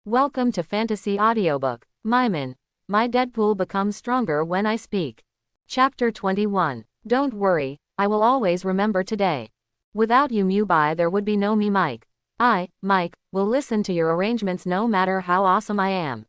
Welcome to Fantasy Audiobook. Meiman. My Deadpool becomes stronger when I speak. Chapter 21. Don't worry, I will always remember today. Without you Meiman there would be no me Mike. Mike, will listen to your arrangements no matter how awesome I am.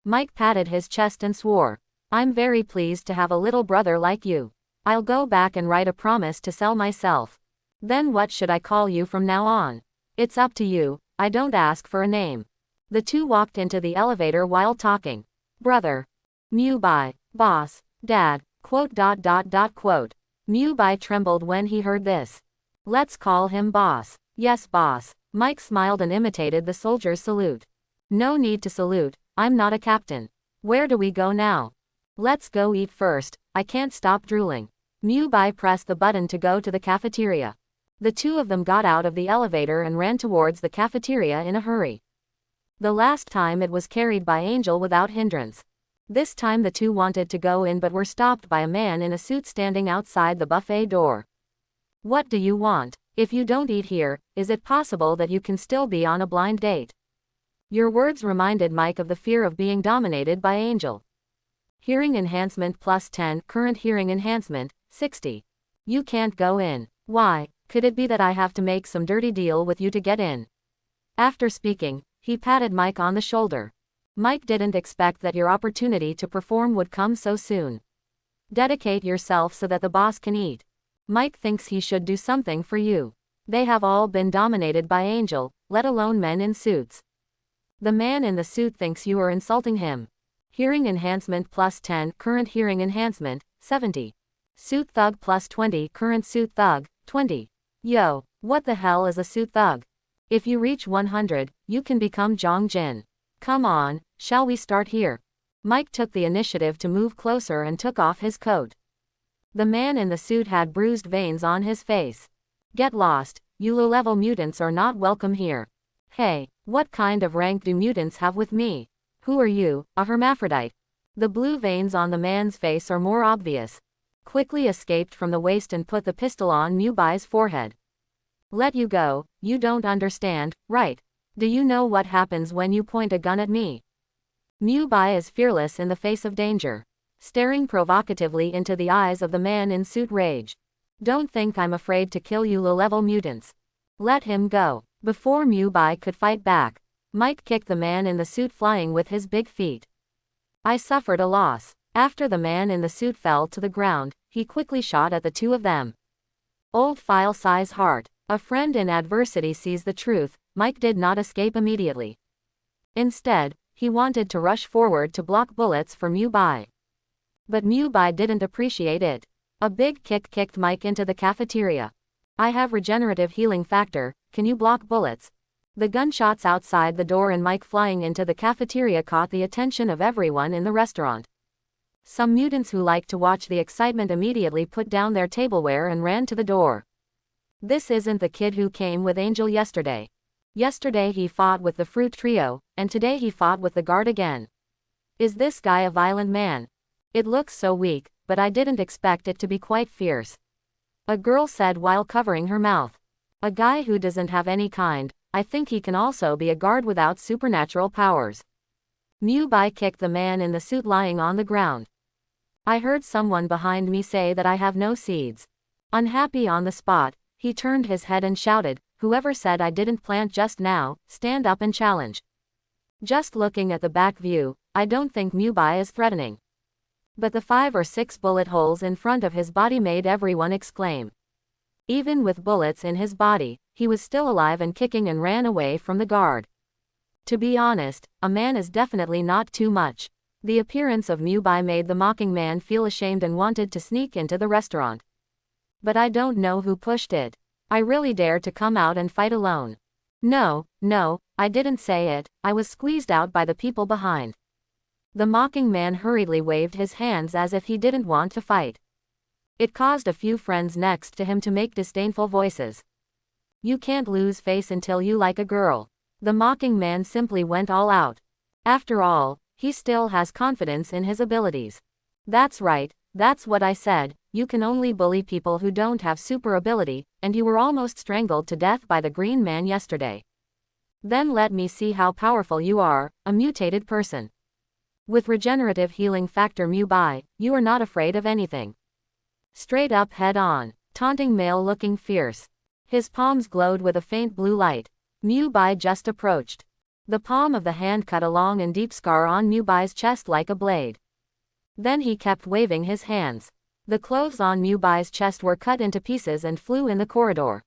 Mike patted his chest and swore. I'm very pleased to have a little brother like you. I'll go back and write a promise to sell myself. Then what should I call you from now on? It's up to you, I don't ask for a name. The two walked into the elevator while talking. Brother. Meiman. Boss. Dad. Quote. Meiman trembled when he heard this. Let's call him boss. Yes boss. Mike smiled and imitated the soldier's salute. No need to salute, I'm not a captain. Where do we go now? Let's go eat first, I can't stop drooling. Meiman pressed the button to go to the cafeteria. The two of them got out of the elevator and ran towards the cafeteria in a hurry. The last time it was carried by Angel without hindrance. This time the two wanted to go in but were stopped by a man in a suit standing outside the buffet door. What do you want? If you don't eat here, is it possible that you can still be on a blind date? Your words reminded Mike of the fear of being dominated by Angel. Hearing enhancement plus 10, current hearing enhancement, 60. You can't go in. Why? Could it be that I have to make some dirty deal with you to get in? After speaking, he patted Mike on the shoulder. Mike didn't expect that your opportunity to perform would come so soon. Dedicate yourself so that the boss can eat. Mike thinks he should do something for you. They have all been dominated by Angel, let alone men in suits. The man in the suit thinks you are insulting him. Hearing enhancement plus 10, current hearing enhancement, 70. Suit thug plus 20, current suit thug, 20. Yo, what the hell is a suit thug? If you reach 100, you can become Zhang Jin. Come on, shall we start here? Mike took the initiative to move closer and took off his coat. The man in the suit had bruised veins on his face. Get lost, you low-level mutants are not welcome here. Hey, what kind of rank do mutants have with me? Who are you, a hermaphrodite? The blue veins on the man's face are more obvious. Quickly escaped from the waist and put the pistol on Meiman's forehead. Let you go, you don't understand, right? Do you know what happens when you point a gun at me? Meiman is fearless in the face of danger. Staring provocatively into the eyes of the man in suit rage. Don't think I'm afraid to kill you low-level mutants. Let him go. Before Meiman could fight back, Mike kicked the man in the suit flying with his big feet. I suffered a loss. After the man in the suit fell to the ground, he quickly shot at the two of them. Old file size heart. A friend in adversity sees the truth. Mike did not escape immediately. Instead, he wanted to rush forward to block bullets for Meiman. But Meiman didn't appreciate it. A big kick kicked Mike into the cafeteria. I have regenerative healing factor, can you block bullets? The gunshots outside the door and Mike flying into the cafeteria caught the attention of everyone in the restaurant. Some mutants who liked to watch the excitement immediately put down their tableware and ran to the door. This isn't the kid who came with Angel yesterday. Yesterday he fought with the Fruit Trio, and today he fought with the guard again. Is this guy a violent man? It looks so weak, but I didn't expect it to be quite fierce. A girl said while covering her mouth. A guy who doesn't have any kind, I think he can also be a guard without supernatural powers. Meiman kicked the man in the suit lying on the ground. I heard someone behind me say that I have no seeds. Unhappy on the spot, he turned his head and shouted, whoever said I didn't plant just now, stand up and challenge. Just looking at the back view, I don't think Meiman is threatening. But the 5 or 6 bullet holes in front of his body made everyone exclaim. Even with bullets in his body, he was still alive and kicking and ran away from the guard. To be honest, a man is definitely not too much. The appearance of Meiman made the mocking man feel ashamed and wanted to sneak into the restaurant. But I don't know who pushed it. I really dared to come out and fight alone. No, I didn't say it, I was squeezed out by the people behind. The mocking man hurriedly waved his hands as if he didn't want to fight. It caused a few friends next to him to make disdainful voices. You can't lose face until you like a girl. The mocking man simply went all out. After all, he still has confidence in his abilities. That's right, that's what I said, you can only bully people who don't have super ability, and you were almost strangled to death by the green man yesterday. Then let me see how powerful you are, a mutated person. With regenerative healing factor Mewbai, you are not afraid of anything. Straight up head on, taunting male looking fierce. His palms glowed with a faint blue light. Mewbai just approached. The palm of the hand cut a long and deep scar on Mewbai's chest like a blade. Then he kept waving his hands. The clothes on Mewbai's chest were cut into pieces and flew in the corridor.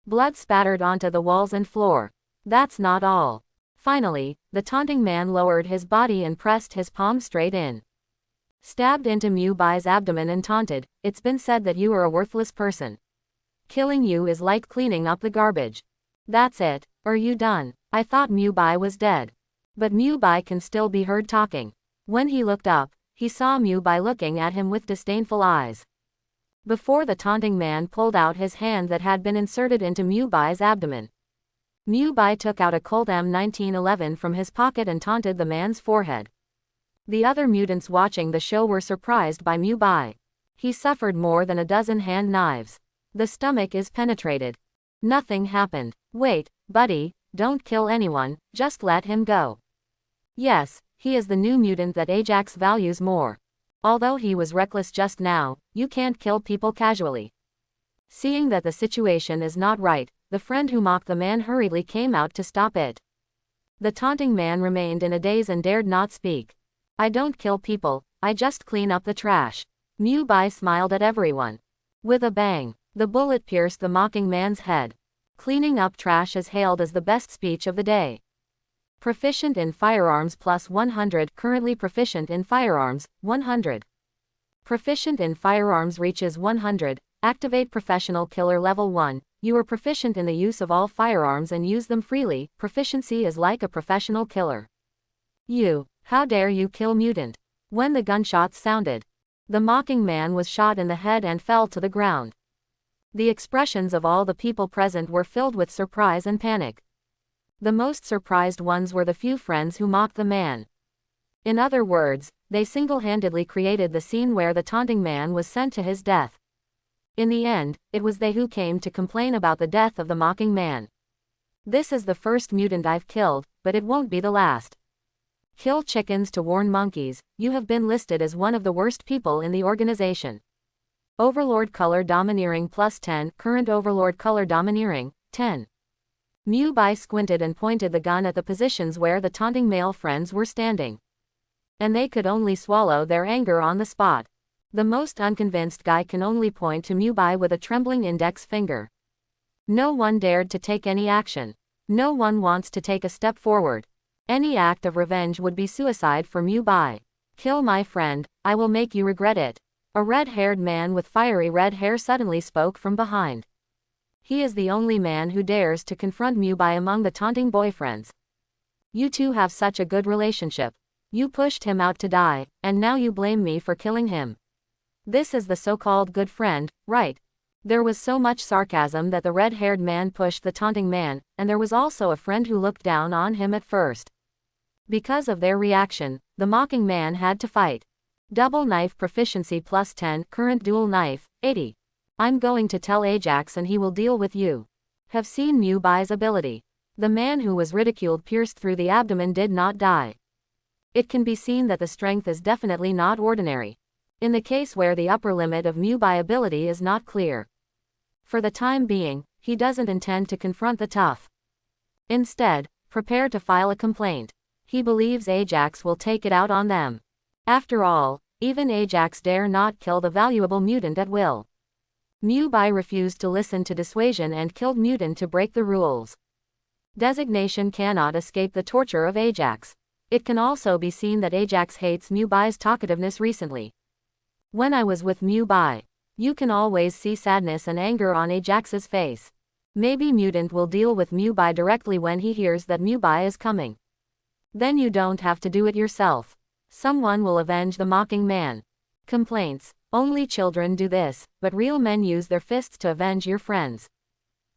Blood spattered onto the walls and floor. That's not all. Finally, the taunting man lowered his body and pressed his palm straight in. Stabbed into Mewbai's abdomen and taunted, "It's been said that you are a worthless person. Killing you is like cleaning up the garbage. That's it. Are you done?" I thought Mewbai was dead. But Mewbai can still be heard talking. When he looked up, he saw Mewbai looking at him with disdainful eyes. Before the taunting man pulled out his hand that had been inserted into Mewbai's abdomen. Mewbai took out a Colt M1911 from his pocket and taunted the man's forehead. The other mutants watching the show were surprised by Mewbai. He suffered more than a dozen hand knives. The stomach is penetrated. Nothing happened. Wait, buddy, don't kill anyone, just let him go. Yes, he is the new mutant that Ajax values more. Although he was reckless just now, you can't kill people casually. Seeing that the situation is not right, the friend who mocked the man hurriedly came out to stop it. The taunting man remained in a daze and dared not speak. "I don't kill people, I just clean up the trash." Mewbai smiled at everyone. With a bang, the bullet pierced the mocking man's head. Cleaning up trash is hailed as the best speech of the day. Proficient in firearms plus 100. Currently proficient in firearms, 100. Proficient in firearms reaches 100. Activate Professional Killer Level 1. You are proficient in the use of all firearms and use them freely. Proficiency is like a professional killer. How dare you kill mutant? When the gunshots sounded, the mocking man was shot in the head and fell to the ground. The expressions of all the people present were filled with surprise and panic. The most surprised ones were the few friends who mocked the man. In other words, they single-handedly created the scene where the taunting man was sent to his death. In the end, it was they who came to complain about the death of the mocking man. "This is the first mutant I've killed, but it won't be the last. Kill chickens to warn monkeys, you have been listed as one of the worst people in the organization." Overlord Color Domineering plus 10. Current Overlord Color Domineering, 10. Mewbai squinted and pointed the gun at the positions where the taunting male friends were standing. And they could only swallow their anger on the spot. The most unconvinced guy can only point to Mewbai with a trembling index finger. No one dared to take any action. No one wants to take a step forward. Any act of revenge would be suicide for Mewbai. "Kill my friend, I will make you regret it." A red-haired man with fiery red hair suddenly spoke from behind. He is the only man who dares to confront Mewbai among the taunting boyfriends. "You two have such a good relationship. You pushed him out to die, and now you blame me for killing him. This is the so-called good friend, right?" There was so much sarcasm that the red-haired man pushed the taunting man, and there was also a friend who looked down on him at first. Because of their reaction, the mocking man had to fight. Double knife proficiency plus 10. Current dual knife, 80. I'm going to tell Ajax and he will deal with you. Have seen Mewbai's ability. The man who was ridiculed pierced through the abdomen did not die. It can be seen that the strength is definitely not ordinary. In the case where the upper limit of Mewbai ability is not clear. For the time being, he doesn't intend to confront the tough. Instead, prepare to file a complaint. He believes Ajax will take it out on them. After all, even Ajax dare not kill the valuable mutant at will. Mewbai refused to listen to dissuasion and killed mutant to break the rules. Designation cannot escape the torture of Ajax. It can also be seen that Ajax hates Mewbai's talkativeness recently. When I was with Mewbai, you can always see sadness and anger on Ajax's face. Maybe mutant will deal with Mewbai directly when he hears that Mewbai is coming. Then you don't have to do it yourself. Someone will avenge the mocking man. Complaints. Only children do this, but real men use their fists to avenge your friends.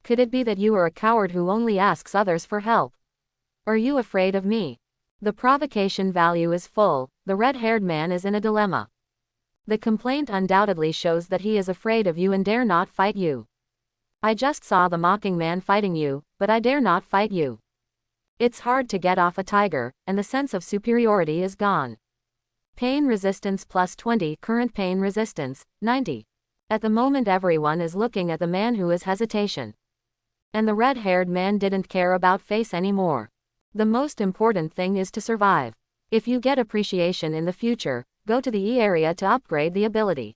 Could it be that you are a coward who only asks others for help? Are you afraid of me? The provocation value is full. The red-haired man is in a dilemma. The complaint undoubtedly shows that he is afraid of you and dare not fight you. I just saw the mocking man fighting you, but I dare not fight you. It's hard to get off a tiger, and the sense of superiority is gone. Pain resistance plus 20, current pain resistance, 90. At the moment everyone is looking at the man who is hesitation. And the red-haired man didn't care about face anymore. The most important thing is to survive. If you get appreciation in the future, go to the E area to upgrade the ability.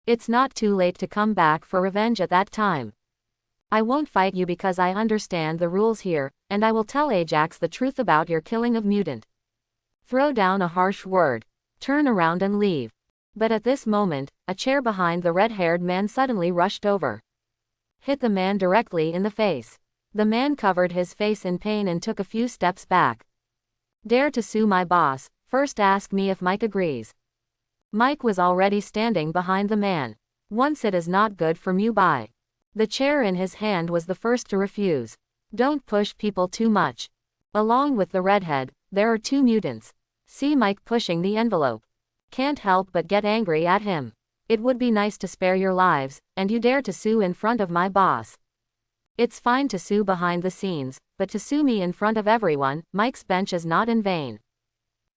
It's not too late to come back for revenge at that time. I won't fight you because I understand the rules here, and I will tell Ajax the truth about your killing of mutant. Throw down a harsh word. Turn around and leave. But at this moment, a chair behind the red-haired man suddenly rushed over. Hit the man directly in the face. The man covered his face in pain and took a few steps back. Dare to sue my boss, first ask me if Mike agrees. Mike was already standing behind the man. Once it is not good for Meiman. The chair in his hand was the first to refuse. Don't push people too much. Along with the redhead, there are two mutants. See Mike pushing the envelope. Can't help but get angry at him. It would be nice to spare your lives, and you dare to sue in front of my boss. It's fine to sue behind the scenes, but to sue me in front of everyone, Mike's bench is not in vain.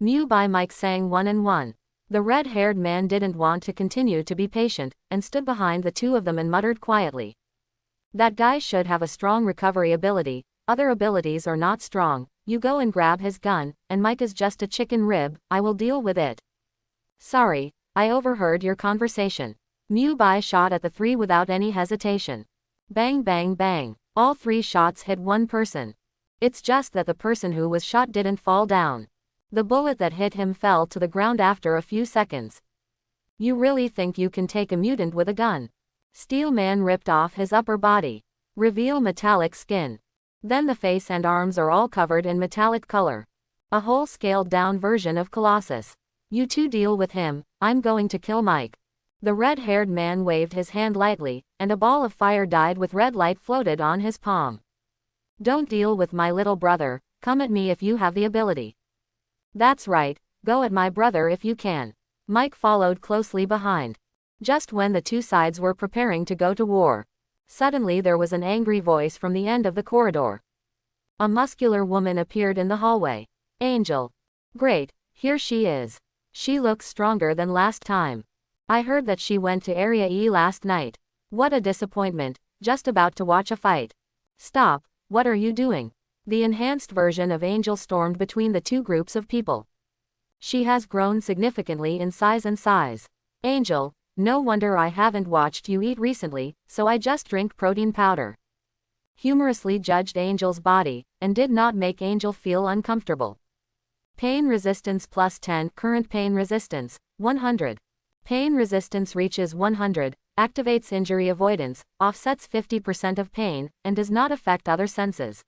Meiman. Mike sang 1 and 1. The red-haired man didn't want to continue to be patient, and stood behind the two of them and muttered quietly. That guy should have a strong recovery ability, other abilities are not strong, you go and grab his gun, and Mike is just a chicken rib, I will deal with it. Sorry, I overheard your conversation. Meiman shot at the three without any hesitation. Bang bang bang, all three shots hit one person. It's just that the person who was shot didn't fall down. The bullet that hit him fell to the ground after a few seconds. You really think you can take a mutant with a gun? Steel Man ripped off his upper body. Reveal metallic skin. Then the face and arms are all covered in metallic color. A whole scaled-down version of Colossus. You two deal with him, I'm going to kill Mike. The red-haired man waved his hand lightly, and a ball of fire dyed with red light floated on his palm. Don't deal with my little brother, come at me if you have the ability. That's right, go at my brother if you can. Mike followed closely behind. Just when the two sides were preparing to go to war, suddenly there was an angry voice from the end of the corridor. A muscular woman appeared in the hallway. Angel. Great, here she is. She looks stronger than last time. I heard that she went to Area E last night. What a disappointment, just about to watch a fight. Stop, what are you doing? The enhanced version of Angel stormed between the two groups of people. She has grown significantly in size and size. Angel, no wonder I haven't watched you eat recently, so I just drink protein powder. Humorously judged Angel's body, and did not make Angel feel uncomfortable. Pain resistance plus 10, current pain resistance, 100. Pain resistance reaches 100, activates injury avoidance, offsets 50% of pain, and does not affect other senses.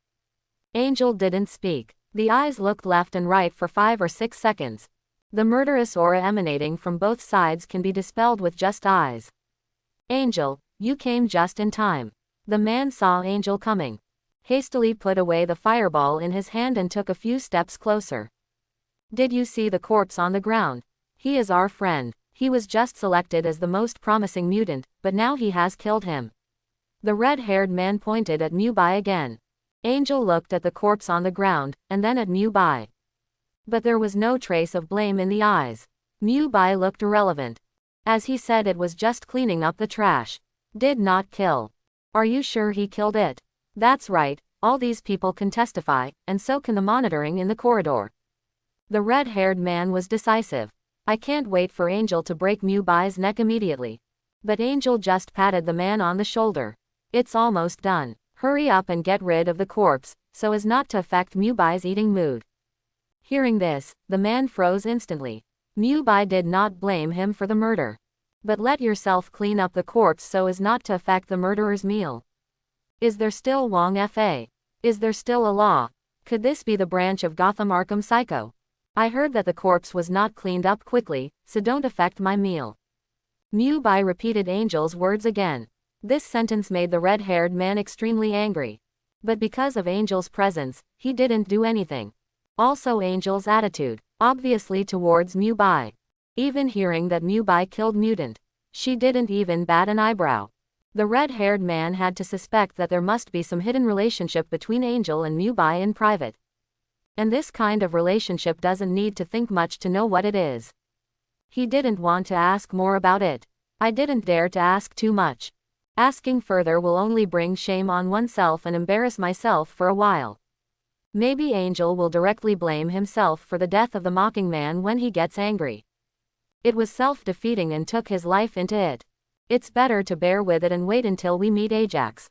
Angel didn't speak. The eyes looked left and right for 5 or 6 seconds. The murderous aura emanating from both sides can be dispelled with just eyes. Angel, you came just in time. The man saw Angel coming. Hastily put away the fireball in his hand and took a few steps closer. Did you see the corpse on the ground? He is our friend. He was just selected as the most promising mutant, but now he has killed him. The red-haired man pointed at Meiman again. Angel looked at the corpse on the ground, and then at Meiman. But there was no trace of blame in the eyes. Meiman looked irrelevant. As he said, it was just cleaning up the trash. Did not kill. Are you sure he killed it? That's right, all these people can testify, and so can the monitoring in the corridor. The red-haired man was decisive. I can't wait for Angel to break Meiman's neck immediately. But Angel just patted the man on the shoulder. It's almost done. Hurry up and get rid of the corpse, so as not to affect Meiman's eating mood. Hearing this, the man froze instantly. Meiman did not blame him for the murder. But let yourself clean up the corpse so as not to affect the murderer's meal. Is there still Wong Fa? Is there still a law? Could this be the branch of Gotham Arkham Psycho? I heard that the corpse was not cleaned up quickly, so don't affect my meal. Meiman repeated Angel's words again. This sentence made the red-haired man extremely angry. But because of Angel's presence, he didn't do anything. Also Angel's attitude, obviously towards Meiman. Even hearing that Meiman killed mutant, she didn't even bat an eyebrow. The red-haired man had to suspect that there must be some hidden relationship between Angel and Meiman in private. And this kind of relationship doesn't need to think much to know what it is. He didn't want to ask more about it. I didn't dare to ask too much. Asking further will only bring shame on oneself and embarrass myself for a while. Maybe Angel will directly blame himself for the death of the mocking man when he gets angry. It was self-defeating and took his life into it. It's better to bear with it and wait until we meet Ajax.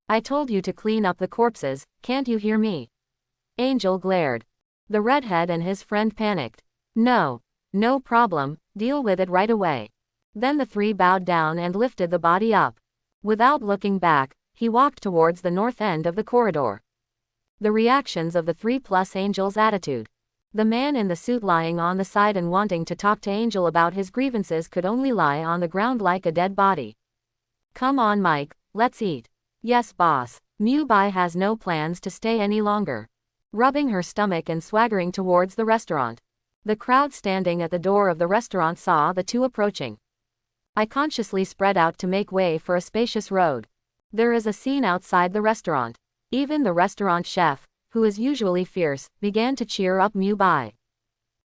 I told you to clean up the corpses, can't you hear me? Angel glared. The redhead and his friend panicked. No problem, deal with it right away. Then the three bowed down and lifted the body up. Without looking back, he walked towards the north end of the corridor. The reactions of the three plus Angel's attitude. The man in the suit lying on the side and wanting to talk to Angel about his grievances could only lie on the ground like a dead body. Come on Mike, let's eat. Yes boss. Meiman has no plans to stay any longer. Rubbing her stomach and swaggering towards the restaurant. The crowd standing at the door of the restaurant saw the two approaching. I consciously spread out to make way for a spacious road. There is a scene outside the restaurant. Even the restaurant chef, who is usually fierce, began to cheer up Meiman.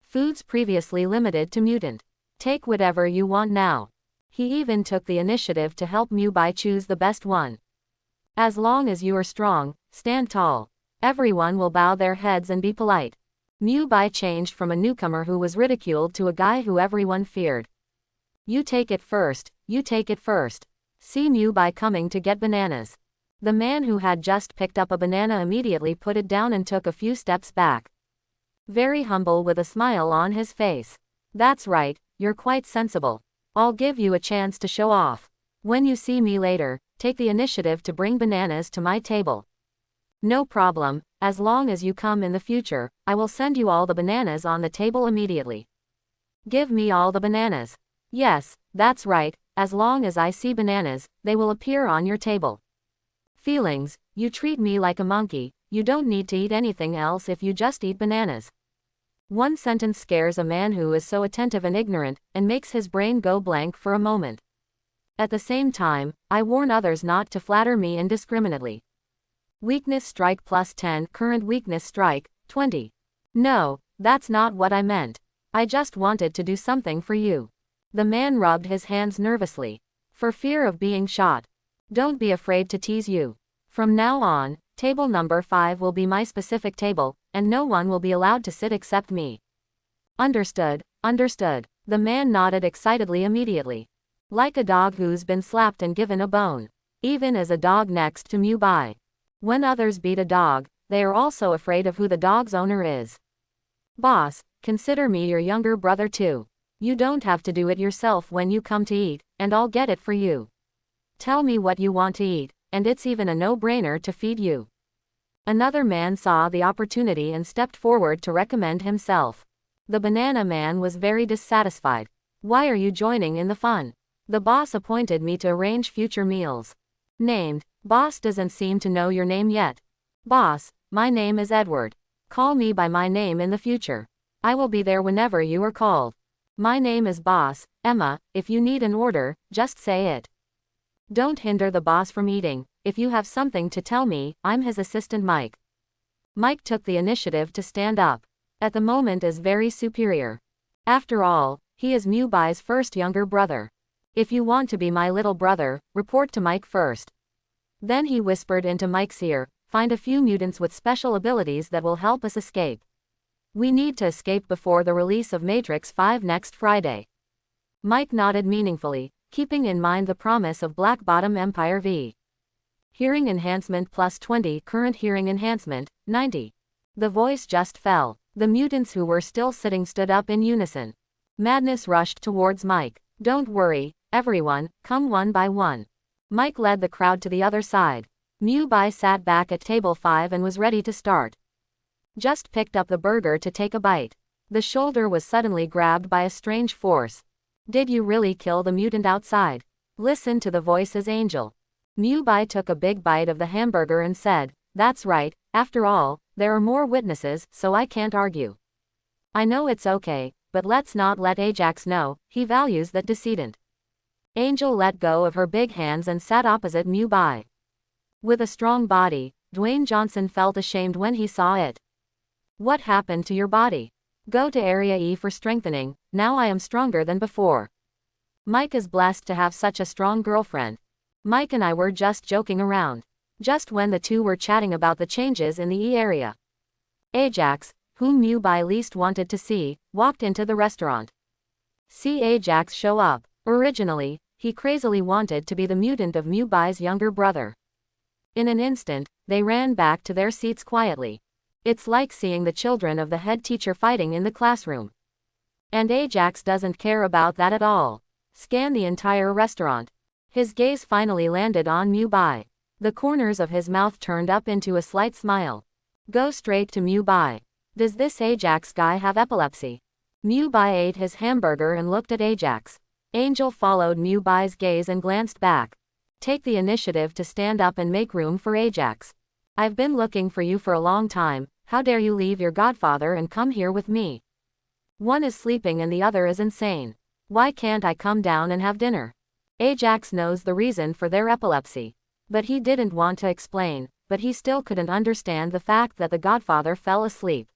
Foods previously limited to mutant. Take whatever you want now. He even took the initiative to help Meiman choose the best one. As long as you are strong, stand tall. Everyone will bow their heads and be polite. Meiman changed from a newcomer who was ridiculed to a guy who everyone feared. You take it first, you take it first. See Meiman coming to get bananas. The man who had just picked up a banana immediately put it down and took a few steps back. Very humble with a smile on his face. That's right, you're quite sensible. I'll give you a chance to show off. When you see me later, take the initiative to bring bananas to my table. No problem, as long as you come in the future, I will send you all the bananas on the table immediately. Give me all the bananas. Yes, that's right, as long as I see bananas, they will appear on your table. Feelings, you treat me like a monkey, you don't need to eat anything else if you just eat bananas. One sentence scares a man who is so attentive and ignorant, and makes his brain go blank for a moment. At the same time, I warn others not to flatter me indiscriminately. Weakness strike plus 10, current weakness strike, 20. No, that's not what I meant. I just wanted to do something for you. The man rubbed his hands nervously. For fear of being shot. Don't be afraid to tease you. From now on, table number 5 will be my specific table, and no one will be allowed to sit except me. Understood, understood. The man nodded excitedly immediately. Like a dog who's been slapped and given a bone. Even as a dog next to Meiman. When others beat a dog, they are also afraid of who the dog's owner is. Boss, consider me your younger brother too. You don't have to do it yourself when you come to eat, and I'll get it for you. Tell me what you want to eat, and it's even a no-brainer to feed you. Another man saw the opportunity and stepped forward to recommend himself. The banana man was very dissatisfied. Why are you joining in the fun? The boss appointed me to arrange future meals. Named. Boss doesn't seem to know your name yet. Boss, my name is Edward. Call me by my name in the future. I will be there whenever you are called. My name is Boss, Emma, if you need an order, just say it. Don't hinder the boss from eating. If you have something to tell me, I'm his assistant Mike. Mike took the initiative to stand up. At the moment is very superior. After all, he is Meiman's first younger brother. If you want to be my little brother, report to Mike first. Then he whispered into Mike's ear, find a few mutants with special abilities that will help us escape. We need to escape before the release of Matrix 5 next Friday. Mike nodded meaningfully, keeping in mind the promise of Black Bottom Empire v. Hearing enhancement plus 20, current hearing enhancement, 90. The voice just fell. The mutants who were still sitting stood up in unison. Madness rushed towards Mike. Don't worry, everyone, come one by one. Mike led the crowd to the other side. Meiman sat back at table 5 and was ready to start. Just picked up the burger to take a bite. The shoulder was suddenly grabbed by a strange force. Did you really kill the mutant outside? Listen to the voice's Angel. Meiman took a big bite of the hamburger and said, that's right, after all, there are more witnesses, so I can't argue. I know it's okay, but let's not let Ajax know, he values that decedent. Angel let go of her big hands and sat opposite Meiman. With a strong body, Dwayne Johnson felt ashamed when he saw it. What happened to your body? Go to Area E for strengthening, now I am stronger than before. Mike is blessed to have such a strong girlfriend. Mike and I were just joking around. Just when the two were chatting about the changes in the E area. Ajax, whom Mewbai least wanted to see, walked into the restaurant. See Ajax show up. Originally, he crazily wanted to be the mutant of Mewbai's younger brother. In an instant, they ran back to their seats quietly. It's like seeing the children of the head teacher fighting in the classroom. And Ajax doesn't care about that at all. Scan the entire restaurant. His gaze finally landed on Mewbai. The corners of his mouth turned up into a slight smile. Go straight to Mewbai. Does this Ajax guy have epilepsy? Mewbai ate his hamburger and looked at Ajax. Angel followed Mewbai's gaze and glanced back. Take the initiative to stand up and make room for Ajax. I've been looking for you for a long time. How dare you leave your godfather and come here with me? One is sleeping and the other is insane. Why can't I come down and have dinner? Ajax knows the reason for their epilepsy. But he didn't want to explain, but he still couldn't understand the fact that the godfather fell asleep.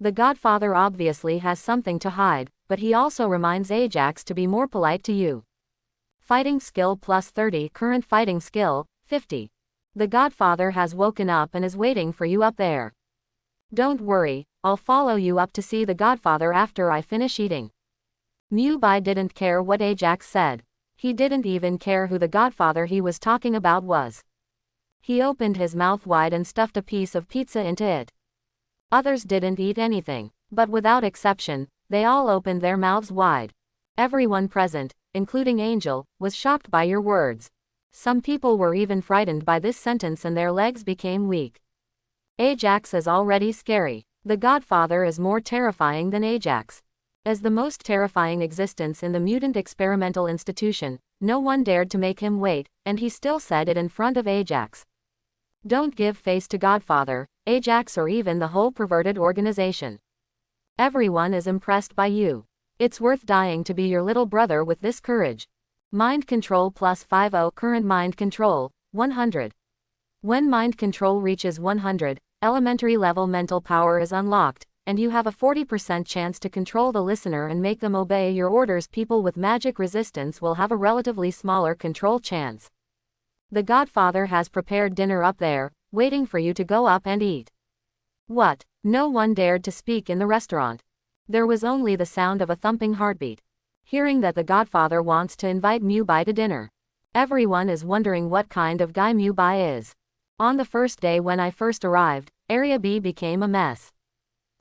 The godfather obviously has something to hide, but he also reminds Ajax to be more polite to you. Fighting skill plus 30, current fighting skill, 50. The godfather has woken up and is waiting for you up there. Don't worry, I'll follow you up to see the godfather after I finish eating. Mewbai didn't care what Ajax said. He didn't even care who the godfather he was talking about was. He opened his mouth wide and stuffed a piece of pizza into it. Others didn't eat anything, but without exception, they all opened their mouths wide. Everyone present, including Angel, was shocked by your words. Some people were even frightened by this sentence and their legs became weak. Ajax is already scary. The godfather is more terrifying than Ajax. As the most terrifying existence in the mutant experimental institution, no one dared to make him wait, and he still said it in front of Ajax. Don't give face to Godfather, Ajax, or even the whole perverted organization. Everyone is impressed by you. It's worth dying to be your little brother with this courage. Mind control plus 50, current mind control, 100. When mind control reaches 100, elementary level mental power is unlocked, and you have a 40% chance to control the listener and make them obey your orders. People with magic resistance will have a relatively smaller control chance. The godfather has prepared dinner up there, waiting for you to go up and eat. What? No one dared to speak in the restaurant. There was only the sound of a thumping heartbeat. Hearing that the godfather wants to invite Mewbai to dinner. Everyone is wondering what kind of guy Mewbai is. On the first day when I first arrived, Area B became a mess.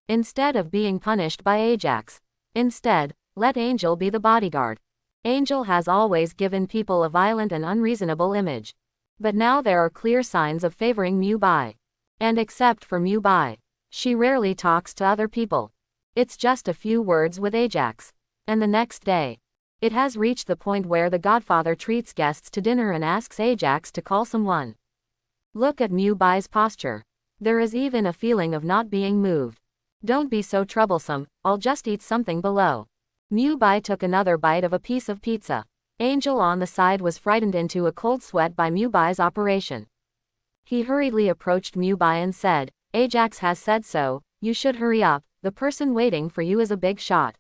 Instead of being punished by Ajax. Instead, let Angel be the bodyguard. Angel has always given people a violent and unreasonable image. But now there are clear signs of favoring Mewbai. And except for Mewbai, she rarely talks to other people. It's just a few words with Ajax. And the next day, it has reached the point where the godfather treats guests to dinner and asks Ajax to call someone. Look at Mewbai's posture. There is even a feeling of not being moved. Don't be so troublesome, I'll just eat something below. Mewbai took another bite of a piece of pizza. Angel on the side was frightened into a cold sweat by Mewbai's operation. He hurriedly approached Mewbai and said, Ajax has said so, you should hurry up, the person waiting for you is a big shot.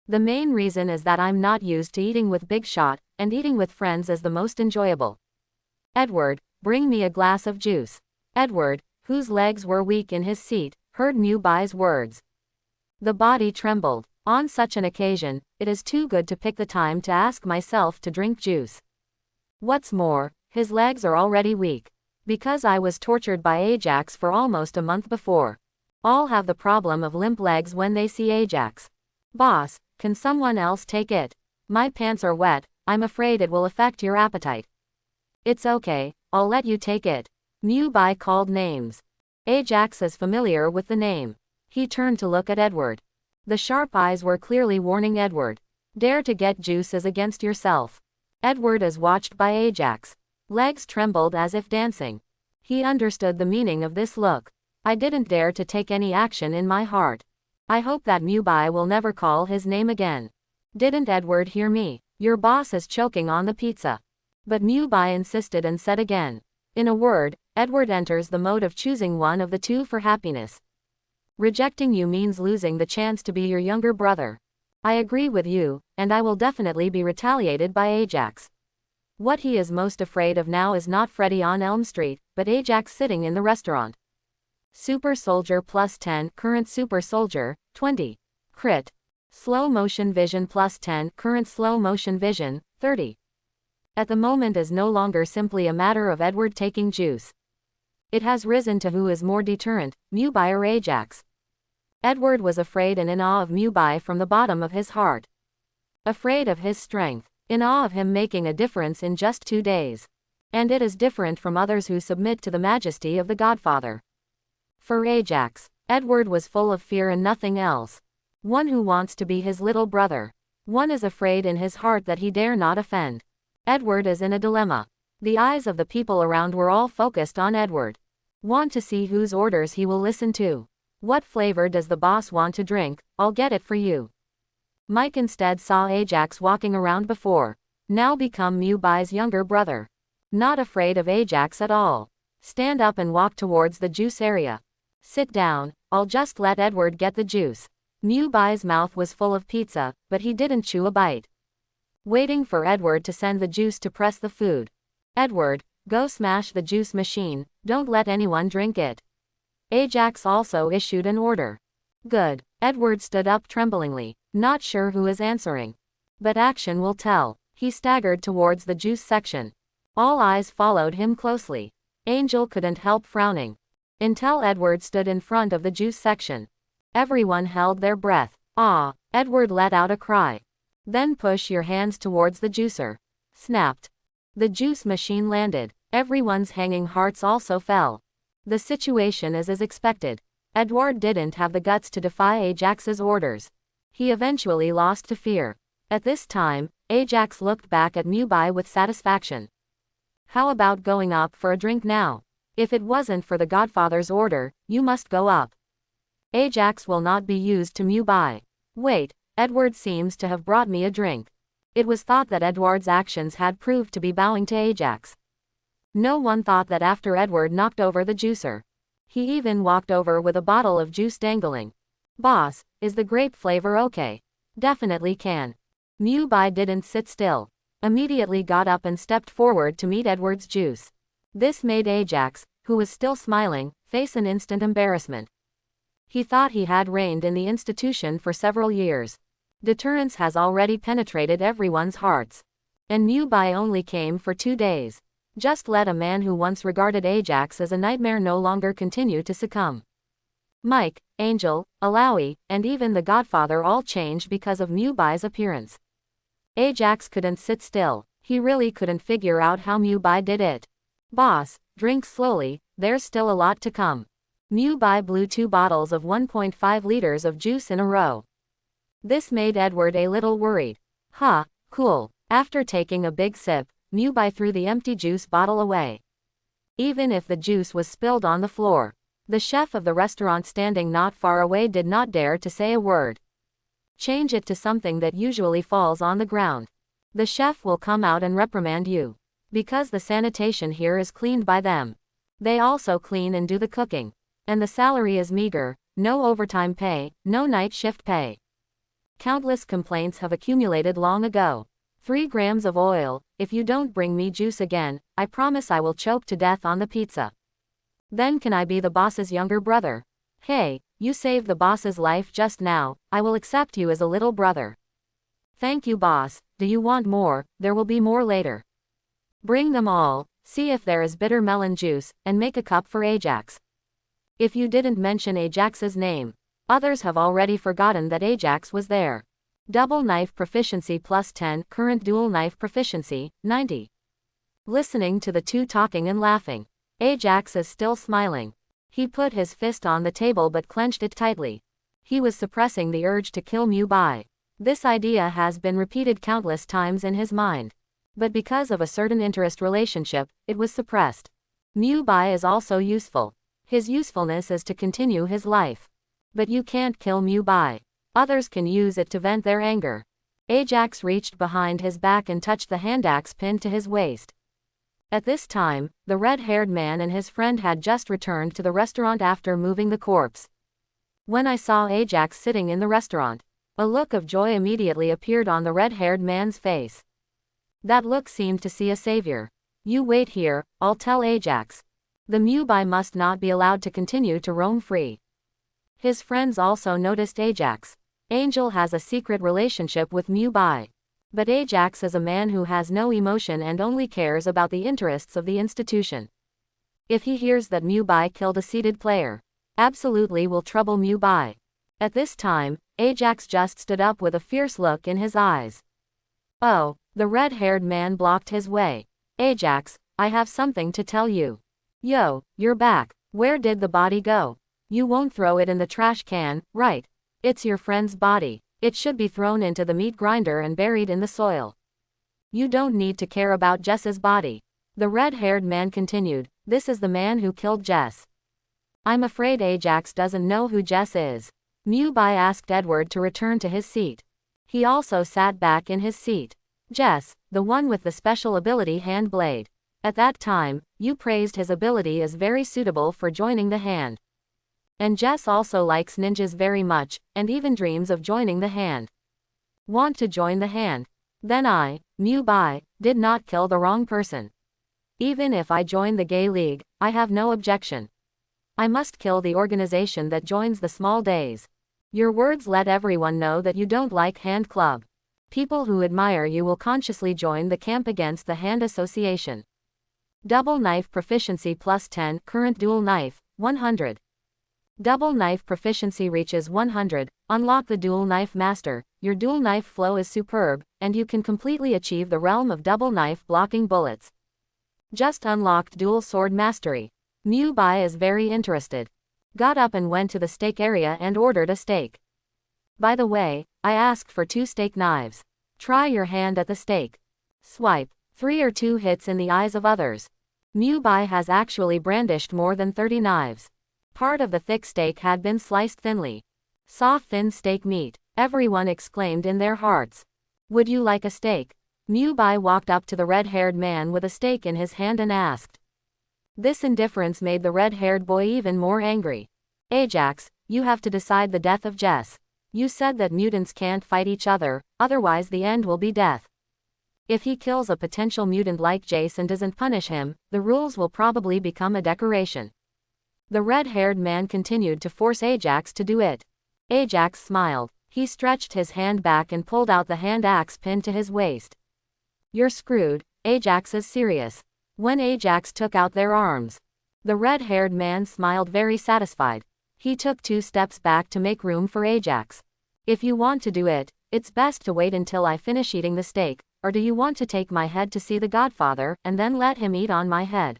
The main reason is that I'm not used to eating with big shot, and eating with friends is the most enjoyable. Edward, bring me a glass of juice. Edward, whose legs were weak in his seat, heard Mewbai's words. The body trembled. On such an occasion, it is too good to pick the time to ask myself to drink juice. What's more, his legs are already weak. Because I was tortured by Ajax for almost a month before. All have the problem of limp legs when they see Ajax. Boss, can someone else take it? My pants are wet, I'm afraid it will affect your appetite. It's okay, I'll let you take it. Mewbai called names. Ajax is familiar with the name. He turned to look at Edward. The sharp eyes were clearly warning Edward. Dare to get juice is against yourself. Edward is watched by Ajax. Legs trembled as if dancing. He understood the meaning of this look. I didn't dare to take any action in my heart. I hope that Mewbai will never call his name again. Didn't Edward hear me? Your boss is choking on the pizza. But Mewbai insisted and said again. In a word, Edward enters the mode of choosing one of the two for happiness. Rejecting you means losing the chance to be your younger brother. I agree with you, and I will definitely be retaliated by Ajax. What he is most afraid of now is not Freddy on Elm Street, but Ajax sitting in the restaurant. Super Soldier plus 10, current Super Soldier, 20. Crit. Slow motion vision plus 10, current slow motion vision, 30. At the moment is no longer simply a matter of Edward taking juice. It has risen to who is more deterrent, Mewby or Ajax. Edward was afraid and in awe of Mewby from the bottom of his heart. Afraid of his strength, in awe of him making a difference in just 2 days. And it is different from others who submit to the majesty of the Godfather. For Ajax, Edward was full of fear and nothing else. One who wants to be his little brother. One is afraid in his heart that he dare not offend. Edward is in a dilemma. The eyes of the people around were all focused on Edward. Want to see whose orders he will listen to. What flavor does the boss want to drink? I'll get it for you. Mike instead saw Ajax walking around before. Now become Mewby's younger brother. Not afraid of Ajax at all. Stand up and walk towards the juice area. Sit down, I'll just let Edward get the juice. Mewby's mouth was full of pizza, but he didn't chew a bite. Waiting for Edward to send the juice to press the food. Edward, go smash the juice machine, don't let anyone drink it. Ajax also issued an order. Good. Edward stood up tremblingly, not sure who is answering. But action will tell. He staggered towards the juice section. All eyes followed him closely. Angel couldn't help frowning. Until Edward stood in front of the juice section. Everyone held their breath. Ah, Edward let out a cry. Then push your hands towards the juicer. Snapped. The juice machine landed. Everyone's hanging hearts also fell. The situation is as expected. Edward didn't have the guts to defy Ajax's orders. He eventually lost to fear. At this time, Ajax looked back at Mewby with satisfaction. How about going up for a drink now? If it wasn't for the Godfather's order, you must go up. Ajax will not be used to Mewby. Wait, Edward seems to have brought me a drink. It was thought that Edward's actions had proved to be bowing to Ajax. No one thought that after Edward knocked over the juicer. He even walked over with a bottle of juice dangling. Boss, is the grape flavor okay? Definitely can. Mewby didn't sit still. Immediately got up and stepped forward to meet Edward's juice. This made Ajax, who was still smiling, face an instant embarrassment. He thought he had reigned in the institution for several years. Deterrence has already penetrated everyone's hearts. And Mewby only came for 2 days. Just let a man who once regarded Ajax as a nightmare no longer continue to succumb. Mike, Angel, Alawi, and even the Godfather all changed because of Mewby's appearance. Ajax couldn't sit still. He really couldn't figure out how Mewby did it. Boss, drink slowly, there's still a lot to come. Mewby blew 2 bottles of 1.5 liters of juice in a row. This made Edward a little worried. Cool. After taking a big sip, Mewby threw the empty juice bottle away. Even if the juice was spilled on the floor, the chef of the restaurant standing not far away did not dare to say a word. Change it to something that usually falls on the ground. The chef will come out and reprimand you. Because the sanitation here is cleaned by them. They also clean and do the cooking. And the salary is meager, no overtime pay, no night shift pay. Countless complaints have accumulated long ago. 3 grams of oil, if you don't bring me juice again, I promise I will choke to death on the pizza. Then can I be the boss's younger brother? Hey, you saved the boss's life just now, I will accept you as a little brother. Thank you boss, do you want more? There will be more later. Bring them all, see if there is bitter melon juice, and make a cup for Ajax. If you didn't mention Ajax's name, others have already forgotten that Ajax was there. Double knife proficiency plus 10, current dual knife proficiency, 90. Listening to the two talking and laughing. Ajax is still smiling. He put his fist on the table but clenched it tightly. He was suppressing the urge to kill Mewby. This idea has been repeated countless times in his mind. But because of a certain interest relationship, it was suppressed. Mewby is also useful. His usefulness is to continue his life. But you can't kill Mewby. Others can use it to vent their anger. Ajax reached behind his back and touched the handaxe pinned to his waist. At this time, the red-haired man and his friend had just returned to the restaurant after moving the corpse. When I saw Ajax sitting in the restaurant, a look of joy immediately appeared on the red-haired man's face. That look seemed to see a savior. You wait here, I'll tell Ajax. The Mewbai must not be allowed to continue to roam free. His friends also noticed Ajax. Angel has a secret relationship with Mewbai. But Ajax is a man who has no emotion and only cares about the interests of the institution. If he hears that Mewbai killed a seated player, absolutely will trouble Mewbai. At this time, Ajax just stood up with a fierce look in his eyes. Oh, the red-haired man blocked his way. Ajax, I have something to tell you. Yo, you're back. Where did the body go? You won't throw it in the trash can, right? It's your friend's body. It should be thrown into the meat grinder and buried in the soil. You don't need to care about Jess's body. The red-haired man continued, this is the man who killed Jess. I'm afraid Ajax doesn't know who Jess is. Mewbai asked Edward to return to his seat. He also sat back in his seat. Jess, the one with the special ability Hand Blade. At that time, you praised his ability as very suitable for joining the Hand. And Jess also likes ninjas very much, and even dreams of joining the Hand. Want to join the Hand? Then I, Mewbai, did not kill the wrong person. Even if I join the Gay League, I have no objection. I must kill the organization that joins the Small Days. Your words let everyone know that you don't like Hand Club. People who admire you will consciously join the camp against the Hand Association. Double Knife Proficiency plus 10, Current Dual Knife, 100. Double Knife Proficiency reaches 100, unlock the Dual Knife Master, your dual knife flow is superb, and you can completely achieve the realm of double knife blocking bullets. Just unlocked Dual Sword Mastery. Mewbai is very interested. Got up and went to the steak area and ordered a steak. By the way, I asked for 2 steak knives. Try your hand at the steak. Swipe. 3 or 2 hits in the eyes of others. Mewbai has actually brandished more than 30 knives. Part of the thick steak had been sliced thinly. Soft thin steak meat. Everyone exclaimed in their hearts. Would you like a steak? Mewbai walked up to the red-haired man with a steak in his hand and asked. This indifference made the red-haired boy even more angry. Ajax, you have to decide the death of Jess. You said that mutants can't fight each other, otherwise the end will be death. If he kills a potential mutant like Jace and doesn't punish him, the rules will probably become a decoration. The red-haired man continued to force Ajax to do it. Ajax smiled. He stretched his hand back and pulled out the hand axe pinned to his waist. You're screwed, Ajax is serious. When Ajax took out their arms, the red-haired man smiled very satisfied. He took 2 steps back to make room for Ajax. If you want to do it, it's best to wait until I finish eating the steak, or do you want to take my head to see the Godfather, and then let him eat on my head?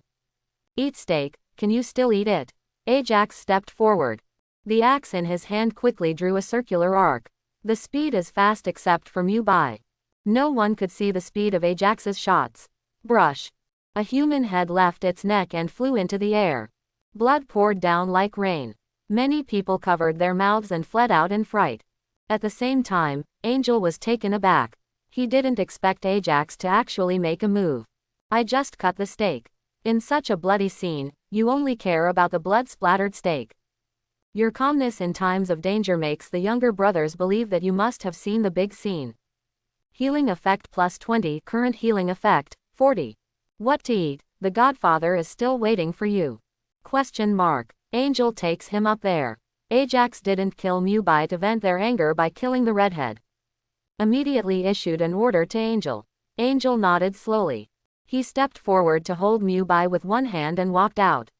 Eat steak, can you still eat it? Ajax stepped forward. The axe in his hand quickly drew a circular arc. The speed is fast except for Mewbai. No one could see the speed of Ajax's shots. Brush. A human head left its neck and flew into the air. Blood poured down like rain. Many people covered their mouths and fled out in fright. At the same time, Angel was taken aback. He didn't expect Ajax to actually make a move. I just cut the steak. In such a bloody scene, you only care about the blood-splattered steak. Your calmness in times of danger makes the younger brothers believe that you must have seen the big scene. Healing effect plus 20, current healing effect, 40. What to eat? The Godfather is still waiting for you. Question mark. Angel takes him up there. Ajax didn't kill Mewbai to vent their anger by killing the redhead. Immediately issued an order to Angel. Angel nodded slowly. He stepped forward to hold Mewbai with one hand and walked out.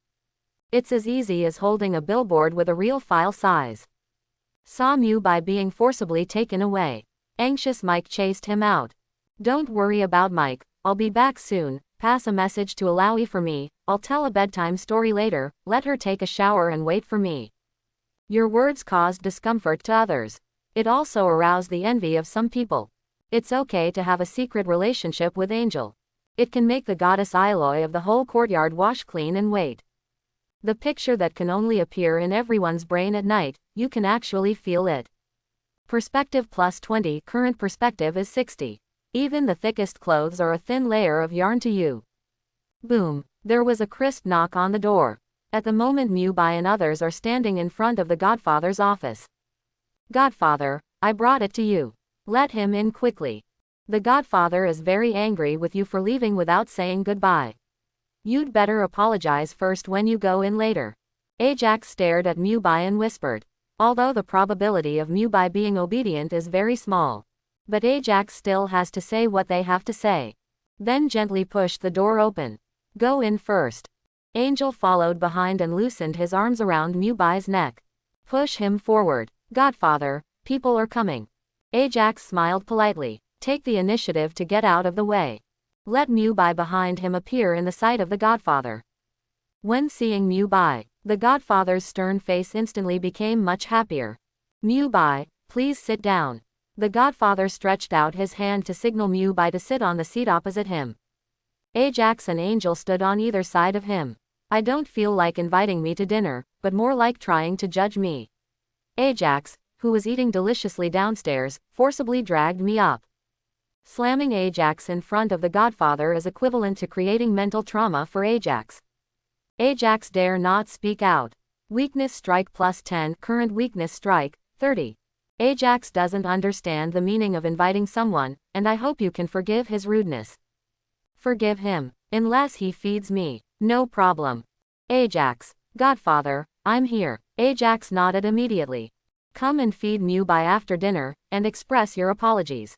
It's as easy as holding a billboard with a real file size. Saw Mewbai being forcibly taken away. Anxious Mike chased him out. Don't worry about Mike, I'll be back soon. Pass a message to Alawi for me, I'll tell a bedtime story later, let her take a shower and wait for me. Your words caused discomfort to others. It also aroused the envy of some people. It's okay to have a secret relationship with Angel. It can make the goddess Iloy of the whole courtyard wash clean and wait. The picture that can only appear in everyone's brain at night, you can actually feel it. Perspective plus 20, current perspective is 60. Even the thickest clothes are a thin layer of yarn to you. Boom. There was a crisp knock on the door. At the moment Mewbai and others are standing in front of the Godfather's office. Godfather, I brought it to you. Let him in quickly. The Godfather is very angry with you for leaving without saying goodbye. You'd better apologize first when you go in later. Ajax stared at Mewbai and whispered. Although the probability of Mewbai being obedient is very small. But Ajax still has to say what they have to say. Then gently pushed the door open. Go in first. Angel followed behind and loosened his arms around Mewbai's neck. Push him forward. Godfather, people are coming. Ajax smiled politely. Take the initiative to get out of the way. Let Mewbai behind him appear in the sight of the Godfather. When seeing Mewbai, the Godfather's stern face instantly became much happier. Mewbai, please sit down. The Godfather stretched out his hand to signal Mewbai to sit on the seat opposite him. Ajax and Angel stood on either side of him. I don't feel like inviting me to dinner, but more like trying to judge me. Ajax, who was eating deliciously downstairs, forcibly dragged me up. Slamming Ajax in front of the Godfather is equivalent to creating mental trauma for Ajax. Ajax dare not speak out. Weakness strike plus 10, current weakness strike, 30. Ajax doesn't understand the meaning of inviting someone, and I hope you can forgive his rudeness. Forgive him, unless he feeds me. No problem. Ajax, Godfather, I'm here. Ajax nodded immediately. Come and feed Mewbai after dinner, and express your apologies.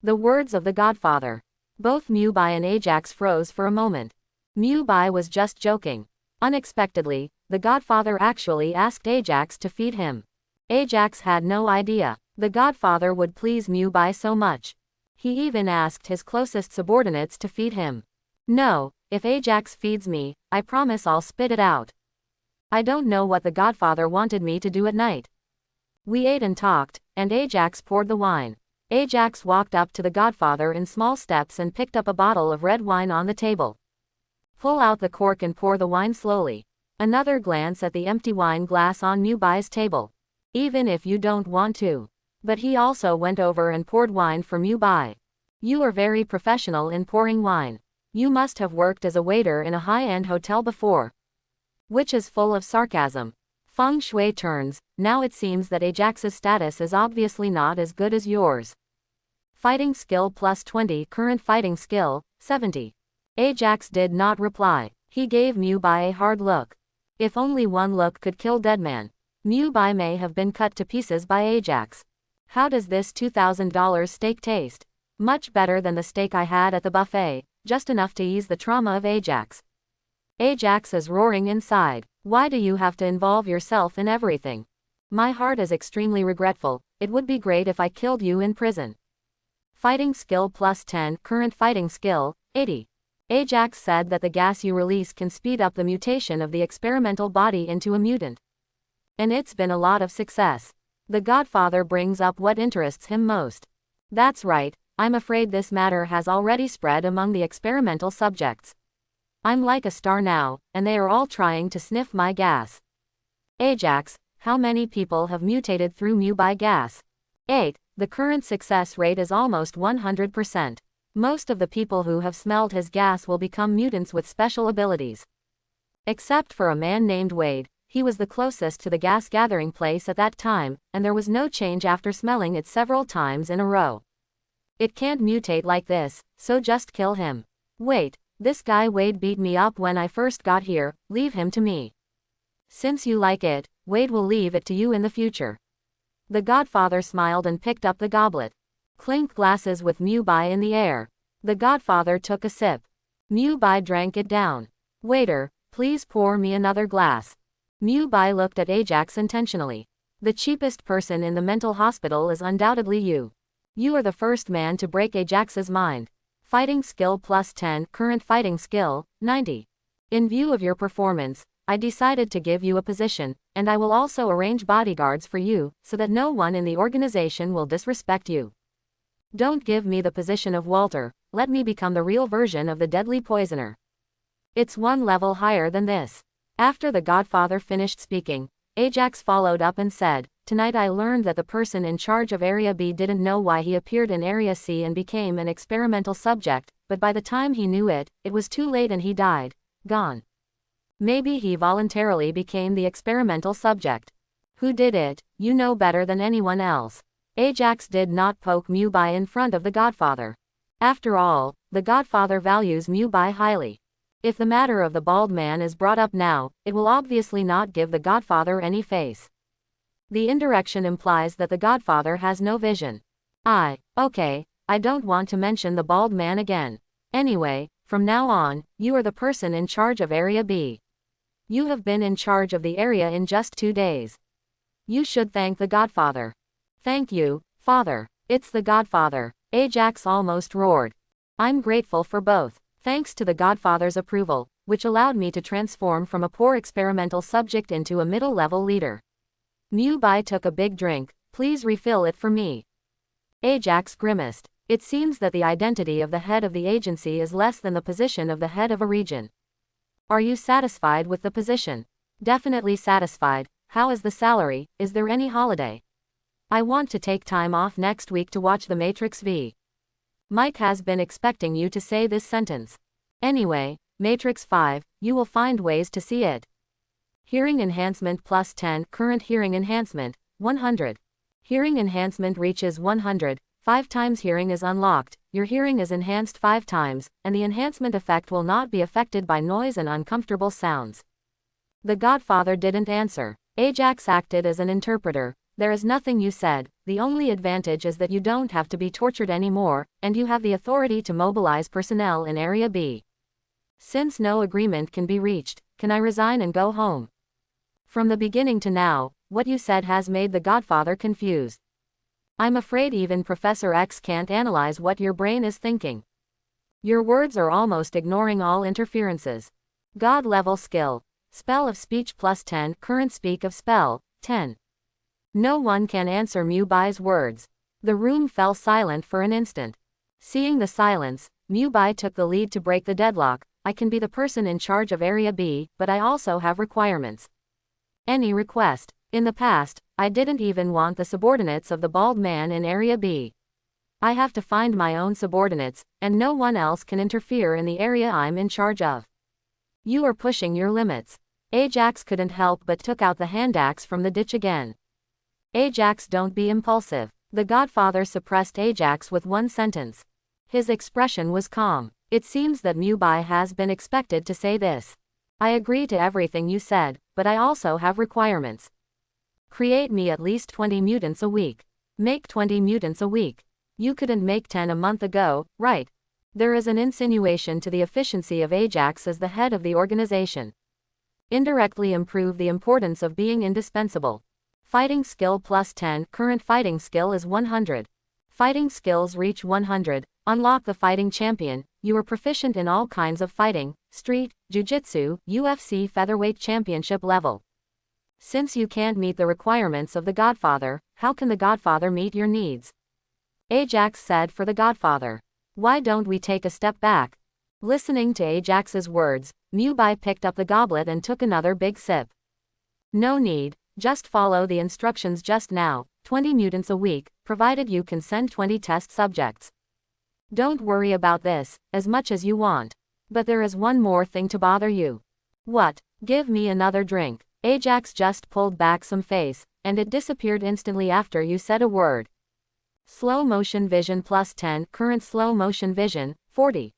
The words of the Godfather. Both Mewbai and Ajax froze for a moment. Mewbai was just joking. Unexpectedly, the Godfather actually asked Ajax to feed him. Ajax had no idea the Godfather would please Mewbai so much. He even asked his closest subordinates to feed him. No, if Ajax feeds me, I promise I'll spit it out. I don't know what the Godfather wanted me to do at night. We ate and talked, and Ajax poured the wine. Ajax walked up to the Godfather in small steps and picked up a bottle of red wine on the table. Pull out the cork and pour the wine slowly. Another glance at the empty wine glass on Mewbai's table. Even if you don't want to. But he also went over and poured wine for Mewbai. You are very professional in pouring wine. You must have worked as a waiter in a high-end hotel before. Which is full of sarcasm. Feng Shui turns. Now it seems that Ajax's status is obviously not as good as yours. Fighting skill plus 20, current fighting skill, 70. Ajax did not reply. He gave Mewbai a hard look. If only one look could kill Deadman. Mewbai may have been cut to pieces by Ajax. How does this $2,000 steak taste? Much better than the steak I had at the buffet, just enough to ease the trauma of Ajax. Ajax is roaring inside. Why do you have to involve yourself in everything? My heart is extremely regretful. It would be great if I killed you in prison. Fighting skill plus 10, current fighting skill, 80. Ajax said that the gas you release can speed up the mutation of the experimental body into a mutant. And it's been a lot of success. The Godfather brings up what interests him most. That's right, I'm afraid this matter has already spread among the experimental subjects. I'm like a star now, and they are all trying to sniff my gas. Ajax, how many people have mutated through Mewbai gas? 8. The current success rate is almost 100%. Most of the people who have smelled his gas will become mutants with special abilities. Except for a man named Wade, he was the closest to the gas gathering place at that time, and there was no change after smelling it several times in a row. It can't mutate like this, so just kill him. Wait, this guy Wade beat me up when I first got here, leave him to me. Since you like it, Wade will leave it to you in the future. The Godfather smiled and picked up the goblet. Clinked glasses with Mewbai in the air. The Godfather took a sip. Mewbai drank it down. Waiter, please pour me another glass. Mewbai looked at Ajax intentionally. The cheapest person in the mental hospital is undoubtedly you. You are the first man to break Ajax's mind. Fighting skill plus 10, current fighting skill, 90. In view of your performance, I decided to give you a position, and I will also arrange bodyguards for you, so that no one in the organization will disrespect you. Don't give me the position of Walter, let me become the real version of the deadly poisoner. It's one level higher than this. After the Godfather finished speaking, Ajax followed up and said, tonight I learned that the person in charge of Area B didn't know why he appeared in Area C and became an experimental subject, but by the time he knew it, it was too late and he died. Gone. Maybe he voluntarily became the experimental subject. Who did it? You know better than anyone else. Ajax did not poke Mewbai in front of the Godfather. After all, the Godfather values Mewbai highly. If the matter of the bald man is brought up now, it will obviously not give the Godfather any face. The indirection implies that the Godfather has no vision. Okay, I don't want to mention the bald man again. Anyway, from now on, you are the person in charge of Area B. You have been in charge of the area in just 2 days. You should thank the Godfather. Thank you, Father. It's the Godfather, Ajax almost roared. I'm grateful for both. Thanks to the Godfather's approval, which allowed me to transform from a poor experimental subject into a middle-level leader. Mewbai took a big drink. Please refill it for me. Ajax grimaced. It seems that the identity of the head of the agency is less than the position of the head of a region. Are you satisfied with the position? Definitely satisfied. How is the salary? Is there any holiday? I want to take time off next week to watch The Matrix V. Mike has been expecting you to say this sentence. Anyway, Matrix 5, you will find ways to see it. Hearing enhancement plus 10, current hearing enhancement, 100. Hearing enhancement reaches 100, 5 times hearing is unlocked, your hearing is enhanced 5 times, and the enhancement effect will not be affected by noise and uncomfortable sounds. The Godfather didn't answer. Ajax acted as an interpreter. There is nothing you said, the only advantage is that you don't have to be tortured anymore, and you have the authority to mobilize personnel in Area B. Since no agreement can be reached, can I resign and go home? From the beginning to now, what you said has made the Godfather confused. I'm afraid even Professor X can't analyze what your brain is thinking. Your words are almost ignoring all interferences. God level skill. Spell of speech plus 10, current speak of spell, 10. No one can answer Mewbai's words. The room fell silent for an instant. Seeing the silence, Mewbai took the lead to break the deadlock. I can be the person in charge of Area B, but I also have requirements. Any request. In the past, I didn't even want the subordinates of the bald man in Area B. I have to find my own subordinates, and no one else can interfere in the area I'm in charge of. You are pushing your limits. Ajax couldn't help but took out the hand axe from the ditch again. Ajax, don't be impulsive. The Godfather suppressed Ajax with one sentence. His expression was calm. It seems that Mewbai has been expected to say this. I agree to everything you said, but I also have requirements. Create me at least 20 mutants a week. Make 20 mutants a week. You couldn't make 10 a month ago, right? There is an insinuation to the efficiency of Ajax as the head of the organization. Indirectly improve the importance of being indispensable. Fighting skill plus 10, current fighting skill is 100. Fighting skills reach 100, unlock the fighting champion, you are proficient in all kinds of fighting, street, jiu-jitsu, UFC featherweight championship level. Since you can't meet the requirements of the Godfather, how can the Godfather meet your needs? Ajax said for the Godfather. Why don't we take a step back? Listening to Ajax's words, Mewbai picked up the goblet and took another big sip. No need. Just follow the instructions just now, 20 mutants a week, provided you can send 20 test subjects. Don't worry about this, as much as you want. But there is one more thing to bother you. What? Give me another drink. Ajax just pulled back some face, and it disappeared instantly after you said a word. Slow motion vision plus 10, current slow motion vision, 40.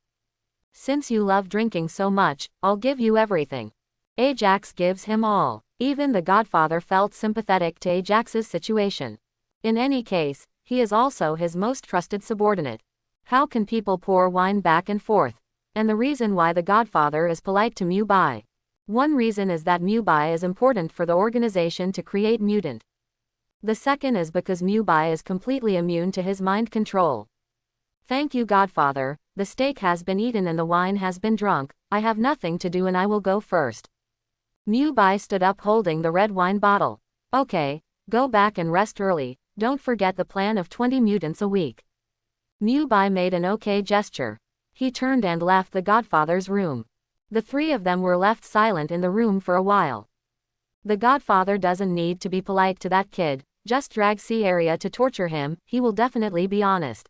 Since you love drinking so much, I'll give you everything. Ajax gives him all. Even the Godfather felt sympathetic to Ajax's situation. In any case, he is also his most trusted subordinate. How can people pour wine back and forth? And the reason why the Godfather is polite to Mewbai. One reason is that Mewbai is important for the organization to create mutant. The second is because Mewbai is completely immune to his mind control. Thank you, Godfather. The steak has been eaten and the wine has been drunk. I have nothing to do and I will go first. Mewbai stood up holding the red wine bottle. Okay, go back and rest early. Don't forget the plan of 20 mutants a week. Mewbai made an okay gesture. He turned and left the Godfather's room. The three of them were left silent in the room for a while. The Godfather doesn't need to be polite to that kid, just drag C area to torture him, he will definitely be honest.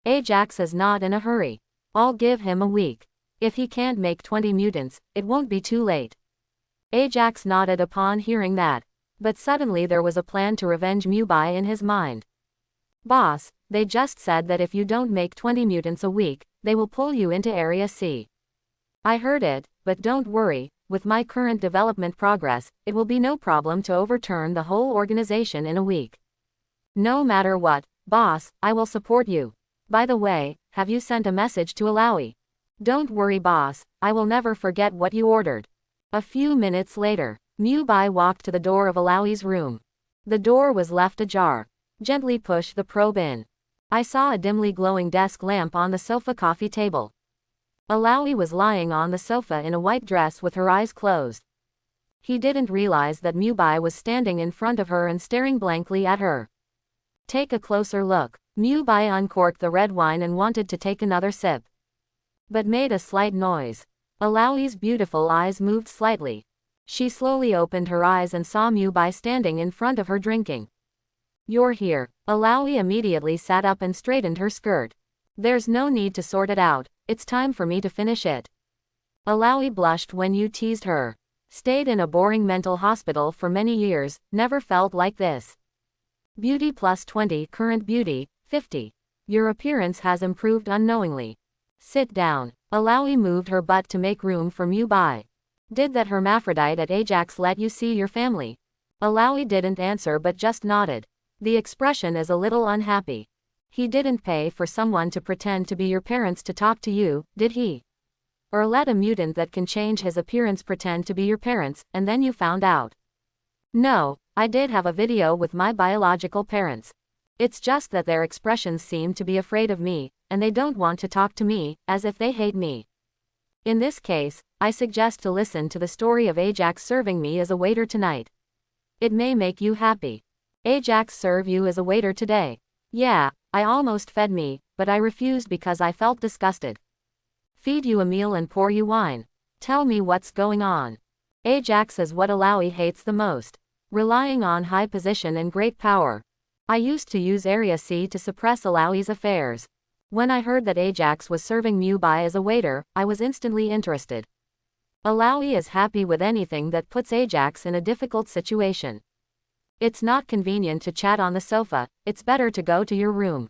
Ajax is not in a hurry. I'll give him a week. If he can't make 20 mutants, it won't be too late. Ajax nodded upon hearing that. But suddenly there was a plan to revenge Mewbai in his mind. Boss, they just said that if you don't make 20 mutants a week, they will pull you into Area C. I heard it, but don't worry, with my current development progress, it will be no problem to overturn the whole organization in a week. No matter what, boss, I will support you. By the way, have you sent a message to Alawi? Don't worry boss, I will never forget what you ordered. A few minutes later, Mewbai walked to the door of Alawi's room. The door was left ajar. Gently push the probe in. I saw a dimly glowing desk lamp on the sofa coffee table. Alawi was lying on the sofa in a white dress with her eyes closed. He didn't realize that Mewbai was standing in front of her and staring blankly at her. Take a closer look. Mewbai uncorked the red wine and wanted to take another sip, but made a slight noise. Alawi's beautiful eyes moved slightly. She slowly opened her eyes and saw Mewbai standing in front of her drinking. You're here. Alawi immediately sat up and straightened her skirt. There's no need to sort it out, it's time for me to finish it. Alawi blushed when you teased her. Stayed in a boring mental hospital for many years, never felt like this. Beauty plus 20, current beauty, 50. Your appearance has improved unknowingly. Sit down. Alawi moved her butt to make room for Mewbai. Did that hermaphrodite at Ajax let you see your family? Alawi didn't answer but just nodded. The expression is a little unhappy. He didn't pay for someone to pretend to be your parents to talk to you, did he? Or let a mutant that can change his appearance pretend to be your parents, and then you found out? No, I did have a video with my biological parents. It's just that their expressions seem to be afraid of me, and they don't want to talk to me, as if they hate me. In this case, I suggest to listen to the story of Ajax serving me as a waiter tonight. It may make you happy. Ajax serve you as a waiter today. Yeah, I almost fed me, but I refused because I felt disgusted. Feed you a meal and pour you wine. Tell me what's going on. Ajax is what Alawi hates the most. Relying on high position and great power. I used to use Area C to suppress Alawi's affairs. When I heard that Ajax was serving Mewbai as a waiter, I was instantly interested. Alawi is happy with anything that puts Ajax in a difficult situation. It's not convenient to chat on the sofa, it's better to go to your room.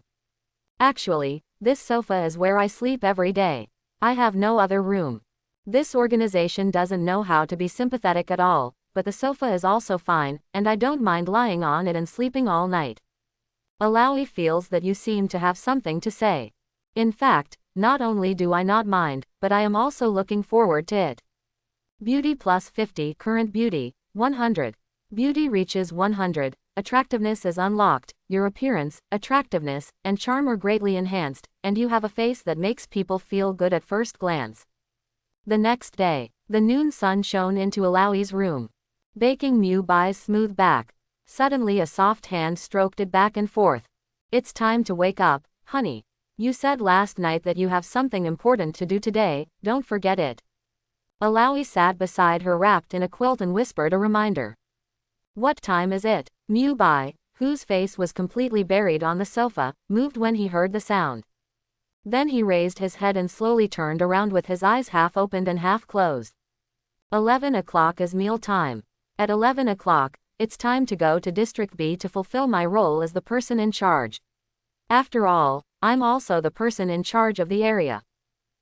Actually, this sofa is where I sleep every day. I have no other room. This organization doesn't know how to be sympathetic at all, but the sofa is also fine, and I don't mind lying on it and sleeping all night. Alawi feels that you seem to have something to say. In fact, not only do I not mind, but I am also looking forward to it. Beauty plus 50, current beauty, 100. Beauty reaches 100, attractiveness is unlocked, your appearance, attractiveness, and charm are greatly enhanced, and you have a face that makes people feel good at first glance. The next day, the noon sun shone into Alawi's room, baking Mewbai's smooth back. Suddenly a soft hand stroked it back and forth. It's time to wake up, honey. You said last night that you have something important to do today, don't forget it. Alawi sat beside her wrapped in a quilt and whispered a reminder. What time is it? Mewbai, whose face was completely buried on the sofa, moved when he heard the sound. Then he raised his head and slowly turned around with his eyes half opened and half closed. 11 o'clock is meal time. At 11 o'clock, it's time to go to District B to fulfill my role as the person in charge. After all, I'm also the person in charge of the area.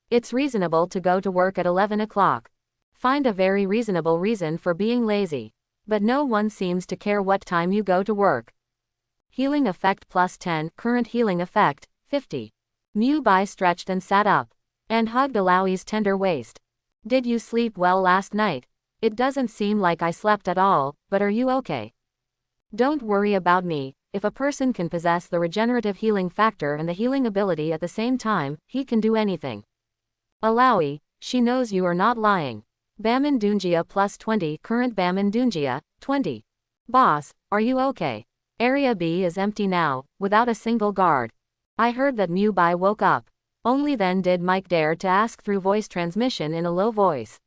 It's reasonable to go to work at 11 o'clock. Find a very reasonable reason for being lazy. But no one seems to care what time you go to work. Healing effect plus 10, current healing effect, 50. Mewbai stretched and sat up, and hugged Alawi's tender waist. Did you sleep well last night? It doesn't seem like I slept at all, but are you okay? Don't worry about me, if a person can possess the regenerative healing factor and the healing ability at the same time, he can do anything. Alawi, she knows you are not lying. Baman Dungia plus 20, current Baman Dungia, 20. Boss, are you okay? Area B is empty now, without a single guard. I heard that Mewbai woke up. Only then did Mike dare to ask through voice transmission in a low voice.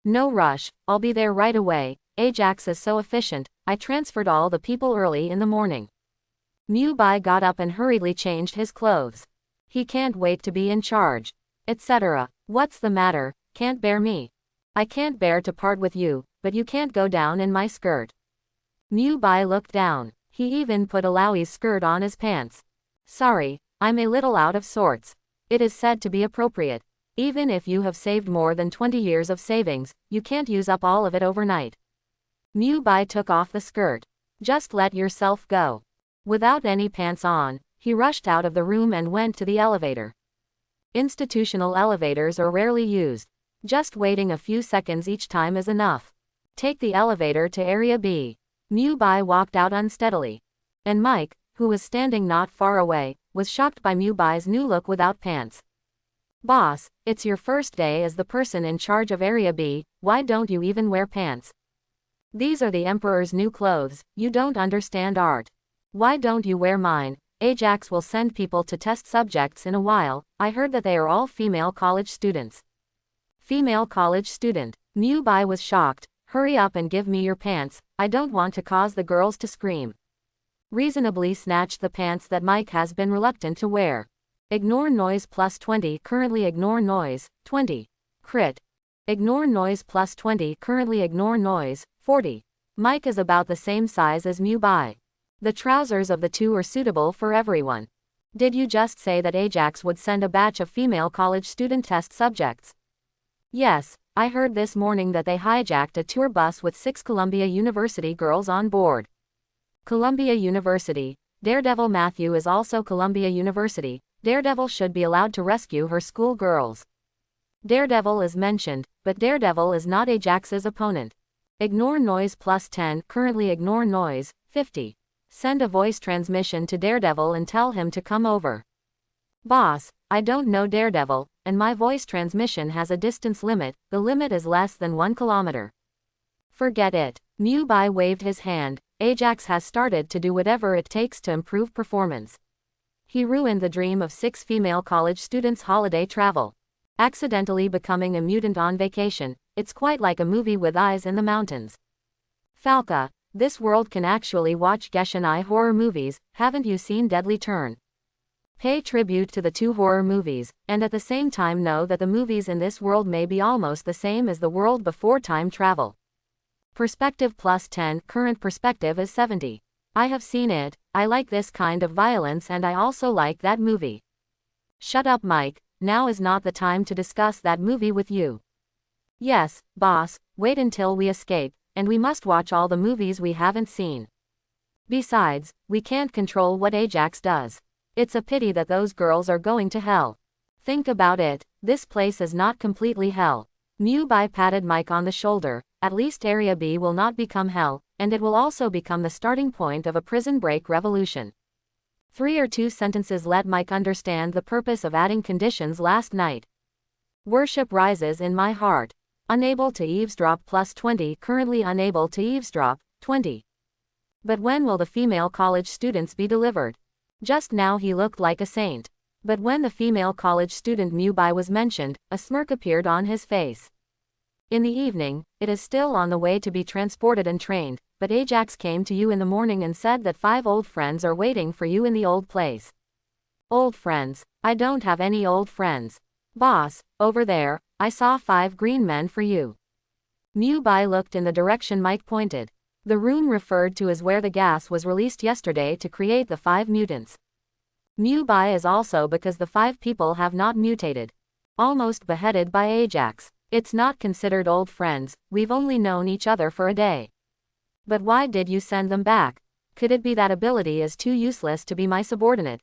No rush, I'll be there right away. Ajax is so efficient, I transferred all the people early in the morning. Mewbai got up and hurriedly changed his clothes. He can't wait to be in charge. Etc. What's the matter, can't bear me? I can't bear to part with you, but you can't go down in my skirt. Mewbai looked down. He even put Alawi's skirt on his pants. Sorry, I'm a little out of sorts. It is said to be appropriate. Even if you have saved more than 20 years of savings, you can't use up all of it overnight. Mewbai took off the skirt. Just let yourself go. Without any pants on, he rushed out of the room and went to the elevator. Institutional elevators are rarely used. Just waiting a few seconds each time is enough. Take the elevator to Area B. Mewbai walked out unsteadily. And Mike, who was standing not far away, was shocked by Mewbai's new look without pants. Boss, it's your first day as the person in charge of Area B, why don't you even wear pants? These are the Emperor's new clothes, you don't understand art. Why don't you wear mine? Ajax will send people to test subjects in a while, I heard that they are all female college students. Female college student. Mewbai was shocked. Hurry up and give me your pants, I don't want to cause the girls to scream. Reasonably snatched the pants that Mike has been reluctant to wear. Ignore noise plus 20, currently ignore noise, 20. Crit. Ignore noise plus 20, currently ignore noise, 40. Mike is about the same size as Mewbai. The trousers of the two are suitable for everyone. Did you just say that Ajax would send a batch of female college student test subjects? Yes, I heard this morning that they hijacked a tour bus with 6 Columbia University girls on board. Columbia University. Daredevil Matthew is also Columbia University. Daredevil should be allowed to rescue her school girls. Daredevil is mentioned, but Daredevil is not Ajax's opponent. Ignore noise plus 10, currently ignore noise, 50. Send a voice transmission to Daredevil and tell him to come over. Boss, I don't know Daredevil, and my voice transmission has a distance limit, the limit is less than 1 kilometer. Forget it. Mewbai waved his hand. Ajax has started to do whatever it takes to improve performance. He ruined the dream of 6 female college students' holiday travel. Accidentally becoming a mutant on vacation, it's quite like a movie with eyes in the mountains. Falca, this world can actually watch Geshinai horror movies, haven't you seen Deadly Turn? Pay tribute to the 2 horror movies, and at the same time know that the movies in this world may be almost the same as the world before time travel. Perspective plus 10, current perspective is 70. I have seen it, I like this kind of violence and I also like that movie. Shut up Mike, now is not the time to discuss that movie with you. Yes, boss, wait until we escape, and we must watch all the movies we haven't seen. Besides, we can't control what Ajax does. It's a pity that those girls are going to hell. Think about it, this place is not completely hell. Mewbai patted Mike on the shoulder, at least Area B will not become hell, and it will also become the starting point of a prison break revolution. 3 or 2 sentences let Mike understand the purpose of adding conditions last night. Worship rises in my heart. Unable to eavesdrop plus 20, currently unable to eavesdrop, 20. But when will the female college students be delivered? Just now he looked like a saint. But when the female college student Mewbai was mentioned, a smirk appeared on his face. In the evening, it is still on the way to be transported and trained, but Ajax came to you in the morning and said that 5 old friends are waiting for you in the old place. Old friends? I don't have any old friends. Boss, over there, I saw 5 green men for you. Mewbai looked in the direction Mike pointed. The room referred to as where the gas was released yesterday to create the 5 mutants. Mewbai is also because the 5 people have not mutated. Almost beheaded by Ajax. It's not considered old friends, we've only known each other for a day. But why did you send them back? Could it be that ability is too useless to be my subordinate?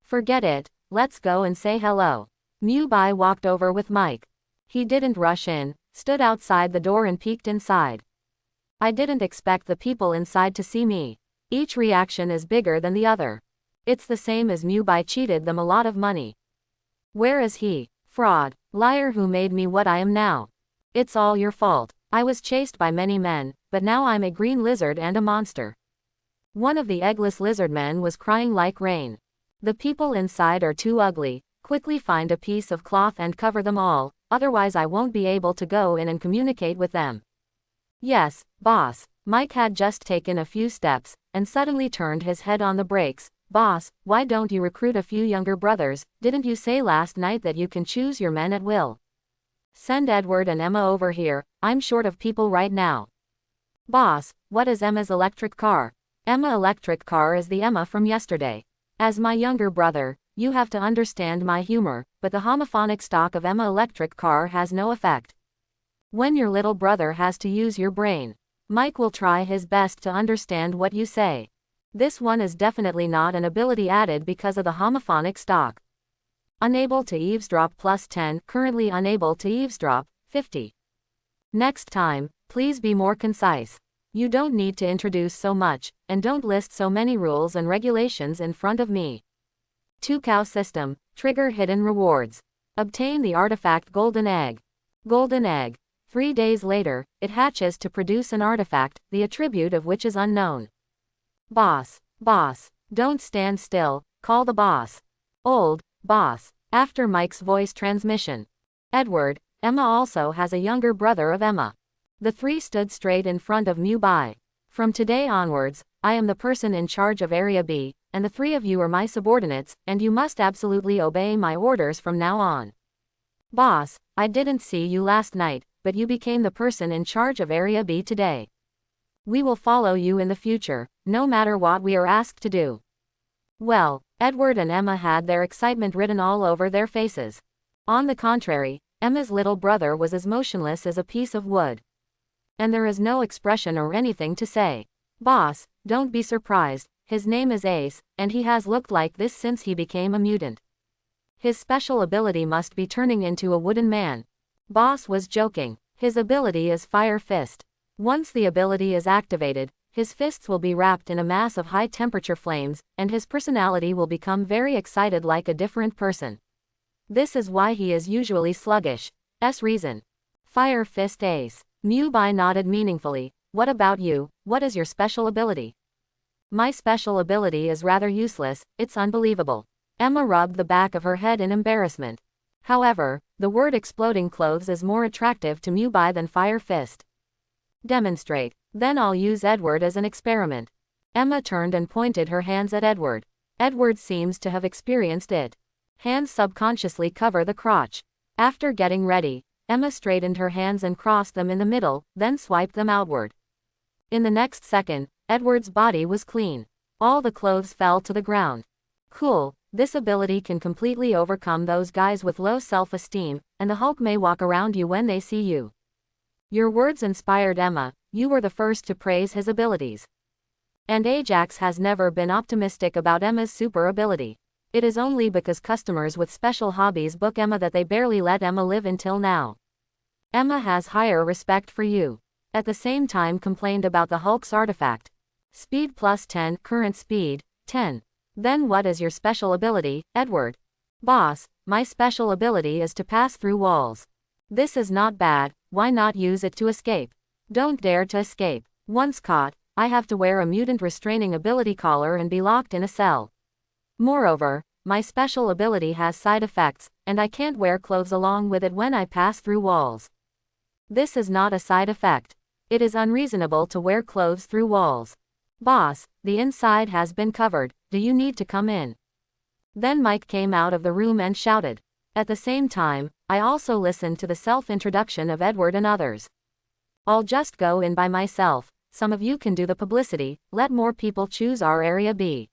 Forget it, let's go and say hello. Mewbai walked over with Mike. He didn't rush in, stood outside the door and peeked inside. I didn't expect the people inside to see me. Each reaction is bigger than the other. It's the same as Mewbai cheated them a lot of money. Where is he? Fraud, liar who made me what I am now. It's all your fault. I was chased by many men, but now I'm a green lizard and a monster. One of the eggless lizard men was crying like rain. The people inside are too ugly, quickly find a piece of cloth and cover them all, otherwise I won't be able to go in and communicate with them. Yes, boss. Mike had just taken a few steps, and suddenly turned his head on the brakes. Boss, why don't you recruit a few younger brothers? Didn't you say last night that you can choose your men at will? Send Edward and Emma over here, I'm short of people right now. Boss, what is Emma's electric car? Emma electric car is the Emma from yesterday. As my younger brother, you have to understand my humor, but the homophonic stock of Emma electric car has no effect. When your little brother has to use your brain, Mike will try his best to understand what you say. This one is definitely not an ability added because of the homophonic stock. Unable to eavesdrop plus 10, currently unable to eavesdrop, 50. Next time, please be more concise. You don't need to introduce so much, and don't list so many rules and regulations in front of me. 2 cow system, trigger hidden rewards. Obtain the artifact Golden Egg. Golden Egg. 3 days later, it hatches to produce an artifact, the attribute of which is unknown. Boss. Boss. Don't stand still, call the boss. Old, boss. After Mike's voice transmission. Edward, Emma also has a younger brother of Emma. The 3 stood straight in front of Meiman. From today onwards, I am the person in charge of Area B, and the 3 of you are my subordinates, and you must absolutely obey my orders from now on. Boss, I didn't see you last night, but you became the person in charge of Area B today. We will follow you in the future, no matter what we are asked to do. Well, Edward and Emma had their excitement written all over their faces. On the contrary, Emma's little brother was as motionless as a piece of wood. And there is no expression or anything to say. Boss, don't be surprised, his name is Ace, and he has looked like this since he became a mutant. His special ability must be turning into a wooden man. Boss was joking. His ability is Fire Fist. Once the ability is activated, his fists will be wrapped in a mass of high-temperature flames, and his personality will become very excited like a different person. This is why he is usually sluggish. Reason. Fire Fist Ace. Meiman nodded meaningfully. What about you, what is your special ability? My special ability is rather useless, it's unbelievable. Emma rubbed the back of her head in embarrassment. However, the word exploding clothes is more attractive to Meiman than Fire Fist. Demonstrate. Then I'll use Edward as an experiment. Emma turned and pointed her hands at Edward. Edward seems to have experienced it. Hands subconsciously cover the crotch. After getting ready, Emma straightened her hands and crossed them in the middle, then swiped them outward. In the next second, Edward's body was clean. All the clothes fell to the ground. Cool, this ability can completely overcome those guys with low self-esteem, and the Hulk may walk around you when they see you. Your words inspired Emma, you were the first to praise his abilities. And Ajax has never been optimistic about Emma's super ability. It is only because customers with special hobbies book Emma that they barely let Emma live until now. Emma has higher respect for you. At the same time complained about the Hulk's artifact. Speed plus 10, current speed, 10. Then what is your special ability, Edward? Boss, my special ability is to pass through walls. This is not bad, why not use it to escape? Don't dare to escape. Once caught, I have to wear a mutant restraining ability collar and be locked in a cell. Moreover, my special ability has side effects, and I can't wear clothes along with it when I pass through walls. This is not a side effect. It is unreasonable to wear clothes through walls. Boss, the inside has been covered, do you need to come in? Then Mike came out of the room and shouted. At the same time, I also listened to the self-introduction of Edward and others. I'll just go in by myself, some of you can do the publicity, let more people choose our Area B.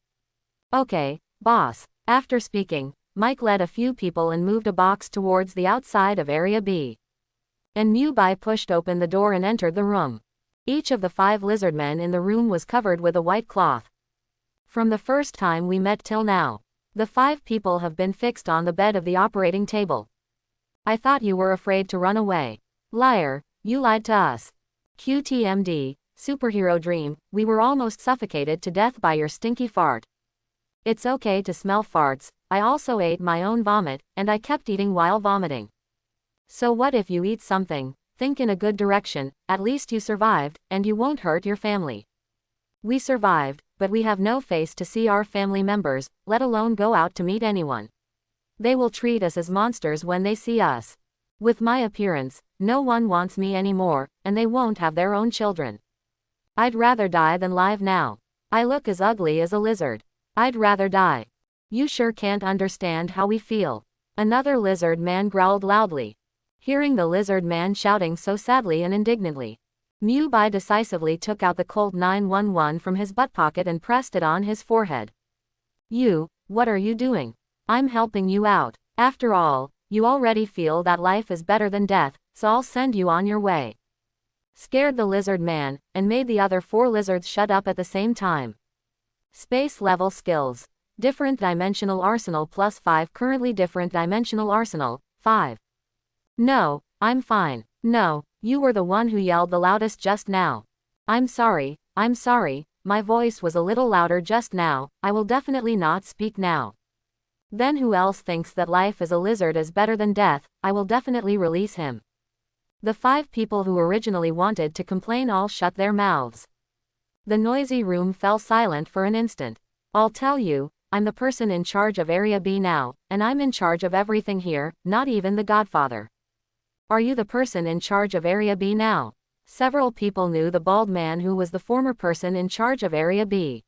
Okay, boss. After speaking, Mike led a few people and moved a box towards the outside of Area B. And Meiman pushed open the door and entered the room. Each of the 5 lizard men in the room was covered with a white cloth. From the first time we met till now, the 5 people have been fixed on the bed of the operating table. I thought you were afraid to run away. Liar, you lied to us. QTMD, superhero dream, we were almost suffocated to death by your stinky fart. It's okay to smell farts, I also ate my own vomit, and I kept eating while vomiting. So what if you eat something? Think in a good direction, at least you survived, and you won't hurt your family. We survived, but we have no face to see our family members, let alone go out to meet anyone. They will treat us as monsters when they see us. With my appearance, no one wants me anymore, and they won't have their own children. I'd rather die than live now. I look as ugly as a lizard. I'd rather die. You sure can't understand how we feel. Another lizard man growled loudly. Hearing the lizard man shouting so sadly and indignantly, Mewbai decisively took out the Colt 911 from his butt pocket and pressed it on his forehead. What are you doing? I'm helping you out. After all, you already feel that life is better than death, so I'll send you on your way. Scared the lizard man, and made the other 4 lizards shut up at the same time. Space level skills. Different dimensional arsenal plus 5. Currently different dimensional arsenal, 5. No, I'm fine. No, you were the one who yelled the loudest just now. I'm sorry, my voice was a little louder just now, I will definitely not speak now. Then who else thinks that life as a lizard is better than death? I will definitely release him. The 5 people who originally wanted to complain all shut their mouths. The noisy room fell silent for an instant. I'll tell you, I'm the person in charge of Area B now, and I'm in charge of everything here, not even the Godfather. Are you the person in charge of Area B now? Several people knew the bald man who was the former person in charge of Area B.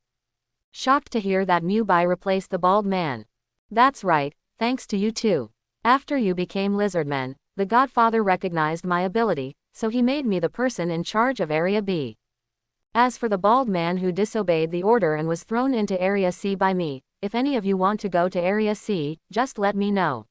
Shocked to hear that Mewbai replaced the bald man. That's right, thanks to you too. After you became lizardmen, the Godfather recognized my ability, so he made me the person in charge of Area B. As for the bald man who disobeyed the order and was thrown into Area C by me, if any of you want to go to Area C, just let me know.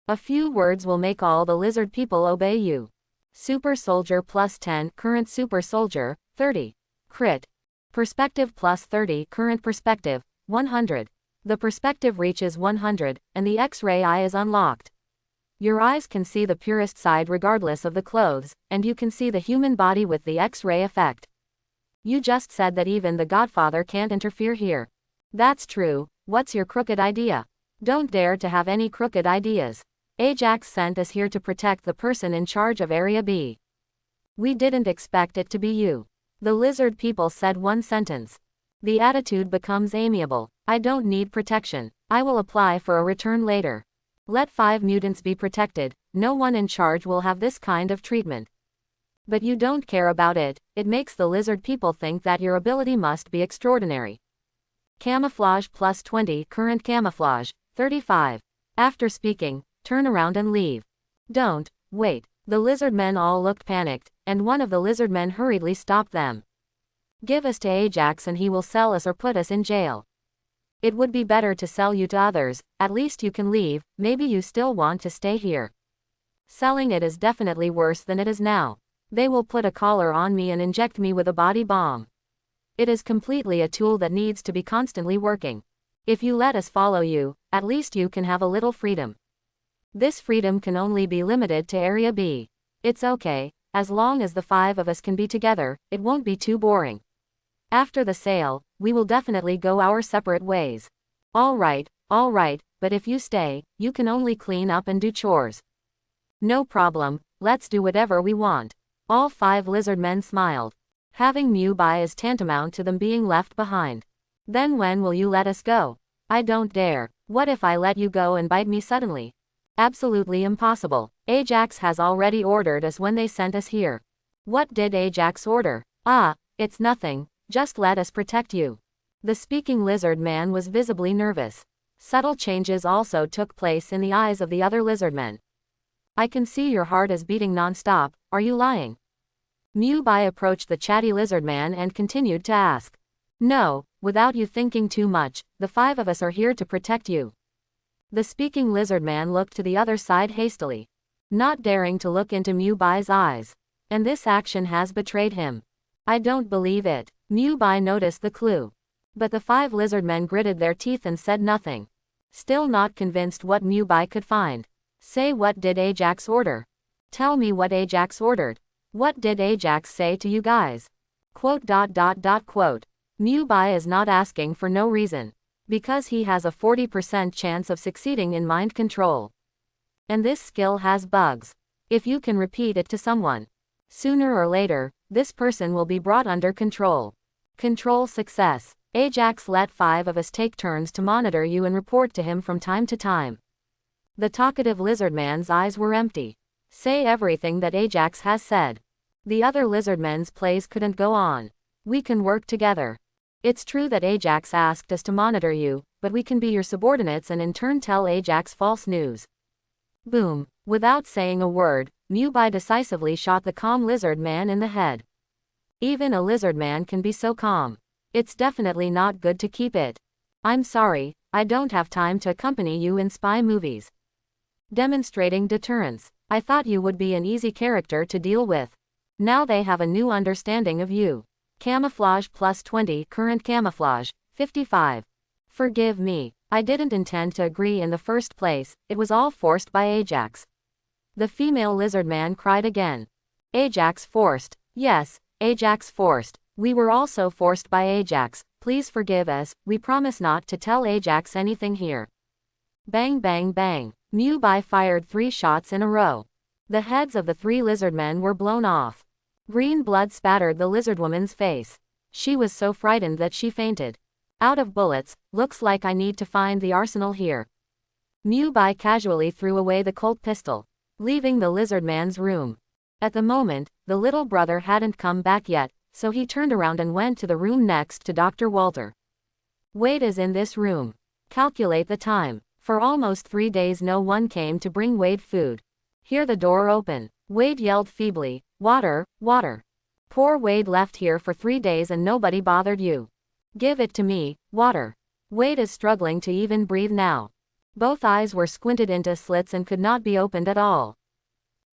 A few words will make all the lizard people obey you. Super Soldier plus 10, current Super Soldier, 30. Crit. Perspective plus 30, current perspective, 100. The perspective reaches 100, and the X-ray eye is unlocked. Your eyes can see the purest side regardless of the clothes, and you can see the human body with the X-ray effect. You just said that even the Godfather can't interfere here. That's true, what's your crooked idea? Don't dare to have any crooked ideas. Ajax sent us here to protect the person in charge of Area B. We didn't expect it to be you. The lizard people said one sentence. The attitude becomes amiable. I don't need protection. I will apply for a return later. Let 5 mutants be protected, no one in charge will have this kind of treatment. But you don't care about it, it makes the lizard people think that your ability must be extraordinary. Camouflage plus 20, current camouflage, 35. After speaking, turn around and leave. Don't, wait. The lizardmen all looked panicked, and one of the lizardmen hurriedly stopped them. Give us to Ajax and he will sell us or put us in jail. It would be better to sell you to others, at least you can leave, maybe you still want to stay here. Selling it is definitely worse than it is now. They will put a collar on me and inject me with a body bomb. It is completely a tool that needs to be constantly working. If you let us follow you, at least you can have a little freedom. This freedom can only be limited to Area B. It's okay, as long as the 5 of us can be together, it won't be too boring. After the sale, we will definitely go our separate ways. All right, but if you stay, you can only clean up and do chores. No problem, let's do whatever we want. All 5 lizardmen smiled. Having Mewbai is tantamount to them being left behind. Then when will you let us go? I don't dare. What if I let you go and bite me suddenly? Absolutely impossible. Ajax has already ordered us when they sent us here. What did Ajax order? It's nothing, just let us protect you. The speaking lizard man was visibly nervous. Subtle changes also took place in the eyes of the other lizardmen. I can see your heart is beating non-stop, are you lying? Mewbai approached the chatty lizardman and continued to ask. No, without you thinking too much, the 5 of us are here to protect you. The speaking lizardman looked to the other side hastily, not daring to look into Mewbai's eyes. And this action has betrayed him. I don't believe it. Mewbai noticed the clue. But the 5 lizardmen gritted their teeth and said nothing. Still not convinced what Mewbai could find. Say, what did Ajax order? Tell me what Ajax ordered. What did Ajax say to you guys? Quote. Mewbai is not asking for no reason. Because he has a 40% chance of succeeding in mind control. And this skill has bugs. If you can repeat it to someone, sooner or later, this person will be brought under control. Control success. Ajax let 5 of us take turns to monitor you and report to him from time to time. The talkative lizardman's eyes were empty. Say everything that Ajax has said. The other lizardmen's plays couldn't go on. We can work together. It's true that Ajax asked us to monitor you, but we can be your subordinates and in turn tell Ajax false news. Boom. Without saying a word, Mewbai decisively shot the calm lizard man in the head. Even a lizard man can be so calm. It's definitely not good to keep it. I'm sorry, I don't have time to accompany you in spy movies. Demonstrating deterrence. I thought you would be an easy character to deal with. Now they have a new understanding of you. Camouflage plus 20, current camouflage, 55. Forgive me, I didn't intend to agree in the first place, it was all forced by Ajax. The female lizard man cried again. Ajax forced. Yes, Ajax forced. We were also forced by Ajax. Please forgive us, we promise not to tell Ajax anything here. Bang bang bang. Mewbai fired 3 shots in a row. The heads of the 3 lizardmen were blown off. Green blood spattered the lizardwoman's face. She was so frightened that she fainted. Out of bullets, looks like I need to find the arsenal here. Mewbai casually threw away the Colt pistol, leaving the lizardman's room. At the moment, the little brother hadn't come back yet, so he turned around and went to the room next to Dr. Walter. Wade is in this room. Calculate the time. For almost 3 days no one came to bring Wade food. Hear the door open. Wade yelled feebly, water, water. Poor Wade left here for 3 days and nobody bothered you. Give it to me, water. Wade is struggling to even breathe now. Both eyes were squinted into slits and could not be opened at all.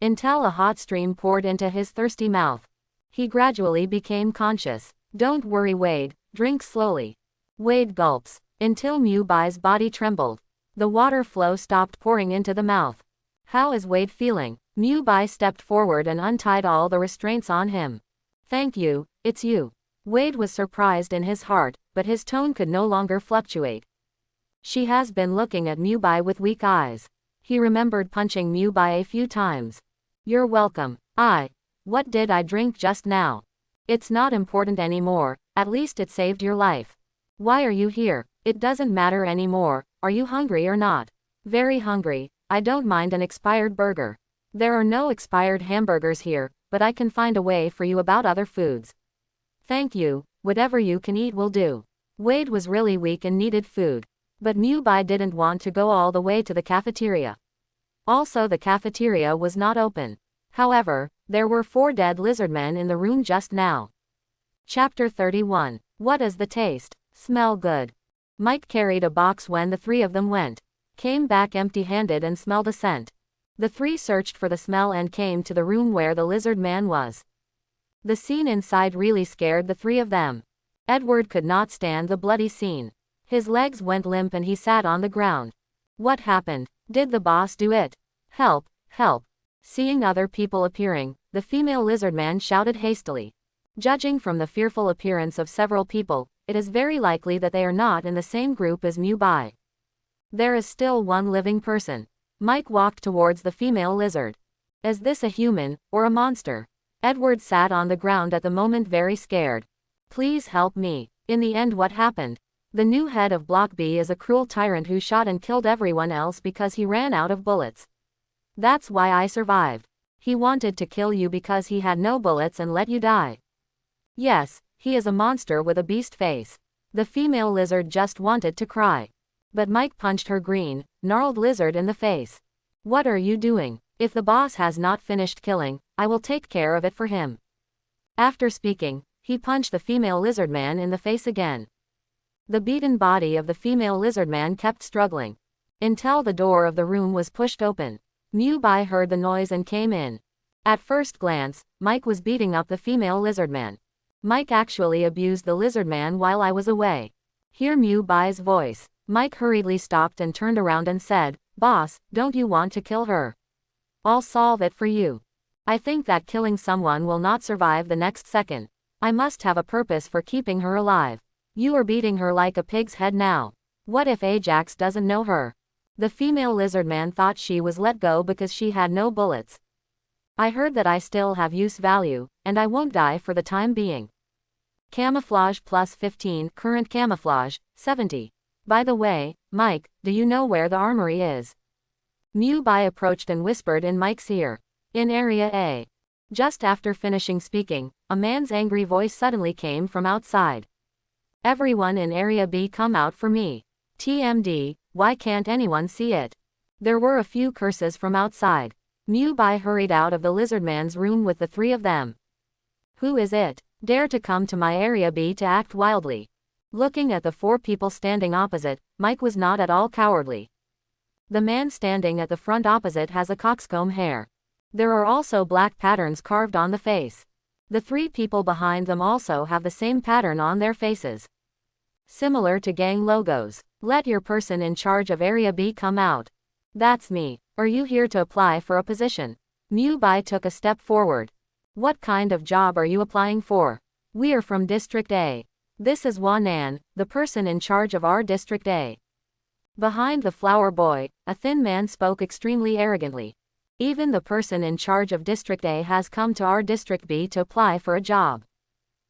Until a hot stream poured into his thirsty mouth. He gradually became conscious. Don't worry Wade, drink slowly. Wade gulps, until Mewbai's body trembled. The water flow stopped pouring into the mouth. How is Wade feeling? Mewbai stepped forward and untied all the restraints on him. Thank you, it's you. Wade was surprised in his heart, but his tone could no longer fluctuate. She has been looking at Mewbai with weak eyes. He remembered punching Mewbai a few times. You're welcome. What did I drink just now? It's not important anymore, at least it saved your life. Why are you here? It doesn't matter anymore. Are you hungry or not? Very hungry. I don't mind an expired burger. There are no expired hamburgers here, but I can find a way for you about other foods. Thank you, whatever you can eat will do. Wade was really weak and needed food. But Mewbai didn't want to go all the way to the cafeteria. Also the cafeteria was not open. However, there were 4 dead lizardmen in the room just now. Chapter 31. What is the taste? Smell good. Mike carried a box when the 3 of them went. Came back empty-handed and smelled a scent. The 3 searched for the smell and came to the room where the lizard man was. The scene inside really scared the 3 of them. Edward could not stand the bloody scene. His legs went limp and he sat on the ground. What happened? Did the boss do it? Help, help. Seeing other people appearing, the female lizard man shouted hastily. Judging from the fearful appearance of several people, it is very likely that they are not in the same group as Mewbai. There is still one living person. Mike walked towards the female lizard. Is this a human, or a monster? Edward sat on the ground at the moment very scared. Please help me. In the end what happened? The new head of Block B is a cruel tyrant who shot and killed everyone else because he ran out of bullets. That's why I survived. He wanted to kill you because he had no bullets and let you die. Yes, he is a monster with a beast face. The female lizard just wanted to cry. But Mike punched her green, gnarled lizard in the face. What are you doing? If the boss has not finished killing, I will take care of it for him. After speaking, he punched the female lizard man in the face again. The beaten body of the female lizard man kept struggling. Until the door of the room was pushed open. Mewbai heard the noise and came in. At first glance, Mike was beating up the female lizard man. Mike actually abused the lizard man while I was away. Hear Mewbai's voice. Mike hurriedly stopped and turned around and said, Boss, don't you want to kill her? I'll solve it for you. I think that killing someone will not survive the next second. I must have a purpose for keeping her alive. You are beating her like a pig's head now. What if Ajax doesn't know her? The female lizard man thought she was let go because she had no bullets. I heard that I still have use value, and I won't die for the time being. Camouflage plus 15, current camouflage, 70. By the way, Mike, do you know where the armory is? Mewbai approached and whispered in Mike's ear. In Area A. Just after finishing speaking, a man's angry voice suddenly came from outside. Everyone in Area B come out for me. TMD, why can't anyone see it? There were a few curses from outside. Mewbai hurried out of the lizardman's room with the three of them. Who is it? Dare to come to my area B to act wildly. Looking at the four people standing opposite, Mike was not at all cowardly. The man standing at the front opposite has a coxcomb hair. There are also black patterns carved on the face. The three people behind them also have the same pattern on their faces. Similar to gang logos. Let your person in charge of Area B come out. That's me. Are you here to apply for a position? Mewbai took a step forward. What kind of job are you applying for? We are from District A. This is Wanan, the person in charge of our District A. Behind the flower boy, a thin man spoke extremely arrogantly. Even the person in charge of District A has come to our District B to apply for a job.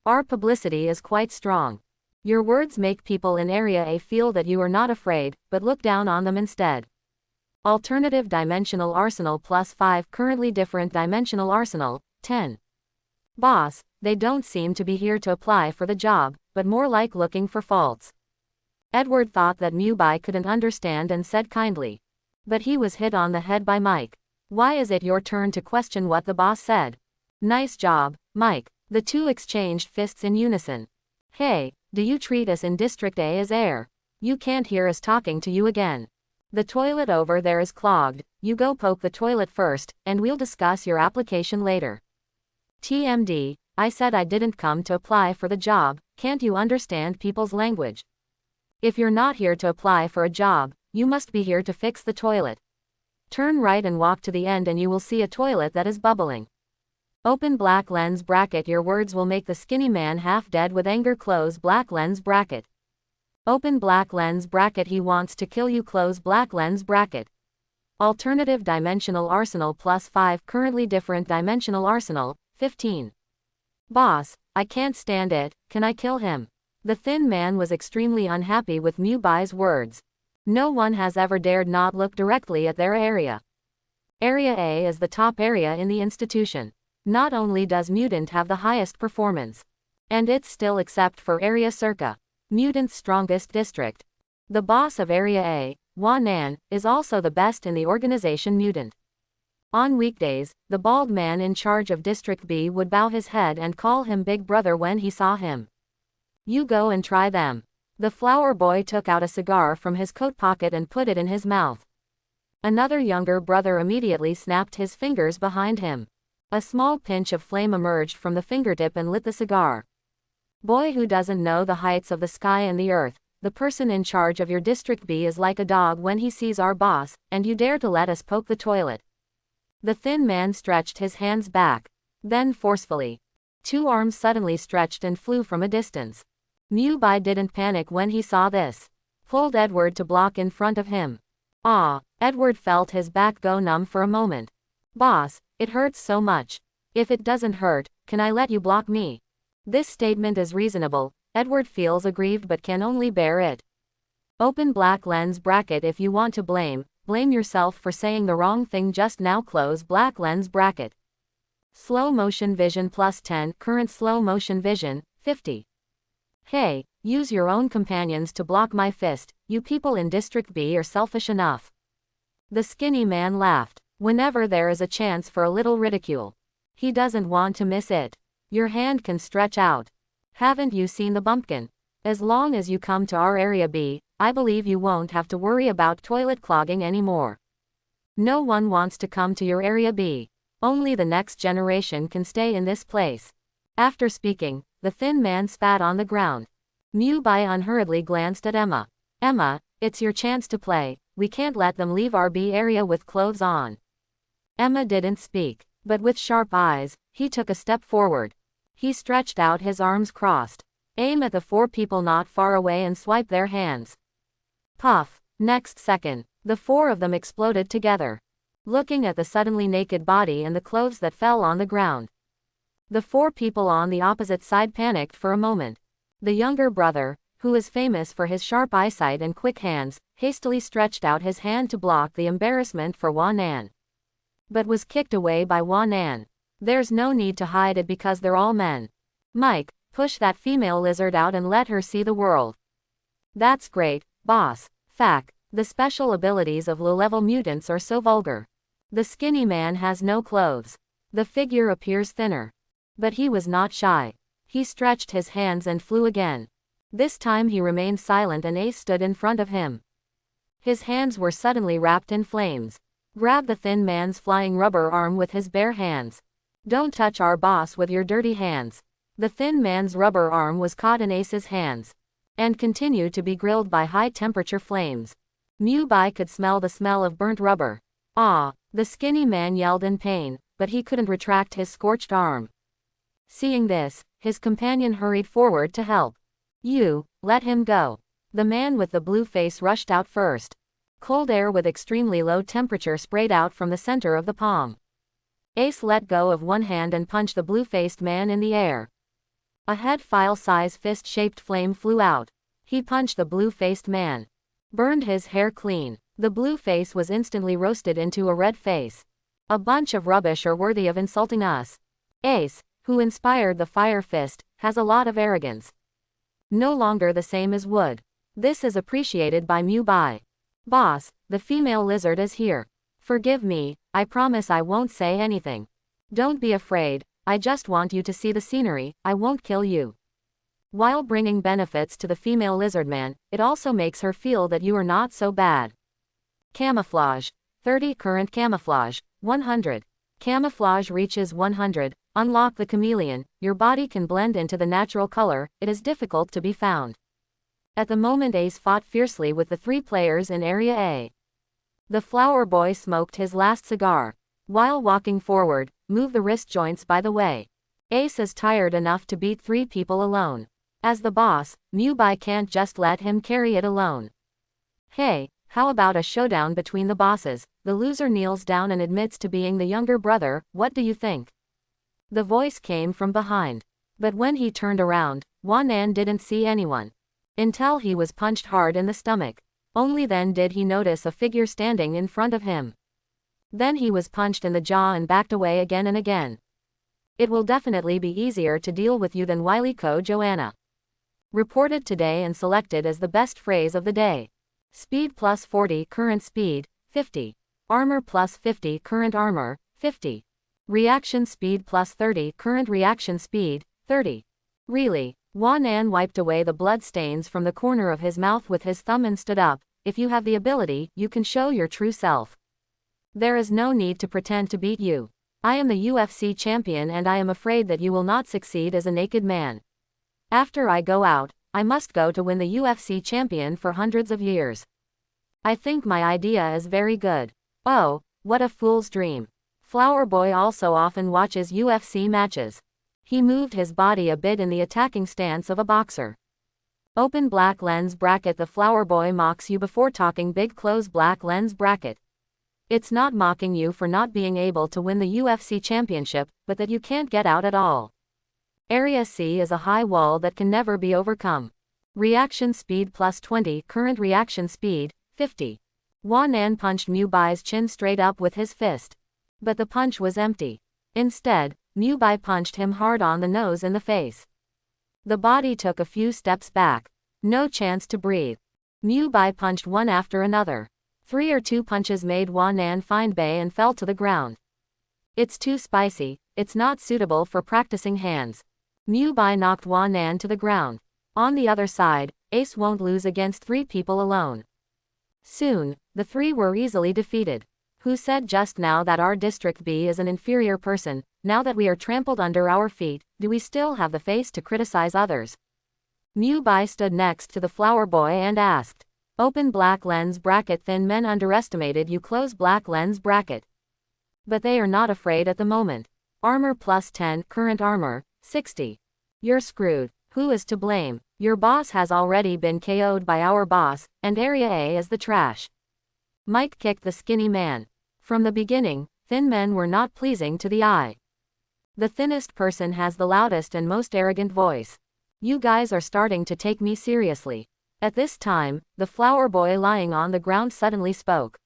Our publicity is quite strong. Your words make people in Area A feel that you are not afraid, but look down on them instead. Alternative Dimensional Arsenal +5 Currently Different Dimensional Arsenal, 10. Boss, they don't seem to be here to apply for the job, but more like looking for faults. Edward thought that Mewbai couldn't understand and said kindly. But he was hit on the head by Mike. Why is it your turn to question what the boss said? Nice job, Mike. The two exchanged fists in unison. Hey, do you treat us in District A as air? You can't hear us talking to you again. The toilet over there is clogged, you go poke the toilet first, and we'll discuss your application later. TMD, I said I didn't come to apply for the job, can't you understand people's language? If you're not here to apply for a job, you must be here to fix the toilet. Turn right and walk to the end and you will see a toilet that is bubbling. Open black lens bracket. Your words will make the skinny man half dead with anger. Close black lens bracket. Open black lens bracket. He wants to kill you. Close black lens bracket. Alternative Dimensional Arsenal +5 Currently Different Dimensional Arsenal, 15. Boss, I can't stand it, can I kill him? The thin man was extremely unhappy with Mewbai's words. No one has ever dared not look directly at their area. Area A is the top area in the institution. Not only does Mutant have the highest performance, and it's still except for Area Circa, Mutant's strongest district. The boss of Area A, Wanan, is also the best in the organization Mutant. On weekdays, the bald man in charge of District B would bow his head and call him Big Brother when he saw him. You go and try them. The flower boy took out a cigar from his coat pocket and put it in his mouth. Another younger brother immediately snapped his fingers behind him. A small pinch of flame emerged from the fingertip and lit the cigar. Boy who doesn't know the heights of the sky and the earth, the person in charge of your District B is like a dog when he sees our boss, and you dare to let us poke the toilet. The thin man stretched his hands back. Then forcefully. Two arms suddenly stretched and flew from a distance. Mewbai didn't panic when he saw this. Pulled Edward to block in front of him. Ah, Edward felt his back go numb for a moment. Boss, it hurts so much. If it doesn't hurt, can I let you block me? This statement is reasonable. Edward feels aggrieved but can only bear it. Open black lens bracket. If you want to blame yourself for saying the wrong thing just now. Close black lens bracket. Slow motion vision +10 Current slow motion vision, 50. Hey, use your own companions to block my fist. You people in District B are selfish enough. The skinny man laughed. Whenever there is a chance for a little ridicule, he doesn't want to miss it. Your hand can stretch out. Haven't you seen the bumpkin? As long as you come to our Area B, I believe you won't have to worry about toilet clogging anymore. No one wants to come to your Area B. Only the next generation can stay in this place. After speaking, the thin man spat on the ground. Mewbai unhurriedly glanced at Emma. Emma, it's your chance to play. We can't let them leave our B area with clothes on. Emma didn't speak, but with sharp eyes, he took a step forward. He stretched out his arms crossed. Aim at the four people not far away and swipe their hands. Puff. Next second, the four of them exploded together. Looking at the suddenly naked body and the clothes that fell on the ground, the four people on the opposite side panicked for a moment. The younger brother, who is famous for his sharp eyesight and quick hands, hastily stretched out his hand to block the embarrassment for Wanan, but was kicked away by Wanan. There's no need to hide it because they're all men. Mike, push that female lizard out and let her see the world. That's great, boss. Fact. The special abilities of low-level mutants are so vulgar. The skinny man has no clothes. The figure appears thinner. But he was not shy. He stretched his hands and flew again. This time he remained silent and Ace stood in front of him. His hands were suddenly wrapped in flames. Grab the thin man's flying rubber arm with his bare hands. Don't touch our boss with your dirty hands. The thin man's rubber arm was caught in Ace's hands. And continued to be grilled by high-temperature flames. Mewbai could smell the smell of burnt rubber. Ah! The skinny man yelled in pain, but he couldn't retract his scorched arm. Seeing this, his companion hurried forward to help. You, let him go. The man with the blue face rushed out first. Cold air with extremely low temperature sprayed out from the center of the palm. Ace let go of one hand and punched the blue-faced man in the air. A head file-size fist-shaped flame flew out. He punched the blue-faced man. Burned his hair clean. The blue face was instantly roasted into a red face. A bunch of rubbish are worthy of insulting us. Ace, who inspired the fire fist, has a lot of arrogance. No longer the same as wood. This is appreciated by Mewbai. Boss, the female lizard is here. Forgive me, I promise I won't say anything. Don't be afraid, I just want you to see the scenery, I won't kill you. While bringing benefits to the female lizardman, it also makes her feel that you are not so bad. Camouflage. 30 current camouflage. 100. Camouflage reaches 100. Unlock the chameleon, your body can blend into the natural color, it is difficult to be found. At the moment Ace fought fiercely with the 3 players in Area A. The flower boy smoked his last cigar. While walking forward, move the wrist joints by the way. Ace is tired enough to beat 3 people alone. As the boss, Mewbai can't just let him carry it alone. Hey, how about a showdown between the bosses? The loser kneels down and admits to being the younger brother, what do you think? The voice came from behind. But when he turned around, Wanan didn't see anyone. Until he was punched hard in the stomach. Only then did he notice a figure standing in front of him. Then he was punched in the jaw and backed away again and again. It will definitely be easier to deal with you than Wiliko Joanna. Reported today and selected as the best phrase of the day. Speed plus 40 current speed, 50. Armor plus 50 current armor, 50. Reaction speed plus 30 current reaction speed, 30. Really? Wanan wiped away the blood stains from the corner of his mouth with his thumb and stood up. If you have the ability, you can show your true self. There is no need to pretend to beat you. I am the UFC champion and I am afraid that you will not succeed as a naked man. After I go out, I must go to win the UFC champion for hundreds of years. I think my idea is very good. Oh, what a fool's dream. Flower Boy also often watches UFC matches. He moved his body a bit in the attacking stance of a boxer. Open black lens bracket. The Flower Boy mocks you before talking big close black lens bracket. It's not mocking you for not being able to win the UFC championship, but that you can't get out at all. Area C is a high wall that can never be overcome. Reaction speed plus 20 current reaction speed, 50. Wanan punched Mewbai's chin straight up with his fist. But the punch was empty. Instead, Mewbai punched him hard on the nose and the face. The body took a few steps back. No chance to breathe. Mewbai punched one after another. 3 or 2 punches made Wanan find Bay and fell to the ground. It's too spicy, it's not suitable for practicing hands. Mewbai knocked Wanan to the ground. On the other side, Ace won't lose against 3 people alone. Soon, the 3 were easily defeated. Who said just now that our District B is an inferior person? Now that we are trampled under our feet, do we still have the face to criticize others? Mewbai stood next to the Flower Boy and asked. Open black lens bracket. Thin men underestimated you. Close black lens bracket. But they are not afraid at the moment. Armor plus 10 current armor, 60. You're screwed. Who is to blame? Your boss has already been KO'd by our boss, and Area A is the trash. Mike kicked the skinny man. From the beginning, thin men were not pleasing to the eye. The thinnest person has the loudest and most arrogant voice. You guys are starting to take me seriously. At this time, the Flower Boy lying on the ground suddenly spoke.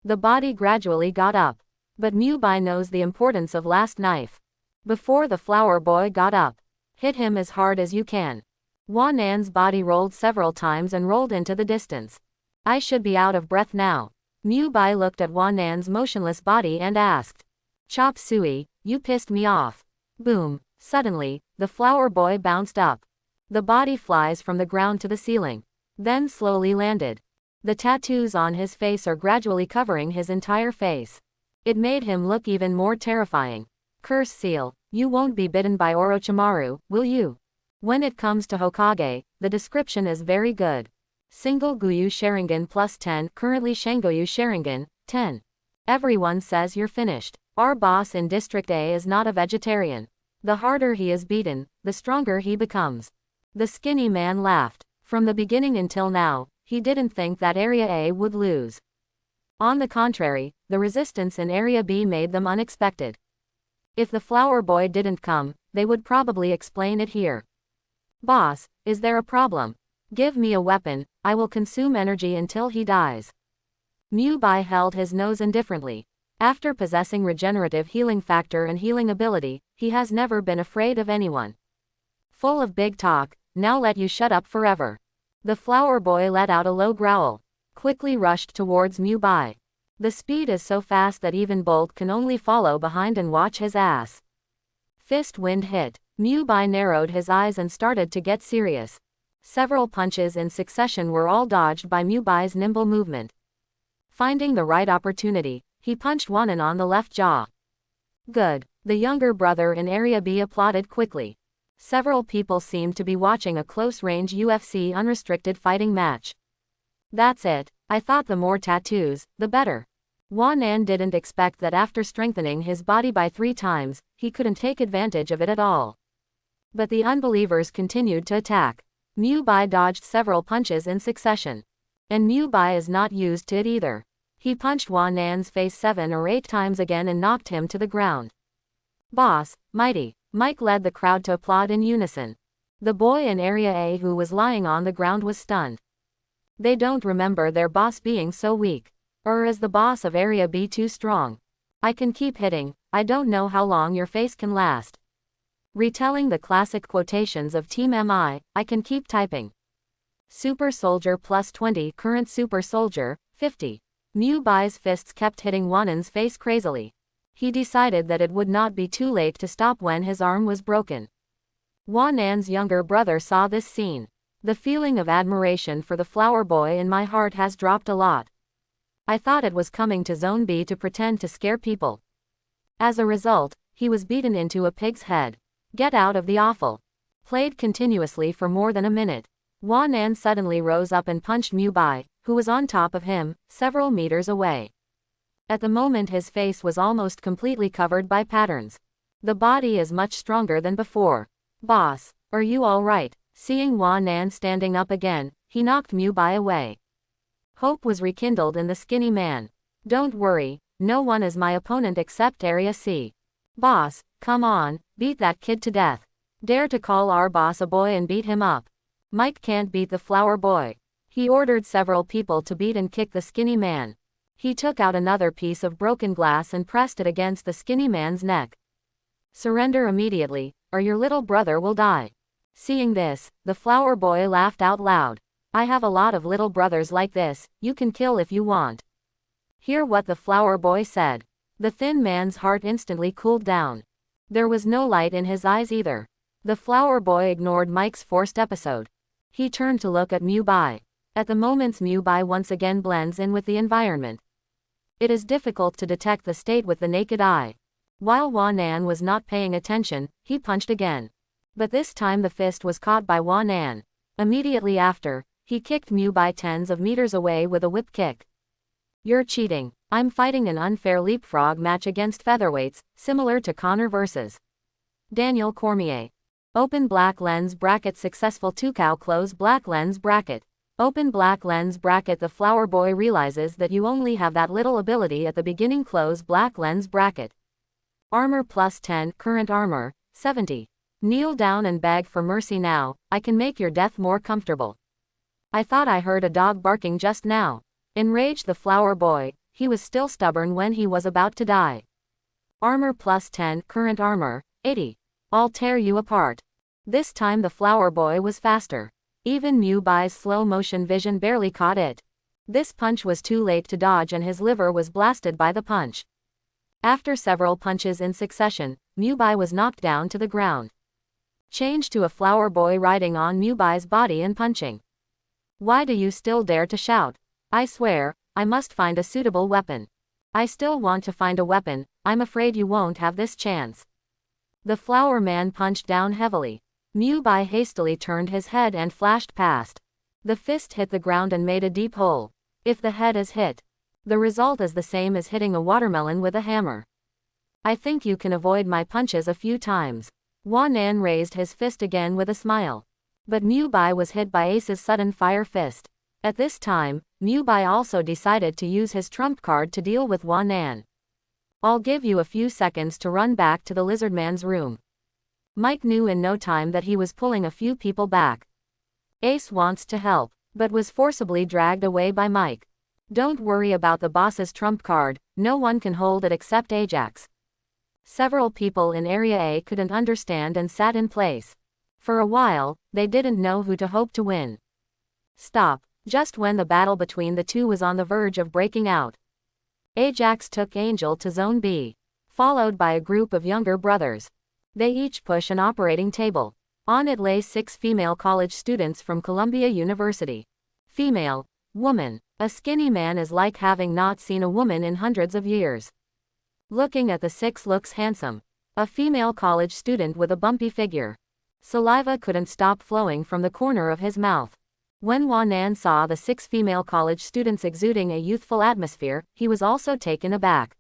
The body gradually got up. But Mewbai knows the importance of last knife. Before the Flower Boy got up, hit him as hard as you can. Wanan's body rolled several times and rolled into the distance. I should be out of breath now. Mu Bai looked at Wanan's motionless body and asked. Chop Suey, you pissed me off. Boom. Suddenly, the flower boy bounced up. The body flies from the ground to the ceiling. Then slowly landed. The tattoos on his face are gradually covering his entire face. It made him look even more terrifying. Curse seal, you won't be bitten by Orochimaru, will you? When it comes to Hokage, the description is very good. Single Guyu Sharingan plus 10, currently Shangoyu Sharingan, 10. Everyone says you're finished. Our boss in District A is not a vegetarian. The harder he is beaten, the stronger he becomes. The skinny man laughed. From the beginning until now, he didn't think that Area A would lose. On the contrary, the resistance in Area B made them unexpected. If the flower boy didn't come, they would probably explain it here. Boss, is there a problem? Give me a weapon, I will consume energy until he dies. Mu Bai held his nose indifferently. After possessing regenerative healing factor and healing ability, he has never been afraid of anyone. Full of big talk, now let you shut up forever. The flower boy let out a low growl. Quickly rushed towards Mu Bai. The speed is so fast that even Bolt can only follow behind and watch his ass. Fist wind hit. Mu Bai narrowed his eyes and started to get serious. Several punches in succession were all dodged by Mu Bai's nimble movement. Finding the right opportunity, he punched Wanan on the left jaw. Good. The younger brother in Area B applauded quickly. Several people seemed to be watching a close-range UFC unrestricted fighting match. That's it. I thought the more tattoos, the better. Wanan didn't expect that after strengthening his body by 3 times, he couldn't take advantage of it at all. But the unbelievers continued to attack. Mu Bai dodged several punches in succession. And Mu Bai is not used to it either. He punched Wanan's face 7 or 8 times again and knocked him to the ground. Boss, mighty. Mike led the crowd to applaud in unison. The boy in Area A who was lying on the ground was stunned. They don't remember their boss being so weak. Or is the boss of Area B too strong? I can keep hitting, I don't know how long your face can last. Retelling the classic quotations of Team MI, I can keep typing. Super Soldier plus 20, current Super Soldier, 50. Mu Bai's fists kept hitting Wanan's face crazily. He decided that it would not be too late to stop when his arm was broken. Wanan's younger brother saw this scene. The feeling of admiration for the flower boy in my heart has dropped a lot. I thought it was coming to Zone B to pretend to scare people. As a result, he was beaten into a pig's head. Get out of the awful. Played continuously for more than a minute. Wanan suddenly rose up and punched Mu Bai, who was on top of him, several meters away. At the moment his face was almost completely covered by patterns. The body is much stronger than before. Boss, are you alright? Seeing Wanan standing up again, he knocked Mu Bai away. Hope was rekindled in the skinny man. Don't worry, no one is my opponent except Area C. Boss, come on, beat that kid to death. Dare to call our boss a boy and beat him up. Mike can't beat the flower boy. He ordered several people to beat and kick the skinny man. He took out another piece of broken glass and pressed it against the skinny man's neck. Surrender immediately, or your little brother will die. Seeing this, the flower boy laughed out loud. I have a lot of little brothers like this, you can kill if you want. Hear what the flower boy said. The thin man's heart instantly cooled down. There was no light in his eyes either. The flower boy ignored Mike's forced episode. He turned to look at Mu Bai. At the moment Mu Bai once again blends in with the environment. It is difficult to detect the state with the naked eye. While Wanan was not paying attention, he punched again. But this time the fist was caught by Wanan. Immediately after, he kicked Mu Bai tens of meters away with a whip kick. You're cheating. I'm fighting an unfair leapfrog match against featherweights, similar to Conor vs. Daniel Cormier. Open black lens bracket successful 2-cow close black lens bracket. Open black lens bracket. The flower boy realizes that you only have that little ability at the beginning. Close black lens bracket. Armor plus 10, current armor, 70. Kneel down and beg for mercy now, I can make your death more comfortable. I thought I heard a dog barking just now. Enraged the flower boy, he was still stubborn when he was about to die. Armor plus 10, current armor, 80. I'll tear you apart. This time the flower boy was faster. Even Mu Bai's slow motion vision barely caught it. This punch was too late to dodge and his liver was blasted by the punch. After several punches in succession, Mewbai was knocked down to the ground. Change to a flower boy riding on Mewbai's body and punching. Why do you still dare to shout? I swear, I must find a suitable weapon. I still want to find a weapon, I'm afraid you won't have this chance. The flower man punched down heavily. Mewbai hastily turned his head and flashed past. The fist hit the ground and made a deep hole. If the head is hit, the result is the same as hitting a watermelon with a hammer. I think you can avoid my punches a few times. Wanan raised his fist again with a smile. But Mewbai was hit by Ace's sudden fire fist. At this time, Mewbai also decided to use his trump card to deal with Wanan. I'll give you a few seconds to run back to the lizardman's room. Mike knew in no time that he was pulling a few people back. Ace wants to help, but was forcibly dragged away by Mike. Don't worry about the boss's trump card, no one can hold it except Ajax. Several people in Area A couldn't understand and sat in place. For a while, they didn't know who to hope to win. Stop, just when the battle between the two was on the verge of breaking out. Ajax took Angel to Zone B, followed by a group of younger brothers. They each push an operating table. On it lay 6 female college students from Columbia University. Female, woman, a skinny man is like having not seen a woman in hundreds of years. Looking at the 6 looks handsome. A female college student with a bumpy figure. Saliva couldn't stop flowing from the corner of his mouth. When Wanan saw the 6 female college students exuding a youthful atmosphere, he was also taken aback.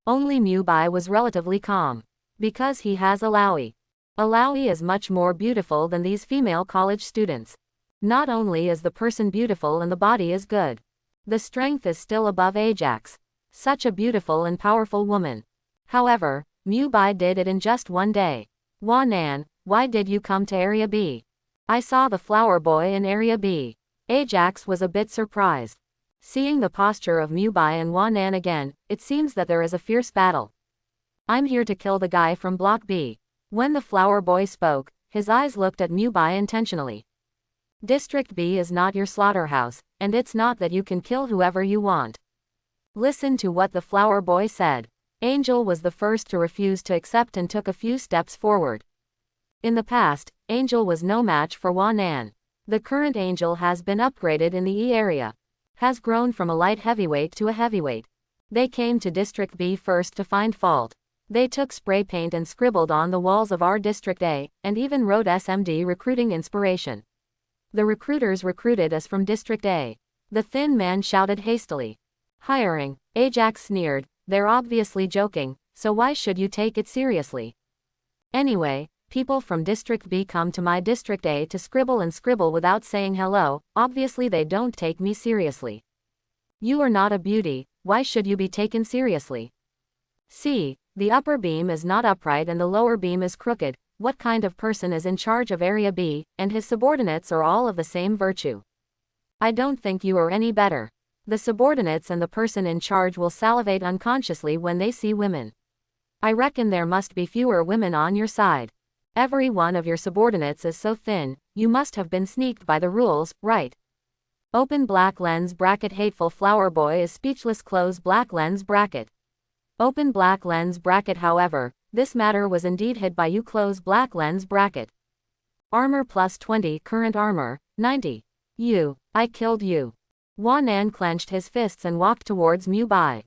Only Mewbai was relatively calm. Because he has Alawi. Alawi is much more beautiful than these female college students. Not only is the person beautiful and the body is good, the strength is still above Ajax. Such a beautiful and powerful woman. However, Mewbai did it in just one day. Wanan, why did you come to Area B? I saw the flower boy in Area B. Ajax was a bit surprised. Seeing the posture of Mewbai and Wanan again, it seems that there is a fierce battle. I'm here to kill the guy from Block B. When the flower boy spoke, his eyes looked at Mewbai intentionally. District B is not your slaughterhouse, and it's not that you can kill whoever you want. Listen to what the flower boy said. Angel was the first to refuse to accept and took a few steps forward. In the past, Angel was no match for Wanan. The current Angel has been upgraded in the E area. Has grown from a light heavyweight to a heavyweight. They came to District B first to find fault. They took spray paint and scribbled on the walls of our District A, and even wrote SMD recruiting inspiration. The recruiters recruited us from District A. The thin man shouted hastily. Hiring, Ajax sneered, they're obviously joking, so why should you take it seriously? Anyway, people from District B come to my District A to scribble and scribble without saying hello, obviously they don't take me seriously. You are not a beauty, why should you be taken seriously? See, the upper beam is not upright and the lower beam is crooked. What kind of person is in charge of Area B, and his subordinates are all of the same virtue? I don't think you are any better. The subordinates and the person in charge will salivate unconsciously when they see women. I reckon there must be fewer women on your side. Every one of your subordinates is so thin, you must have been sneaked by the rules, right? Open black lens bracket. Hateful flower boy is speechless. Close black lens bracket. Open black lens bracket. However, this matter was indeed hid by you. Close black lens bracket. Armor plus 20. Current armor, 90. You, I killed you. Wanan clenched his fists and walked towards Mewbai.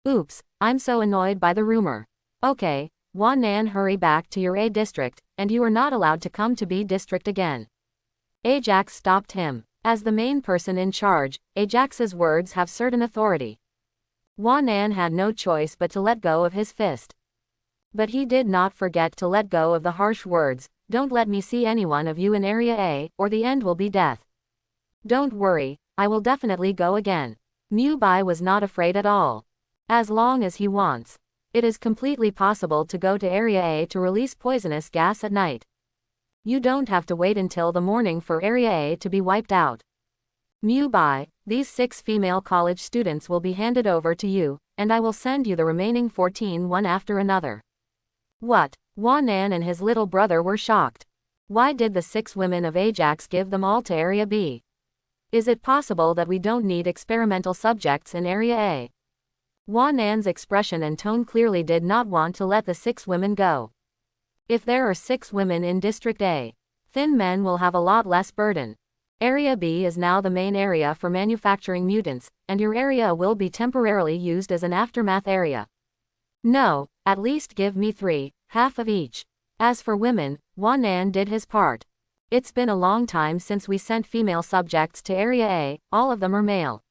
Oops, I'm so annoyed by the rumor. Okay, Wanan, hurry back to your A district, and you are not allowed to come to B district again. Ajax stopped him. As the main person in charge, Ajax's words have certain authority. Wanan had no choice but to let go of his fist. But he did not forget to let go of the harsh words, don't let me see any one of you in Area A, or the end will be death. Don't worry, I will definitely go again. Mewbai was not afraid at all. As long as he wants. It is completely possible to go to Area A to release poisonous gas at night. You don't have to wait until the morning for Area A to be wiped out. Mewbai, these 6 female college students will be handed over to you, and I will send you the remaining 14 one after another. What? Wanan and his little brother were shocked. Why did the 6 women of Ajax give them all to Area B? Is it possible that we don't need experimental subjects in Area A? Wan An's expression and tone clearly did not want to let the 6 women go. If there are 6 women in District A, thin men will have a lot less burden. Area B is now the main area for manufacturing mutants, and your area will be temporarily used as an aftermath area. No, at least give me 3, half of each. As for women, Wan An did his part. It's been a long time since we sent female subjects to Area A, all of them are male.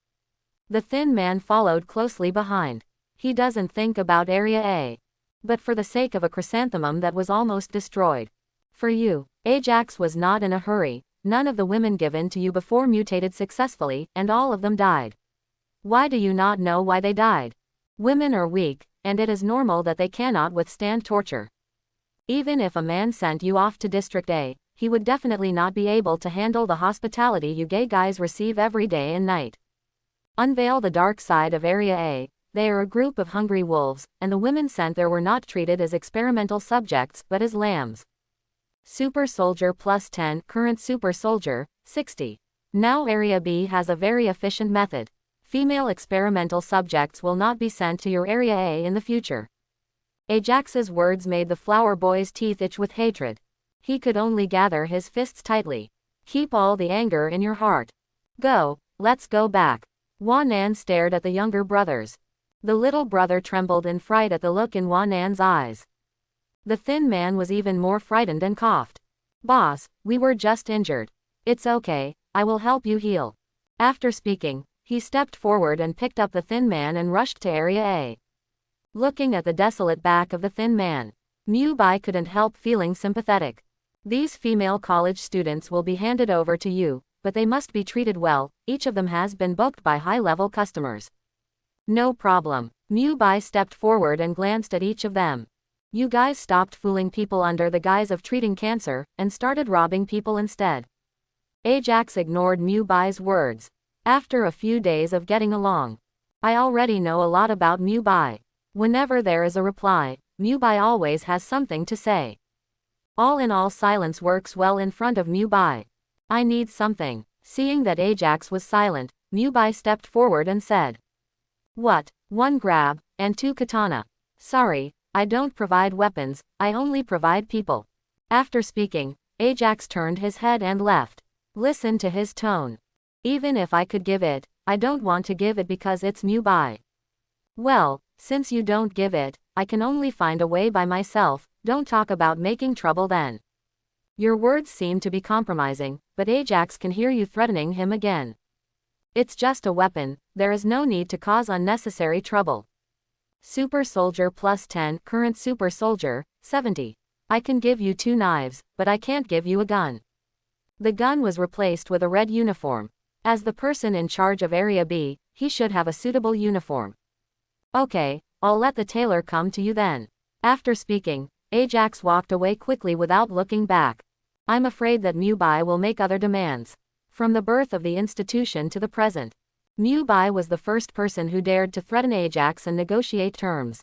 The thin man followed closely behind. He doesn't think about Area A. But for the sake of a chrysanthemum that was almost destroyed. For you, Ajax was not in a hurry. None of the women given to you before mutated successfully, and all of them died. Why do you not know why they died? Women are weak, and it is normal that they cannot withstand torture. Even if a man sent you off to District A, he would definitely not be able to handle the hospitality you gay guys receive every day and night. Unveil the dark side of Area A. They are a group of hungry wolves, and the women sent there were not treated as experimental subjects but as lambs. Super Soldier plus 10, current Super Soldier, 60. Now Area B has a very efficient method. Female experimental subjects will not be sent to your Area A in the future. Ajax's words made the flower boy's teeth itch with hatred. He could only gather his fists tightly. Keep all the anger in your heart. Go, let's go back. Wan An stared at the younger brothers. The little brother trembled in fright at the look in Wan An's eyes. The thin man was even more frightened and coughed. Boss, we were just injured. It's okay, I will help you heal. After speaking, he stepped forward and picked up the thin man and rushed to Area A. Looking at the desolate back of the thin man, Meiman couldn't help feeling sympathetic. These female college students will be handed over to you, but they must be treated well. Each of them has been booked by high-level customers. No problem. Meiman stepped forward and glanced at each of them. You guys stopped fooling people under the guise of treating cancer, and started robbing people instead. Ajax ignored Meiman's words. After a few days of getting along, I already know a lot about Meiman. Whenever there is a reply, Meiman always has something to say. All in all, silence works well in front of Meiman. I need something. Seeing that Ajax was silent, Meiman stepped forward and said. What? 1 grab, and 2 katana. Sorry, I don't provide weapons, I only provide people. After speaking, Ajax turned his head and left. Listen to his tone. Even if I could give it, I don't want to give it because it's Meiman. Well, since you don't give it, I can only find a way by myself. Don't talk about making trouble then. Your words seem to be compromising, but Ajax can hear you threatening him again. It's just a weapon, there is no need to cause unnecessary trouble. Super Soldier plus 10, current Super Soldier, 70. I can give you 2 knives, but I can't give you a gun. The gun was replaced with a red uniform. As the person in charge of Area B, he should have a suitable uniform. Okay, I'll let the tailor come to you then. After speaking, Ajax walked away quickly without looking back. I'm afraid that Meiman will make other demands. From the birth of the institution to the present, Meiman was the first person who dared to threaten Ajax and negotiate terms.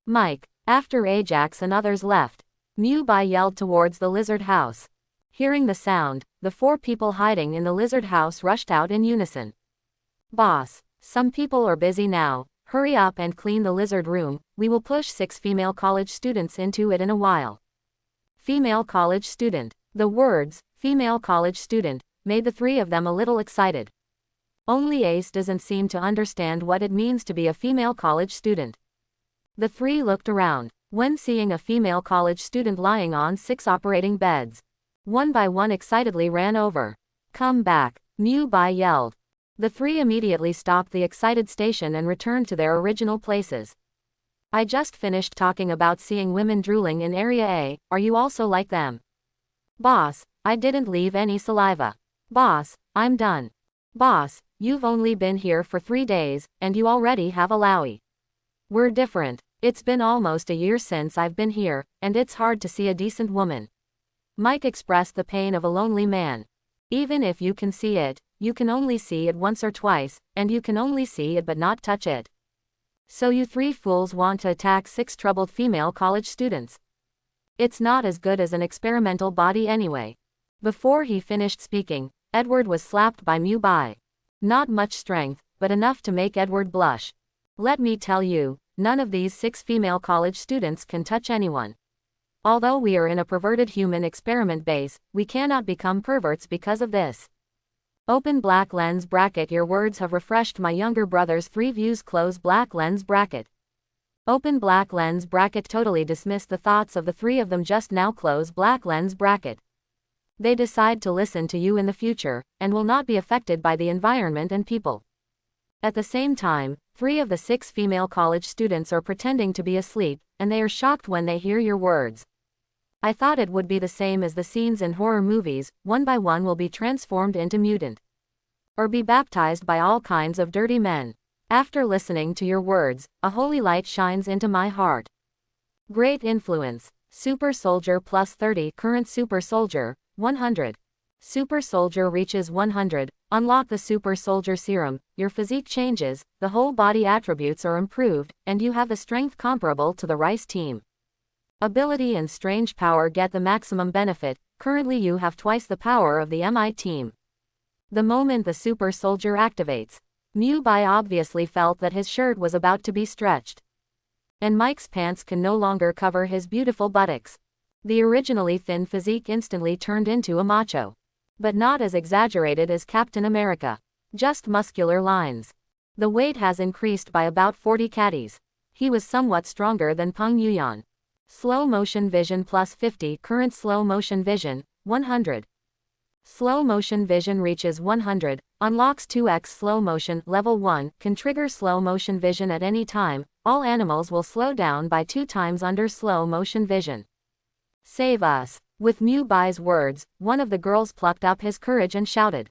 Mike. After Ajax and others left, Meiman yelled towards the lizard house. Hearing the sound, the 4 people hiding in the lizard house rushed out in unison. Boss, some people are busy now. Hurry up and clean the lizard room, we will push 6 female college students into it in a while. Female college student. The words, female college student, made the 3 of them a little excited. Only Ace doesn't seem to understand what it means to be a female college student. The 3 looked around, when seeing a female college student lying on 6 operating beds. One by one excitedly ran over. Come back, Meiman yelled. The 3 immediately stopped the excited station and returned to their original places. I just finished talking about seeing women drooling in Area A, are you also like them? Boss, I didn't leave any saliva. Boss, I'm done. Boss, you've only been here for 3 days, and you already have a lowy. We're different. It's been almost a year since I've been here, and it's hard to see a decent woman. Mike expressed the pain of a lonely man. Even if you can see it, you can only see it once or twice, and you can only see it but not touch it. So you 3 fools want to attack 6 troubled female college students. It's not as good as an experimental body anyway. Before he finished speaking, Edward was slapped by Mu Bai. Not much strength, but enough to make Edward blush. Let me tell you, none of these 6 female college students can touch anyone. Although we are in a perverted human experiment base, we cannot become perverts because of this. Open black lens bracket. Your words have refreshed my younger brother's 3 views. Close black lens bracket. Open black lens bracket. Totally dismiss the thoughts of the 3 of them just now. Close black lens bracket. They decide to listen to you in the future, and will not be affected by the environment and people. At the same time, 3 of the 6 female college students are pretending to be asleep, and they are shocked when they hear your words. I thought it would be the same as the scenes in horror movies. One by one will be transformed into mutant. Or be baptized by all kinds of dirty men. After listening to your words, a holy light shines into my heart. Great influence. Super Soldier plus 30. Current Super Soldier, 100. Super Soldier reaches 100. Unlock the Super Soldier Serum. Your physique changes, the whole body attributes are improved, and you have the strength comparable to the Rice team. Ability and strange power get the maximum benefit. Currently you have twice the power of the MI team. The moment the Super Soldier activates, Mu Bai obviously felt that his shirt was about to be stretched. And Mike's pants can no longer cover his beautiful buttocks. The originally thin physique instantly turned into a macho. But not as exaggerated as Captain America. Just muscular lines. The weight has increased by about 40 kgs. He was somewhat stronger than Peng Yuyan. Slow motion vision plus 50. Current slow motion vision, 100. Slow motion vision reaches 100, unlocks 2x slow motion. Level 1 can trigger slow motion vision at any time. All animals will slow down by 2 times under slow motion vision. Save us. With Mu Bai's words, one of the girls plucked up his courage and shouted.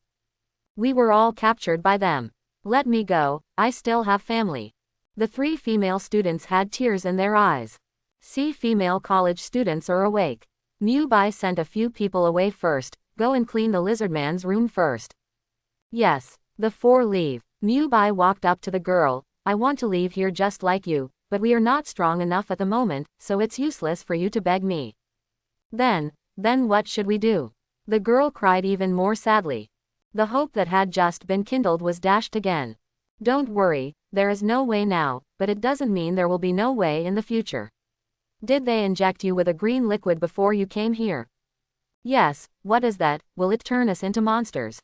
We were all captured by them. Let me go, I still have family. The 3 female students had tears in their eyes. See, female college students are awake. Mu Bai sent a few people away first. Go and clean the lizard man's room first. Yes. The 4 leave. Mu Bai walked up to the girl. I want to leave here just like you, but we are not strong enough at the moment, so it's useless for you to beg me. Then what should we do? The girl cried even more sadly. The hope that had just been kindled was dashed again. Don't worry, there is no way now, but it doesn't mean there will be no way in the future. Did they inject you with a green liquid before you came here? Yes. What is that? Will it turn us into monsters?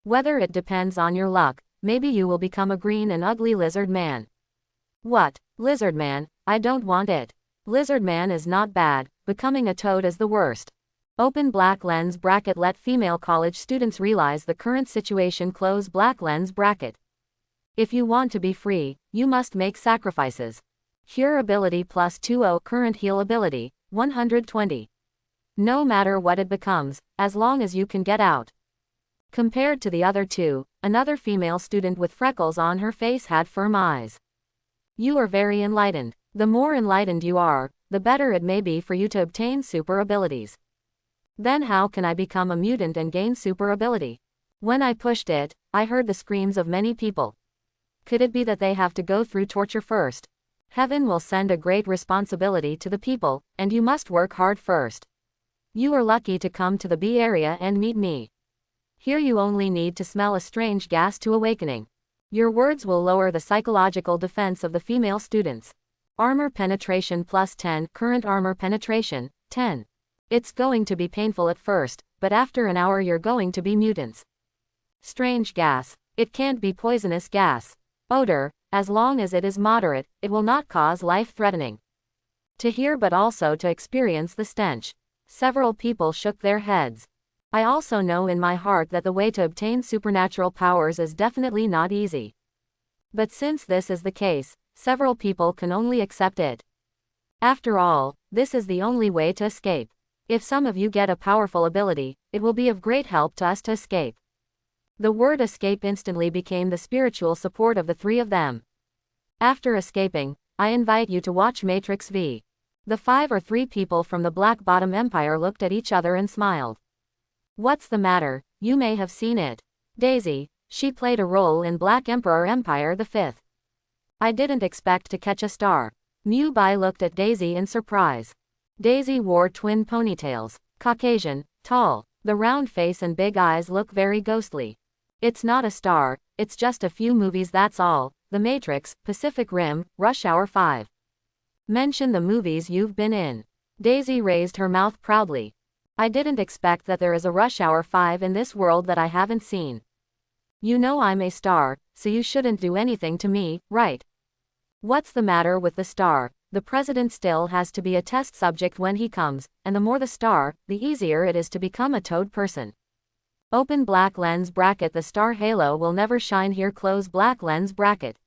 Whether it depends on your luck. Maybe you will become a green and ugly lizard man. What? Lizard man? I don't want it. Lizard man is not bad, becoming a toad is the worst. Open black lens bracket. Let female college students realize the current situation. Close black lens bracket. If you want to be free, you must make sacrifices. Cure ability plus 20. Current heal ability, 120. No matter what it becomes, as long as you can get out. Compared to the other 2, another female student with freckles on her face had firm eyes. You are very enlightened. The more enlightened you are, the better it may be for you to obtain super abilities. Then how can I become a mutant and gain super ability? When I pushed it, I heard the screams of many people. Could it be that they have to go through torture first? Heaven will send a great responsibility to the people, and you must work hard first. You are lucky to come to the B area and meet me. Here you only need to smell a strange gas to awakening. Your words will lower the psychological defense of the female students. Armor penetration plus 10. Current armor penetration, 10. It's going to be painful at first, but after an hour you're going to be mutants. Strange gas. It can't be poisonous gas. Odor, as long as it is moderate, it will not cause life-threatening. To hear but also to experience the stench. Several people shook their heads. I also know in my heart that the way to obtain supernatural powers is definitely not easy. But since this is the case, several people can only accept it. After all, this is the only way to escape. If some of you get a powerful ability, it will be of great help to us to escape. The word escape instantly became the spiritual support of the 3 of them. After escaping, I invite you to watch Matrix V. The 5 or 3 people from the Black Bottom Empire looked at each other and smiled. What's the matter? You may have seen it. Daisy, she played a role in Black Emperor Empire the 5th. I didn't expect to catch a star. Mu Bai looked at Daisy in surprise. Daisy wore twin ponytails, Caucasian, tall, The round face and big eyes look very ghostly. It's not a star, it's just a few movies, that's all. The Matrix, Pacific Rim, Rush Hour 5. Mention the movies you've been in. Daisy raised her mouth proudly. I didn't expect that there is a Rush Hour 5 in this world that I haven't seen. You know I'm a star, so you shouldn't do anything to me, right? What's the matter with the star? The president still has to be a test subject when he comes, and the more the star, the easier it is to become a toad person. Open black lens bracket. The star halo will never shine here. Close black lens bracket.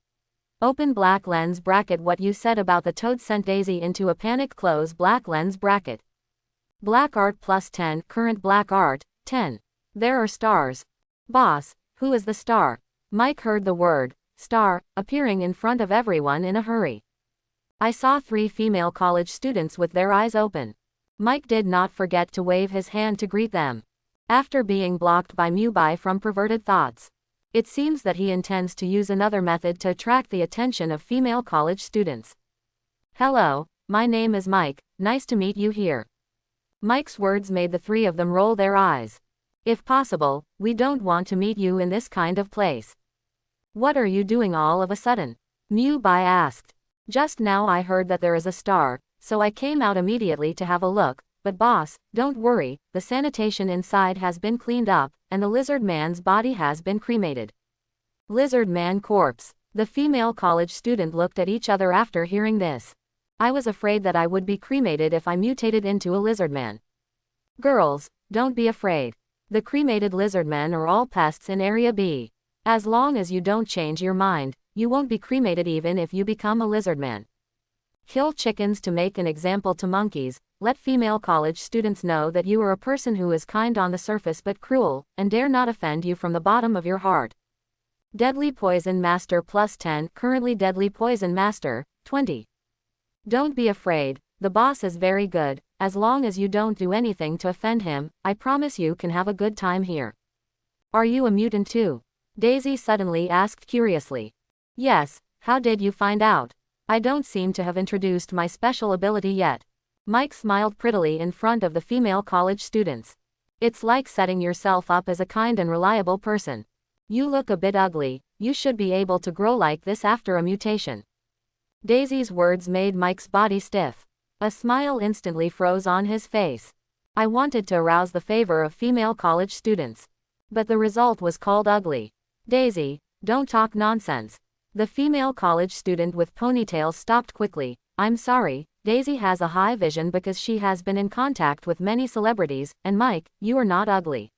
Open black lens bracket. What you said about the toad sent Daisy into a panic. Close black lens bracket. Black art plus 10. Current black art, 10. There are stars. Boss, who is the star? Mike heard the word, star, appearing in front of everyone in a hurry. I saw 3 female college students with their eyes open. Mike did not forget to wave his hand to greet them. After being blocked by Meiman from perverted thoughts, it seems that he intends to use another method to attract the attention of female college students. Hello, my name is Mike, nice to meet you here. Mike's words made the 3 of them roll their eyes. If possible, we don't want to meet you in this kind of place. What are you doing all of a sudden? Meiman asked. Just now I heard that there is a star, so I came out immediately to have a look, but boss, don't worry, the sanitation inside has been cleaned up, and the lizard man's body has been cremated. Lizard man corpse. The female college student looked at each other after hearing this. I was afraid that I would be cremated if I mutated into a lizard man. Girls, don't be afraid. The cremated lizard men are all pests in Area B. As long as you don't change your mind, you won't be cremated even if you become a lizard man. Kill chickens to make an example to monkeys. Let female college students know that you are a person who is kind on the surface but cruel, and dare not offend you from the bottom of your heart. Deadly Poison Master plus 10. Currently Deadly Poison Master, 20. Don't be afraid, the boss is very good. As long as you don't do anything to offend him, I promise you can have a good time here. Are you a mutant too? Daisy suddenly asked curiously. Yes, how did you find out? I don't seem to have introduced my special ability yet. Mike smiled prettily in front of the female college students. It's like setting yourself up as a kind and reliable person. You look a bit ugly, you should be able to grow like this after a mutation. Daisy's words made Mike's body stiff. A smile instantly froze on his face. I wanted to arouse the favor of female college students. But the result was called ugly. Daisy, don't talk nonsense. The female college student with ponytails stopped quickly. I'm sorry, Daisy has a high vision because she has been in contact with many celebrities, and Mike, you are not ugly.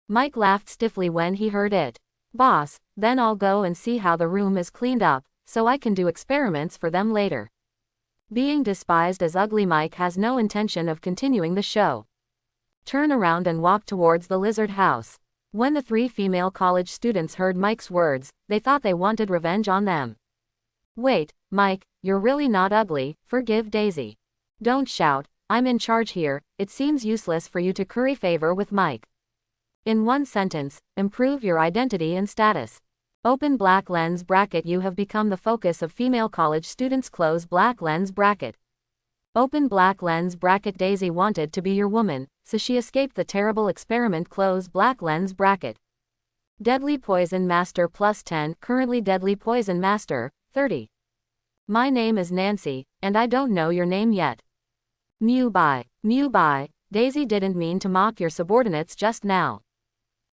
Mike laughed stiffly when he heard it. Boss, then I'll go and see how the room is cleaned up, so I can do experiments for them later. Being despised as ugly, Mike has no intention of continuing the show. Turn around and walk towards the lizard house. When the 3 female college students heard Mike's words, they thought they wanted revenge on them. Wait, Mike, you're really not ugly, forgive Daisy. Don't shout, I'm in charge here, it seems useless for you to curry favor with Mike. In one sentence, improve your identity and status. Open black lens bracket. You have become the focus of female college students. Close black lens bracket. Open black lens bracket. Daisy wanted to be your woman, so she escaped the terrible experiment. Close black lens bracket. Deadly Poison Master plus 10. Currently Deadly Poison Master, 30. My name is Nancy, and I don't know your name yet. Meiman. Daisy didn't mean to mock your subordinates just now.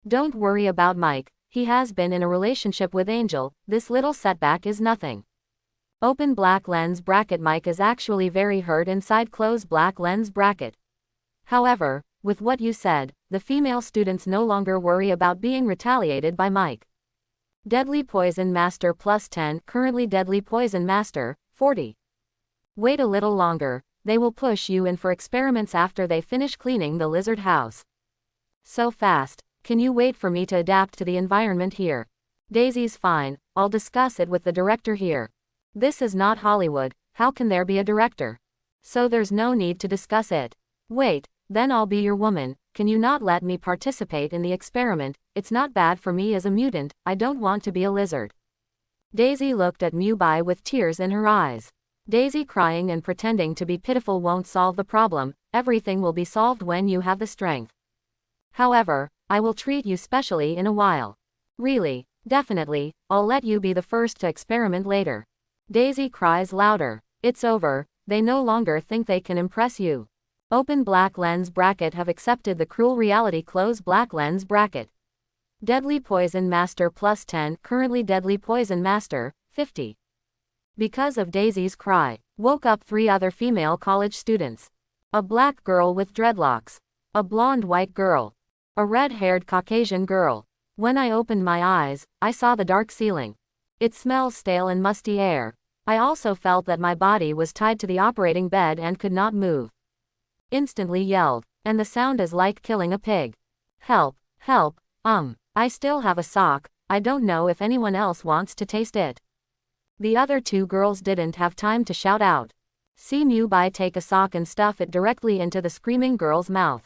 Don't worry about Mike, he has been in a relationship with Angel, this little setback is nothing. Open black lens bracket. Mike is actually very hurt inside. Close black lens bracket. However, with what you said, the female students no longer worry about being retaliated by Mike. Deadly Poison Master plus 10. Currently Deadly Poison Master, 40. Wait a little longer, they will push you in for experiments after they finish cleaning the lizard house. So fast, can you wait for me to adapt to the environment here? Daisy's fine, I'll discuss it with the director here. This is not Hollywood, how can there be a director? So there's no need to discuss it. Wait, then I'll be your woman, can you not let me participate in the experiment? It's not bad for me as a mutant, I don't want to be a lizard. Daisy looked at Meiman with tears in her eyes. Daisy crying and pretending to be pitiful won't solve the problem, everything will be solved when you have the strength. However, I will treat you specially in a while. Really, definitely, I'll let you be the first to experiment later. Daisy cries louder. It's over, they no longer think they can impress you. Open black lens bracket have accepted the cruel reality close black lens bracket. Deadly Poison Master plus 10, currently Deadly Poison Master, 50. Because of Daisy's cry, woke up 3 other female college students. A black girl with dreadlocks. A blonde white girl. A red-haired Caucasian girl. When I opened my eyes, I saw the dark ceiling. It smells stale and musty air. I also felt that my body was tied to the operating bed and could not move. Instantly yelled, and the sound is like killing a pig. Help, help, I still have a sock, I don't know if anyone else wants to taste it. The other 2 girls didn't have time to shout out. See Meiman take a sock and stuff it directly into the screaming girl's mouth.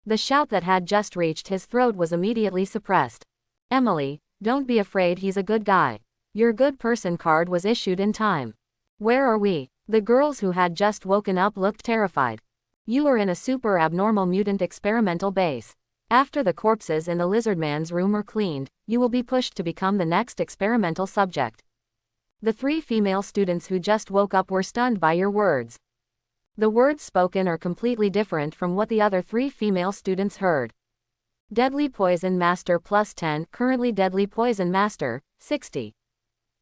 The shout that had just reached his throat was immediately suppressed. Emily, don't be afraid, he's a good guy. Your good person card was issued in time. Where are we? The girls who had just woken up looked terrified. You are in a super abnormal mutant experimental base. After the corpses in the lizardman's room are cleaned, you will be pushed to become the next experimental subject. The 3 female students who just woke up were stunned by your words. The words spoken are completely different from what the other 3 female students heard. Deadly Poison Master plus 10, currently Deadly Poison Master, 60.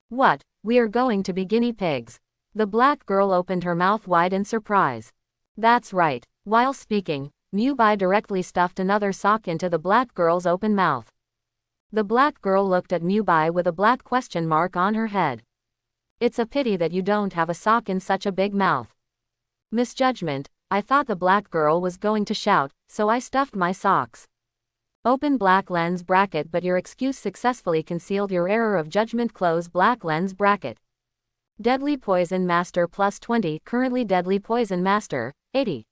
What? We are going to be guinea pigs. The black girl opened her mouth wide in surprise. That's right. While speaking, Meiman directly stuffed another sock into the black girl's open mouth. The black girl looked at Meiman with a black question mark on her head. It's a pity that you don't have a sock in such a big mouth. Misjudgment, I thought the black girl was going to shout, so I stuffed my socks. Open black lens bracket, but your excuse successfully concealed your error of judgment close black lens bracket. Deadly Poison Master plus 20, currently Deadly Poison Master, 80.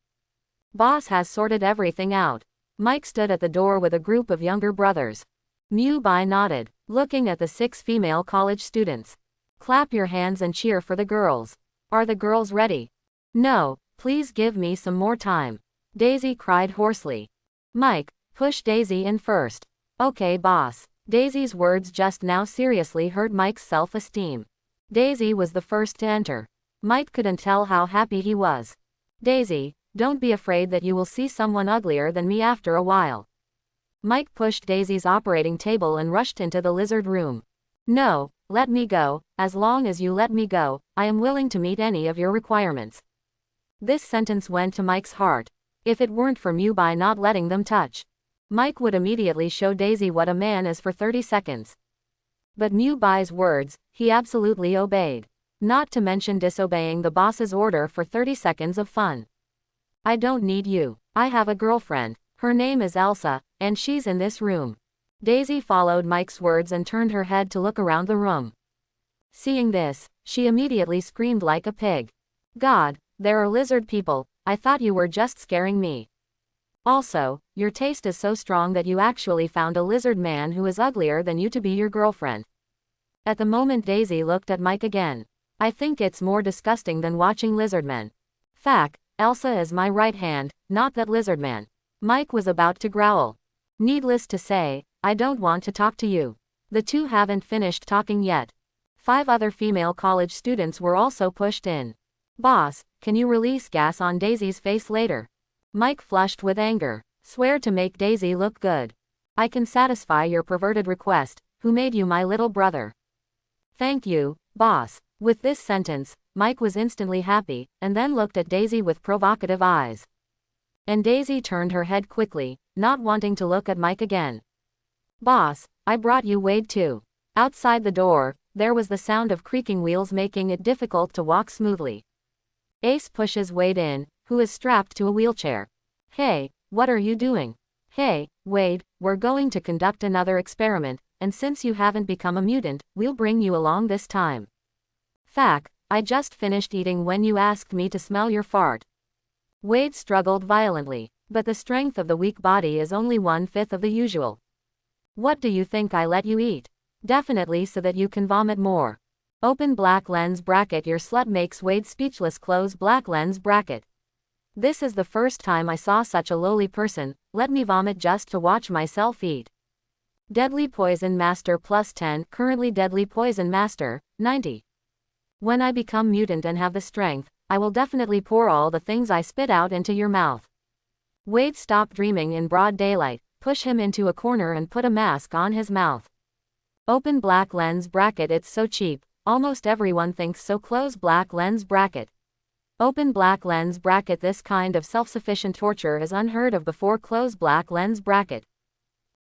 Boss has sorted everything out. Mike stood at the door with a group of younger brothers. Meiman nodded, looking at the 6 female college students. Clap your hands and cheer for the girls. Are the girls ready? No, please give me some more time. Daisy cried hoarsely. Mike, push Daisy in first. Okay, boss. Daisy's words just now seriously hurt Mike's self-esteem. Daisy was the first to enter. Mike couldn't tell how happy he was. Daisy, don't be afraid that you will see someone uglier than me after a while. Mike pushed Daisy's operating table and rushed into the lizard room. No, let me go. As long as you let me go, I am willing to meet any of your requirements. This sentence went to Mike's heart. If it weren't for Meiman not letting them touch, Mike would immediately show Daisy what a man is for 30 seconds. But Meiman's words, he absolutely obeyed. Not to mention disobeying the boss's order for 30 seconds of fun. I don't need you. I have a girlfriend. Her name is Elsa, and she's in this room. Daisy followed Mike's words and turned her head to look around the room. Seeing this, she immediately screamed like a pig. God, there are lizard people, I thought you were just scaring me. Also, your taste is so strong that you actually found a lizard man who is uglier than you to be your girlfriend. At the moment Daisy looked at Mike again. I think it's more disgusting than watching lizard men. Fact, Elsa is my right hand, not that lizard man. Mike was about to growl. Needless to say, I don't want to talk to you. The 2 haven't finished talking yet. 5 other female college students were also pushed in. Boss, can you release gas on Daisy's face later? Mike flushed with anger. Swear to make Daisy look good. I can satisfy your perverted request, who made you my little brother. Thank you, boss. With this sentence, Mike was instantly happy, and then looked at Daisy with provocative eyes. And Daisy turned her head quickly, not wanting to look at Mike again. Boss, I brought you Wade too. Outside the door, there was the sound of creaking wheels making it difficult to walk smoothly. Ace pushes Wade in, who is strapped to a wheelchair. Hey, what are you doing? Hey, Wade, we're going to conduct another experiment, and since you haven't become a mutant, we'll bring you along this time. Fact, I just finished eating when you asked me to smell your fart. Wade struggled violently, but the strength of the weak body is only 1/5 of the usual. What do you think I let you eat? Definitely so that you can vomit more. Open black lens bracket. Your slut makes Wade speechless. Close black lens bracket. This is the first time I saw such a lowly person, let me vomit just to watch myself eat. Deadly Poison Master +10, currently Deadly Poison Master, 90. When I become mutant and have the strength, I will definitely pour all the things I spit out into your mouth. Wade stopped dreaming in broad daylight, push him into a corner and put a mask on his mouth. Open black lens bracket. It's so cheap, almost everyone thinks so. Close black lens bracket. Open black lens bracket. This kind of self-sufficient torture is unheard of before. Close black lens bracket.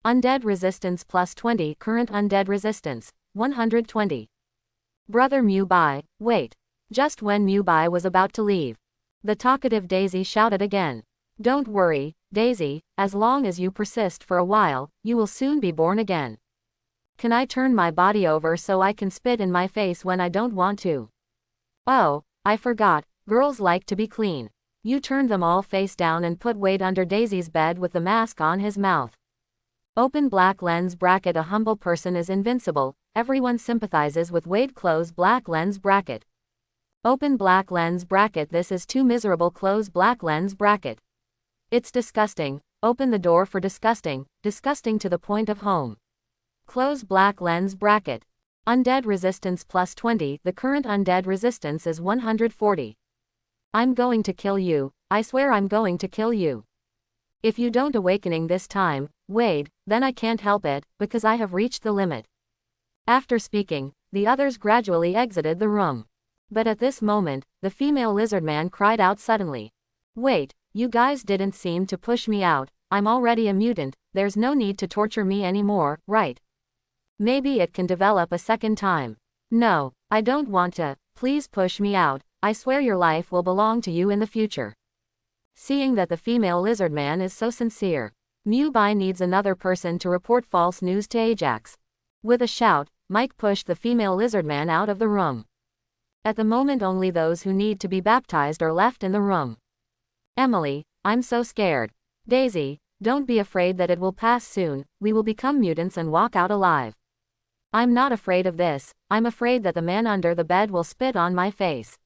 Undead resistance +20, current undead resistance, 120. Brother Meiman, wait. Just when Meiman was about to leave, the talkative Daisy shouted again. Don't worry, Daisy, as long as you persist for a while, you will soon be born again. Can I turn my body over so I can spit in my face when I don't want to? Oh, I forgot, girls like to be clean. You turned them all face down and put Wade under Daisy's bed with the mask on his mouth. Open black lens bracket. A humble person is invincible, everyone sympathizes with Wade. Close black lens bracket. Open black lens bracket. This is too miserable. Close black lens bracket. It's disgusting. Open the door for disgusting, disgusting to the point of home. Close black lens bracket. Undead resistance +20, the current undead resistance is 140. I'm going to kill you, I swear I'm going to kill you. If you don't awakening this time, Wade, then I can't help it, because I have reached the limit. After speaking, the others gradually exited the room. But at this moment, the female lizard man cried out suddenly. Wait, you guys didn't seem to push me out, I'm already a mutant, there's no need to torture me anymore, right? Maybe it can develop a second time. No, I don't want to, please push me out, I swear your life will belong to you in the future. Seeing that the female lizard man is so sincere, Meiman needs another person to report false news to Ajax. With a shout, Mike pushed the female lizard man out of the room. At the moment only those who need to be baptized are left in the room. Emily, I'm so scared. Daisy, don't be afraid that it will pass soon, we will become mutants and walk out alive. I'm not afraid of this, I'm afraid that the man under the bed will spit on my face.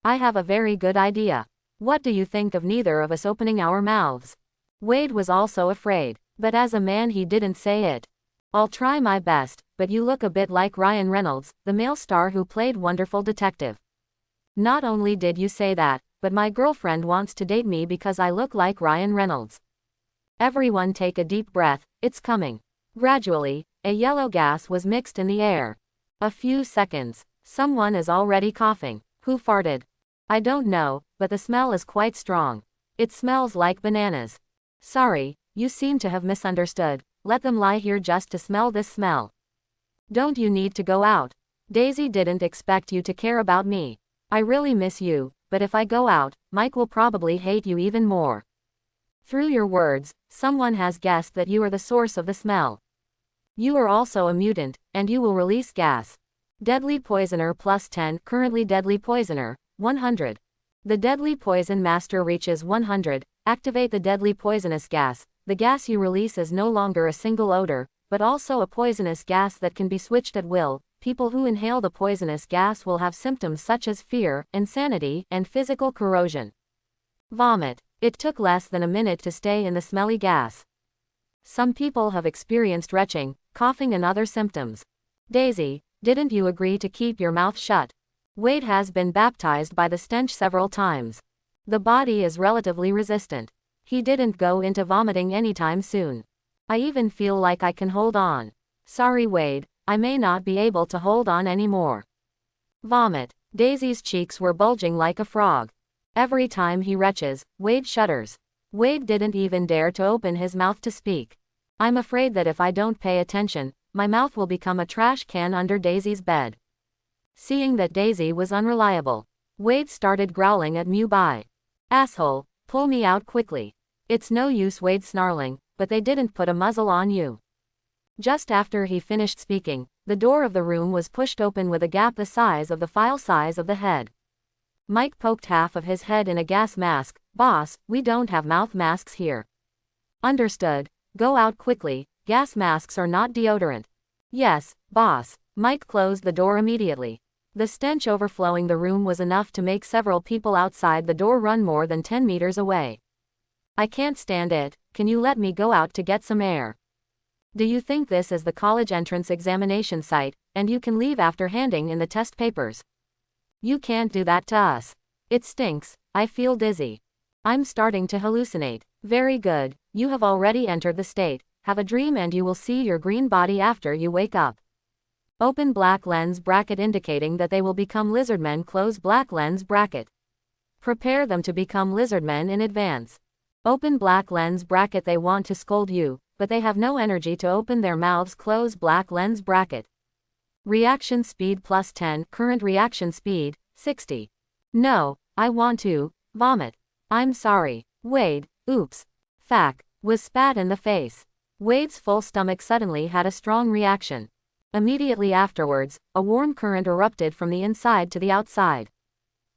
I have a very good idea. What do you think of neither of us opening our mouths? Wade was also afraid, but as a man he didn't say it. I'll try my best, but you look a bit like Ryan Reynolds, the male star who played Wonderful Detective. Not only did you say that, but my girlfriend wants to date me because I look like Ryan Reynolds. Everyone take a deep breath, it's coming. Gradually, a yellow gas was mixed in the air. A few seconds. Someone is already coughing. Who farted? I don't know, but the smell is quite strong. It smells like bananas. Sorry, you seem to have misunderstood. Let them lie here just to smell this smell. Don't you need to go out? Daisy didn't expect you to care about me. I really miss you, but if I go out, Mike will probably hate you even more. Through your words, someone has guessed that you are the source of the smell. You are also a mutant, and you will release gas. Deadly Poisoner +10, currently Deadly Poisoner, 100. The Deadly Poison Master reaches 100, activate the deadly poisonous gas. The gas you release is no longer a single odor, but also a poisonous gas that can be switched at will. People who inhale the poisonous gas will have symptoms such as fear, insanity, and physical corrosion. Vomit. It took less than a minute to stay in the smelly gas. Some people have experienced retching, coughing and other symptoms. Daisy, didn't you agree to keep your mouth shut? Wade has been baptized by the stench several times. The body is relatively resistant. He didn't go into vomiting anytime soon. I even feel like I can hold on. Sorry Wade, I may not be able to hold on anymore. Vomit. Daisy's cheeks were bulging like a frog. Every time he retches, Wade shudders. Wade didn't even dare to open his mouth to speak. I'm afraid that if I don't pay attention, my mouth will become a trash can under Daisy's bed. Seeing that Daisy was unreliable, Wade started growling at Meiman. Asshole, pull me out quickly. It's no use Wade snarling, but they didn't put a muzzle on you. Just after he finished speaking, the door of the room was pushed open with a gap the size of the file size of the head. Mike poked half of his head in a gas mask. Boss, we don't have mouth masks here. Understood. Go out quickly, gas masks are not deodorant. Yes, boss. Mike closed the door immediately. The stench overflowing the room was enough to make several people outside the door run more than 10 meters away. I can't stand it, can you let me go out to get some air? Do you think this is the college entrance examination site, and you can leave after handing in the test papers? You can't do that to us. It stinks, I feel dizzy. I'm starting to hallucinate. Very good, you have already entered the state. Have a dream and you will see your green body after you wake up. Open black lens bracket indicating that they will become lizardmen. Close black lens bracket. Prepare them to become lizardmen in advance. Open black lens bracket. They want to scold you, but they have no energy to open their mouths. Close black lens bracket. Reaction speed plus 10. Current reaction speed, 60. No, I want to vomit. I'm sorry, Wade. Oops. Fack. Was spat in the face. Wade's full stomach suddenly had a strong reaction. Immediately afterwards, a warm current erupted from the inside to the outside.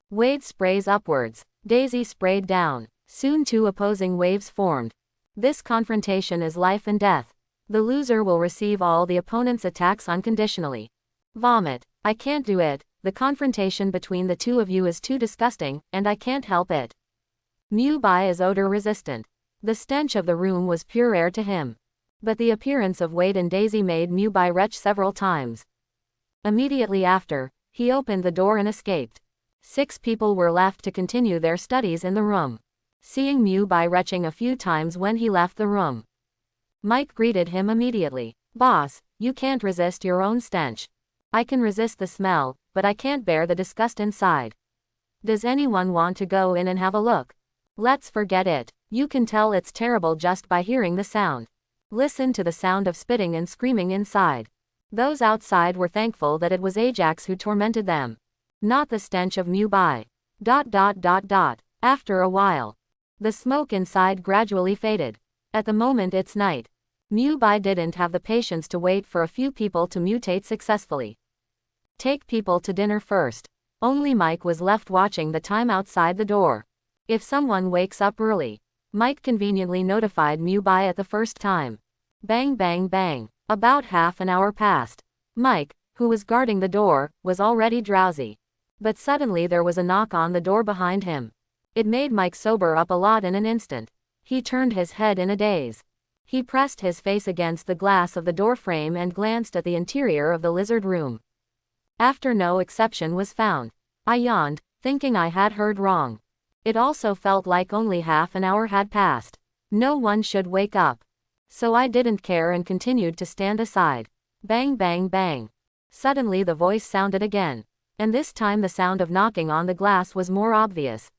Wade sprays upwards. Daisy sprayed down. Soon two opposing waves formed. This confrontation is life and death. The loser will receive all the opponent's attacks unconditionally. Vomit. I can't do it. The confrontation between the two of you is too disgusting, and I can't help it. Mewbai is odor resistant. The stench of the room was pure air to him. But the appearance of Wade and Daisy made Mewbai retch several times. Immediately after, he opened the door and escaped. 6 people were left to continue their studies in the room. Seeing Mewbai retching a few times when he left the room, Mike greeted him immediately. Boss, you can't resist your own stench. I can resist the smell, but I can't bear the disgust inside. Does anyone want to go in and have a look? Let's forget it. You can tell it's terrible just by hearing the sound. Listen to the sound of spitting and screaming inside. Those outside were thankful that it was Ajax who tormented them, not the stench of Mewbai. After a while, the smoke inside gradually faded. At the moment it's night. Mewbai didn't have the patience to wait for a few people to mutate successfully. Take people to dinner first. Only Mike was left watching the time outside the door. If someone wakes up early, Mike conveniently notified Mewbai at the first time. Bang bang bang. About half an hour passed. Mike, who was guarding the door, was already drowsy. But suddenly there was a knock on the door behind him. It made Mike sober up a lot in an instant. He turned his head in a daze. He pressed his face against the glass of the door frame and glanced at the interior of the lizard room. After no exception was found, I yawned, thinking I had heard wrong. It also felt like only half an hour had passed. No one should wake up. So I didn't care and continued to stand aside. Bang bang bang. Suddenly the voice sounded again. And this time the sound of knocking on the glass was more obvious.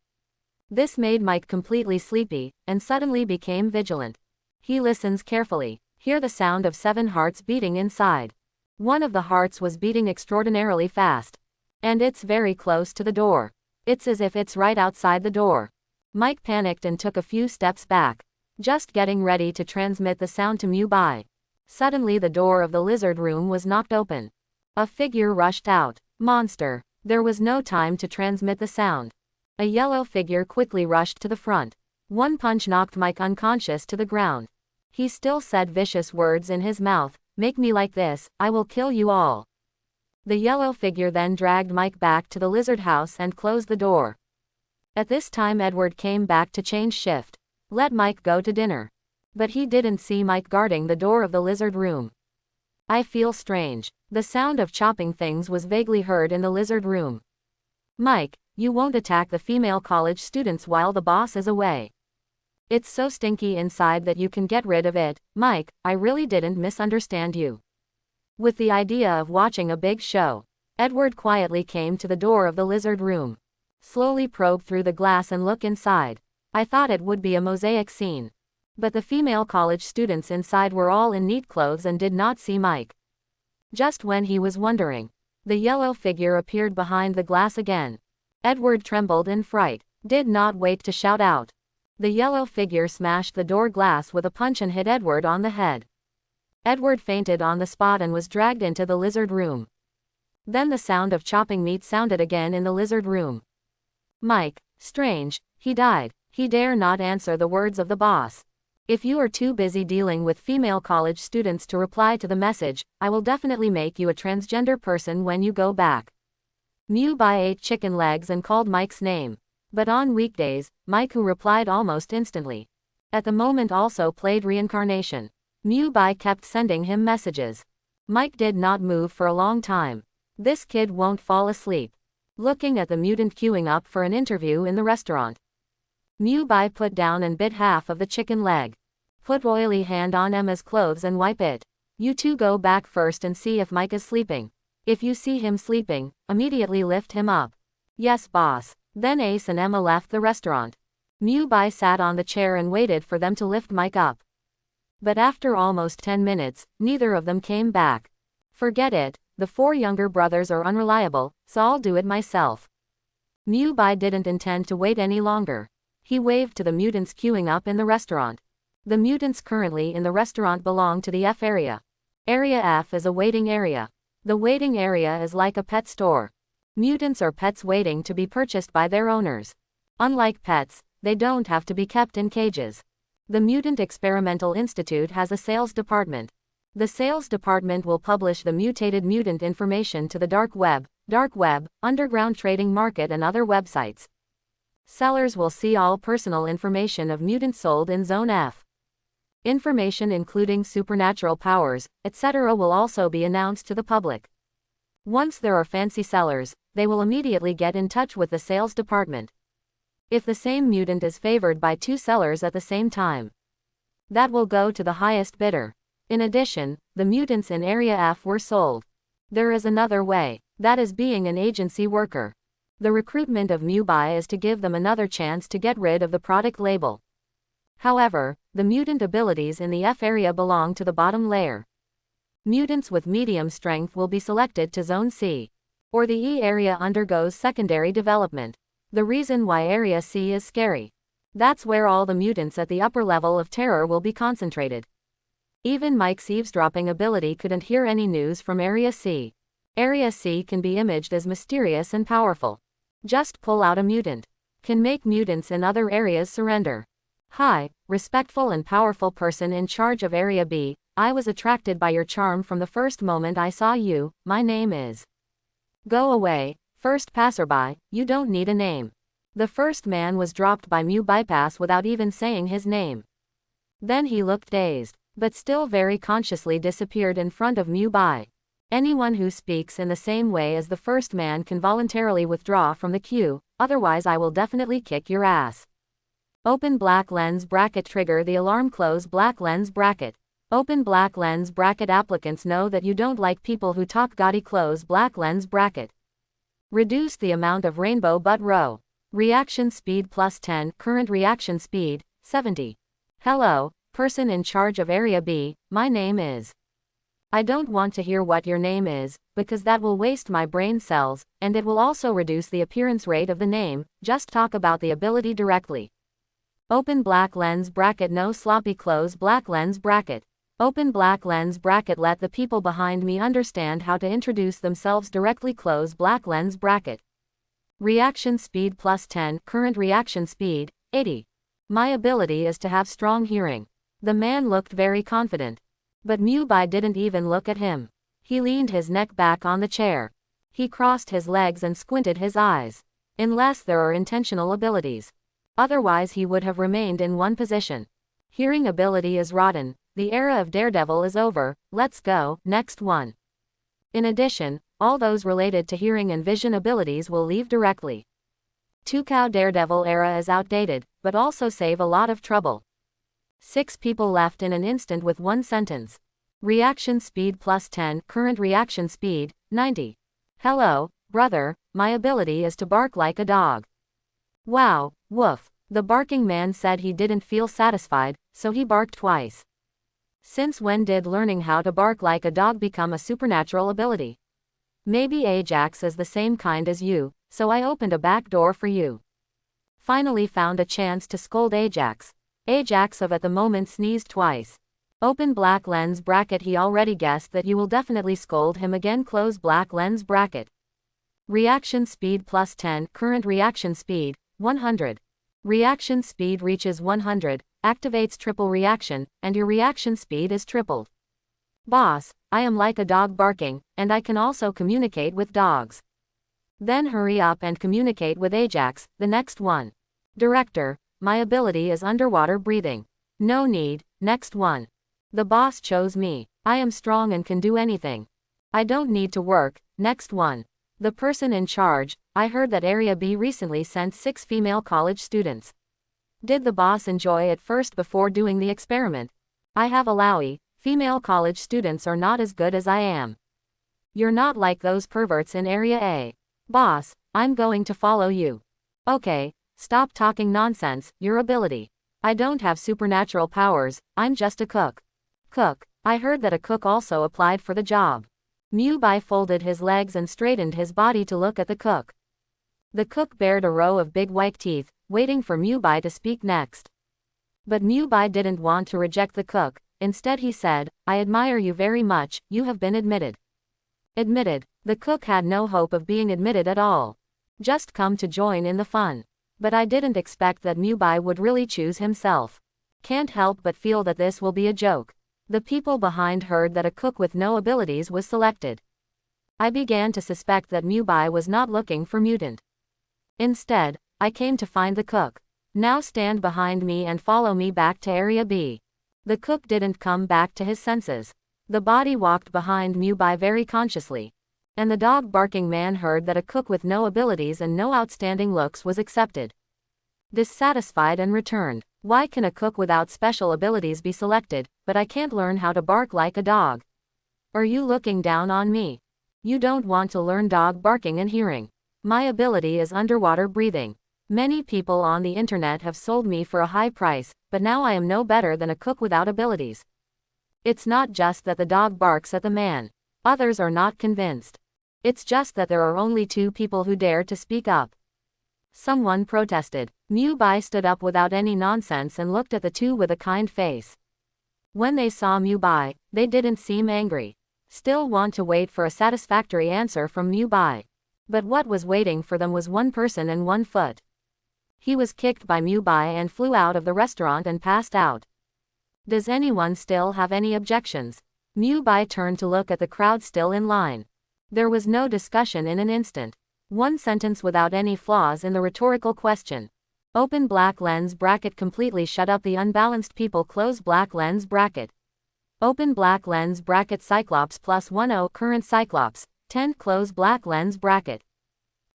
This made Mike completely sleepy, and suddenly became vigilant. He listens carefully. Hear the sound of 7 hearts beating inside. One of the hearts was beating extraordinarily fast. And it's very close to the door. It's as if it's right outside the door. Mike panicked and took a few steps back, just getting ready to transmit the sound to Mewbai. Suddenly the door of the lizard room was knocked open. A figure rushed out. Monster. There was no time to transmit the sound. A yellow figure quickly rushed to the front. One punch knocked Mike unconscious to the ground. He still said vicious words in his mouth. Make me like this, I will kill you all. The yellow figure then dragged Mike back to the lizard house and closed the door. At this time Edward came back to change shift. Let Mike go to dinner. But he didn't see Mike guarding the door of the lizard room. I feel strange. The sound of chopping things was vaguely heard in the lizard room. Mike, you won't attack the female college students while the boss is away. It's so stinky inside that you can get rid of it. Mike, I really didn't misunderstand you. With the idea of watching a big show, Edward quietly came to the door of the lizard room. Slowly probed through the glass and looked inside. I thought it would be a mosaic scene. But the female college students inside were all in neat clothes and did not see Mike. Just when he was wondering, the yellow figure appeared behind the glass again. Edward trembled in fright, did not wait to shout out. The yellow figure smashed the door glass with a punch and hit Edward on the head. Edward fainted on the spot and was dragged into the lizard room. Then the sound of chopping meat sounded again in the lizard room. Mike, strange, he died. He dare not answer the words of the boss. If you are too busy dealing with female college students to reply to the message, I will definitely make you a transgender person when you go back. Mewbai ate chicken legs and called Mike's name. But on weekdays, Mike who replied almost instantly. At the moment also played reincarnation. Mewbai kept sending him messages. Mike did not move for a long time. This kid won't fall asleep. Looking at the mutant queuing up for an interview in the restaurant. Mewbai put down and bit half of the chicken leg. Put oily hand on Emma's clothes and wipe it. You two go back first and see if Mike is sleeping. If you see him sleeping, immediately lift him up. Yes, boss. Then Ace and Emma left the restaurant. Mewbai sat on the chair and waited for them to lift Mike up. But after almost 10 minutes, neither of them came back. Forget it, the 4 younger brothers are unreliable, so I'll do it myself. Mewbai didn't intend to wait any longer. He waved to the mutants queuing up in the restaurant. The mutants currently in the restaurant belong to the F area. Area F is a waiting area. The waiting area is like a pet store. Mutants are pets waiting to be purchased by their owners. Unlike pets, they don't have to be kept in cages. The Mutant Experimental Institute has a sales department. The sales department will publish the mutated mutant information to the dark web, underground trading market and other websites. Sellers will see all personal information of mutants sold in Zone F. Information including supernatural powers, etc. will also be announced to the public. Once there are fancy sellers, they will immediately get in touch with the sales department. If the same mutant is favored by 2 sellers at the same time, that will go to the highest bidder. In addition, the mutants in Area F were sold. There is another way, that is being an agency worker. The recruitment of Mewbai is to give them another chance to get rid of the product label. However, the mutant abilities in the F area belong to the bottom layer. Mutants with medium strength will be selected to Zone C. Or the E area undergoes secondary development. The reason why Area C is scary. That's where all the mutants at the upper level of terror will be concentrated. Even Mike's eavesdropping ability couldn't hear any news from Area C. Area C can be imaged as mysterious and powerful. Just pull out a mutant. Can make mutants in other areas surrender. Hi, respectful and powerful person in charge of Area B, I was attracted by your charm from the first moment I saw you, my name is. Go away, first passerby, you don't need a name. The first man was dropped by Mewbypass without even saying his name. Then he looked dazed, but still very consciously disappeared in front of Mewby. Anyone who speaks in the same way as the first man can voluntarily withdraw from the queue, otherwise I will definitely kick your ass. Open black lens bracket trigger the alarm close black lens bracket. Open black lens bracket applicants know that you don't like people who talk gaudy close black lens bracket. Reduce the amount of rainbow butt row. Reaction speed plus 10 current reaction speed, 70. Hello, person in charge of Area B, my name is. I don't want to hear what your name is, because that will waste my brain cells, and it will also reduce the appearance rate of the name, just talk about the ability directly. Open black lens bracket no sloppy close black lens bracket. Open black lens bracket let the people behind me understand how to introduce themselves directly close black lens bracket. Reaction speed plus 10 current reaction speed, 80. My ability is to have strong hearing. The man looked very confident. But Mewby didn't even look at him. He leaned his neck back on the chair. He crossed his legs and squinted his eyes. Unless there are intentional abilities. Otherwise he would have remained in one position. Hearing ability is rotten. The era of Daredevil is over, let's go, next one. In addition, all those related to hearing and vision abilities will leave directly. 2-cow Daredevil era is outdated, but also save a lot of trouble. 6 people left in an instant with 1 sentence. Reaction speed plus 10 current reaction speed, 90. Hello, brother, my ability is to bark like a dog. Wow, woof. The barking man said he didn't feel satisfied, so he barked twice. Since when did learning how to bark like a dog become a supernatural ability? Maybe Ajax is the same kind as you, so I opened a back door for you. Finally found a chance to scold Ajax. Ajax of at the moment sneezed twice. Open black lens bracket he already guessed that you will definitely scold him again close black lens bracket. Reaction speed plus 10 current reaction speed, 100. Reaction speed reaches 100, activates triple reaction, and your reaction speed is tripled. Boss, I am like a dog barking, and I can also communicate with dogs. Then hurry up and communicate with Ajax, the next one. Director, my ability is underwater breathing. No need, next one. The boss chose me. I am strong and can do anything. I don't need to work, next one. The person in charge, I heard that Area B recently sent 6 female college students. Did the boss enjoy it first before doing the experiment? I have a lowy, female college students are not as good as I am. You're not like those perverts in Area A. Boss, I'm going to follow you. Okay, stop talking nonsense, your ability. I don't have supernatural powers, I'm just a cook. Cook, I heard that a cook also applied for the job. Mewbai folded his legs and straightened his body to look at the cook. The cook bared a row of big white teeth, waiting for Mewbai to speak next. But Mewbai didn't want to reject the cook. Instead he said, I admire you very much, you have been admitted. Admitted, the cook had no hope of being admitted at all. Just come to join in the fun. But I didn't expect that Mewbai would really choose himself. Can't help but feel that this will be a joke. The people behind heard that a cook with no abilities was selected. I began to suspect that Mewbai was not looking for mutant. Instead, I came to find the cook. Now stand behind me and follow me back to Area B. The cook didn't come back to his senses. The body walked behind Mewbai very consciously. And the dog-barking man heard that a cook with no abilities and no outstanding looks was accepted. Dissatisfied and returned. Why can a cook without special abilities be selected, but I can't learn how to bark like a dog? Are you looking down on me? You don't want to learn dog barking and hearing. My ability is underwater breathing. Many people on the internet have sold me for a high price, but now I am no better than a cook without abilities. It's not just that the dog barks at the man. Others are not convinced. It's just that there are only 2 people who dare to speak up. Someone protested. Mewbai stood up without any nonsense and looked at the 2 with a kind face. When they saw Mewbai, they didn't seem angry. Still want to wait for a satisfactory answer from Mewbai. But what was waiting for them was 1 person and 1 foot. He was kicked by Mewbai and flew out of the restaurant and passed out. Does anyone still have any objections? Mewbai turned to look at the crowd still in line. There was no discussion in an instant. 1 sentence without any flaws in the rhetorical question. Open black lens bracket completely shut up the unbalanced people close black lens bracket. Open black lens bracket Cyclops +10 current Cyclops, 10 close black lens bracket.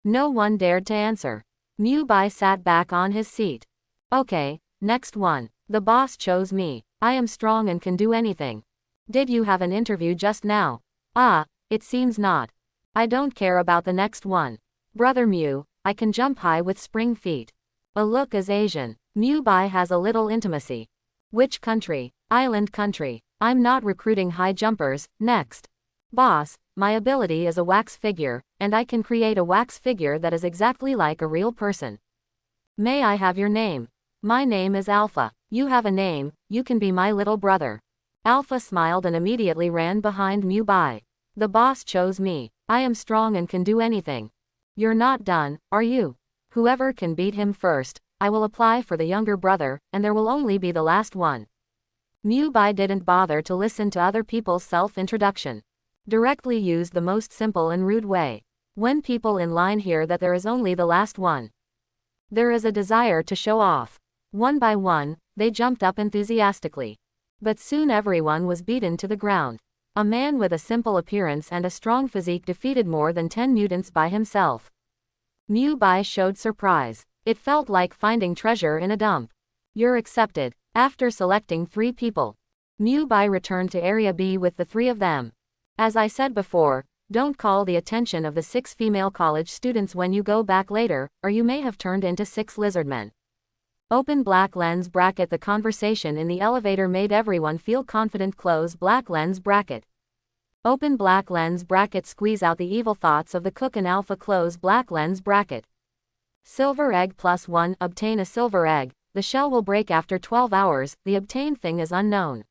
No one dared to answer. Mewbai sat back on his seat. Okay, next one. The boss chose me. I am strong and can do anything. Did you have an interview just now? Ah, it seems not. I don't care about the next one. Brother Mew, I can jump high with spring feet. A look as Asian. Mewbai has a little intimacy. Which country? Island country. I'm not recruiting high jumpers, next. Boss, my ability is a wax figure, and I can create a wax figure that is exactly like a real person. May I have your name? My name is Alpha. You have a name, you can be my little brother. Alpha smiled and immediately ran behind Mewbai. The boss chose me. I am strong and can do anything. You're not done, are you? Whoever can beat him first, I will apply for the younger brother, and there will only be the last one. Mewbai didn't bother to listen to other people's self-introduction. Directly used the most simple and rude way. When people in line hear that there is only the last one, there is a desire to show off. One by one, they jumped up enthusiastically. But soon everyone was beaten to the ground. A man with a simple appearance and a strong physique defeated more than 10 mutants by himself. Mewbai showed surprise. It felt like finding treasure in a dump. You're accepted. After selecting 3 people, Mewbai returned to Area B with the 3 of them. As I said before, don't call the attention of the 6 female college students when you go back later, or you may have turned into 6 lizardmen. Open black lens bracket. The conversation in the elevator made everyone feel confident. Close black lens bracket. Open black lens bracket. Squeeze out the evil thoughts of the cook and Alpha. Close black lens bracket. Silver egg +1. Obtain a silver egg. The shell will break after 12 hours. The obtained thing is unknown.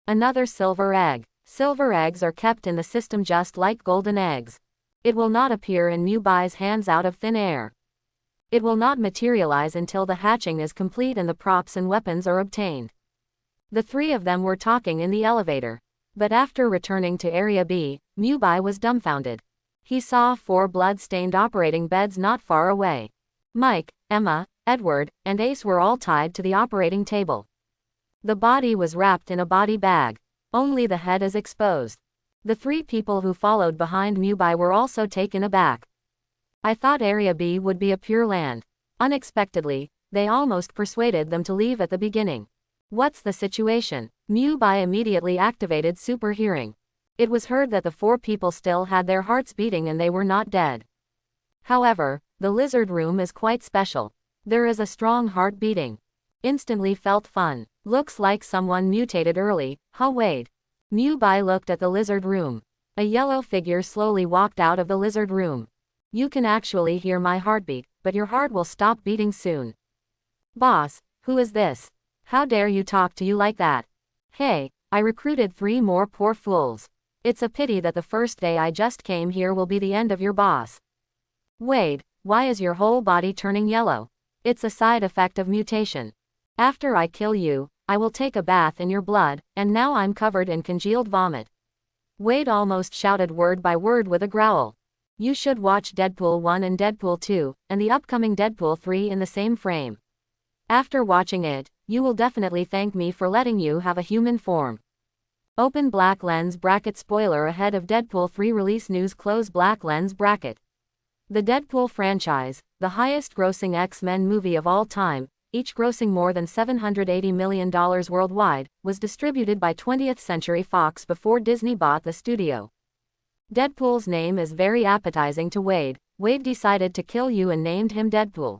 Another silver egg. Silver eggs are kept in the system just like golden eggs. It will not appear in Mewbai's hands out of thin air. It will not materialize until the hatching is complete and the props and weapons are obtained. The 3 of them were talking in the elevator. But after returning to Area B, Mewbai was dumbfounded. He saw 4 blood-stained operating beds not far away. Mike, Emma, Edward, and Ace were all tied to the operating table. The body was wrapped in a body bag. Only the head is exposed. The 3 people who followed behind Meiman were also taken aback. I thought Area B would be a pure land. Unexpectedly, they almost persuaded them to leave at the beginning. What's the situation? Meiman immediately activated super hearing. It was heard that the 4 people still had their hearts beating and they were not dead. However, the lizard room is quite special. There is a strong heart beating. Instantly felt fun. Looks like someone mutated early, huh Wade? Meiman looked at the lizard room. A yellow figure slowly walked out of the lizard room. You can actually hear my heartbeat, but your heart will stop beating soon. Boss, who is this? How dare you talk to you like that? Hey, I recruited 3 more poor fools. It's a pity that the first day I just came here will be the end of your boss. Wade, why is your whole body turning yellow? It's a side effect of mutation. After I kill you, I will take a bath in your blood, and now I'm covered in congealed vomit. Wade almost shouted word by word with a growl. You should watch Deadpool 1 and Deadpool 2, and the upcoming Deadpool 3 in the same frame. After watching it, you will definitely thank me for letting you have a human form. Open black lens bracket spoiler ahead of Deadpool 3 release news. Close black lens bracket. The Deadpool franchise, the highest grossing X-Men movie of all time, each grossing more than $780 million worldwide, was distributed by 20th Century Fox before Disney bought the studio. Deadpool's name is very appetizing to Wade. Wade decided to kill you and named him Deadpool.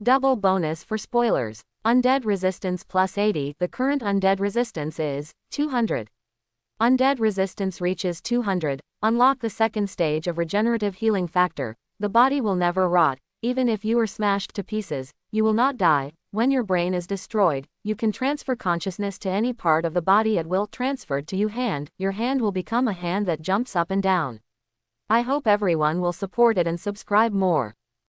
Double bonus for spoilers. Undead resistance plus 80. The current undead resistance is 200. Undead resistance reaches 200. Unlock the second stage of regenerative healing factor. The body will never rot. Even if you are smashed to pieces, you will not die. When your brain is destroyed, you can transfer consciousness to any part of the body at will. Transferred to your hand will become a hand that jumps up and down. I hope everyone will support it and subscribe more.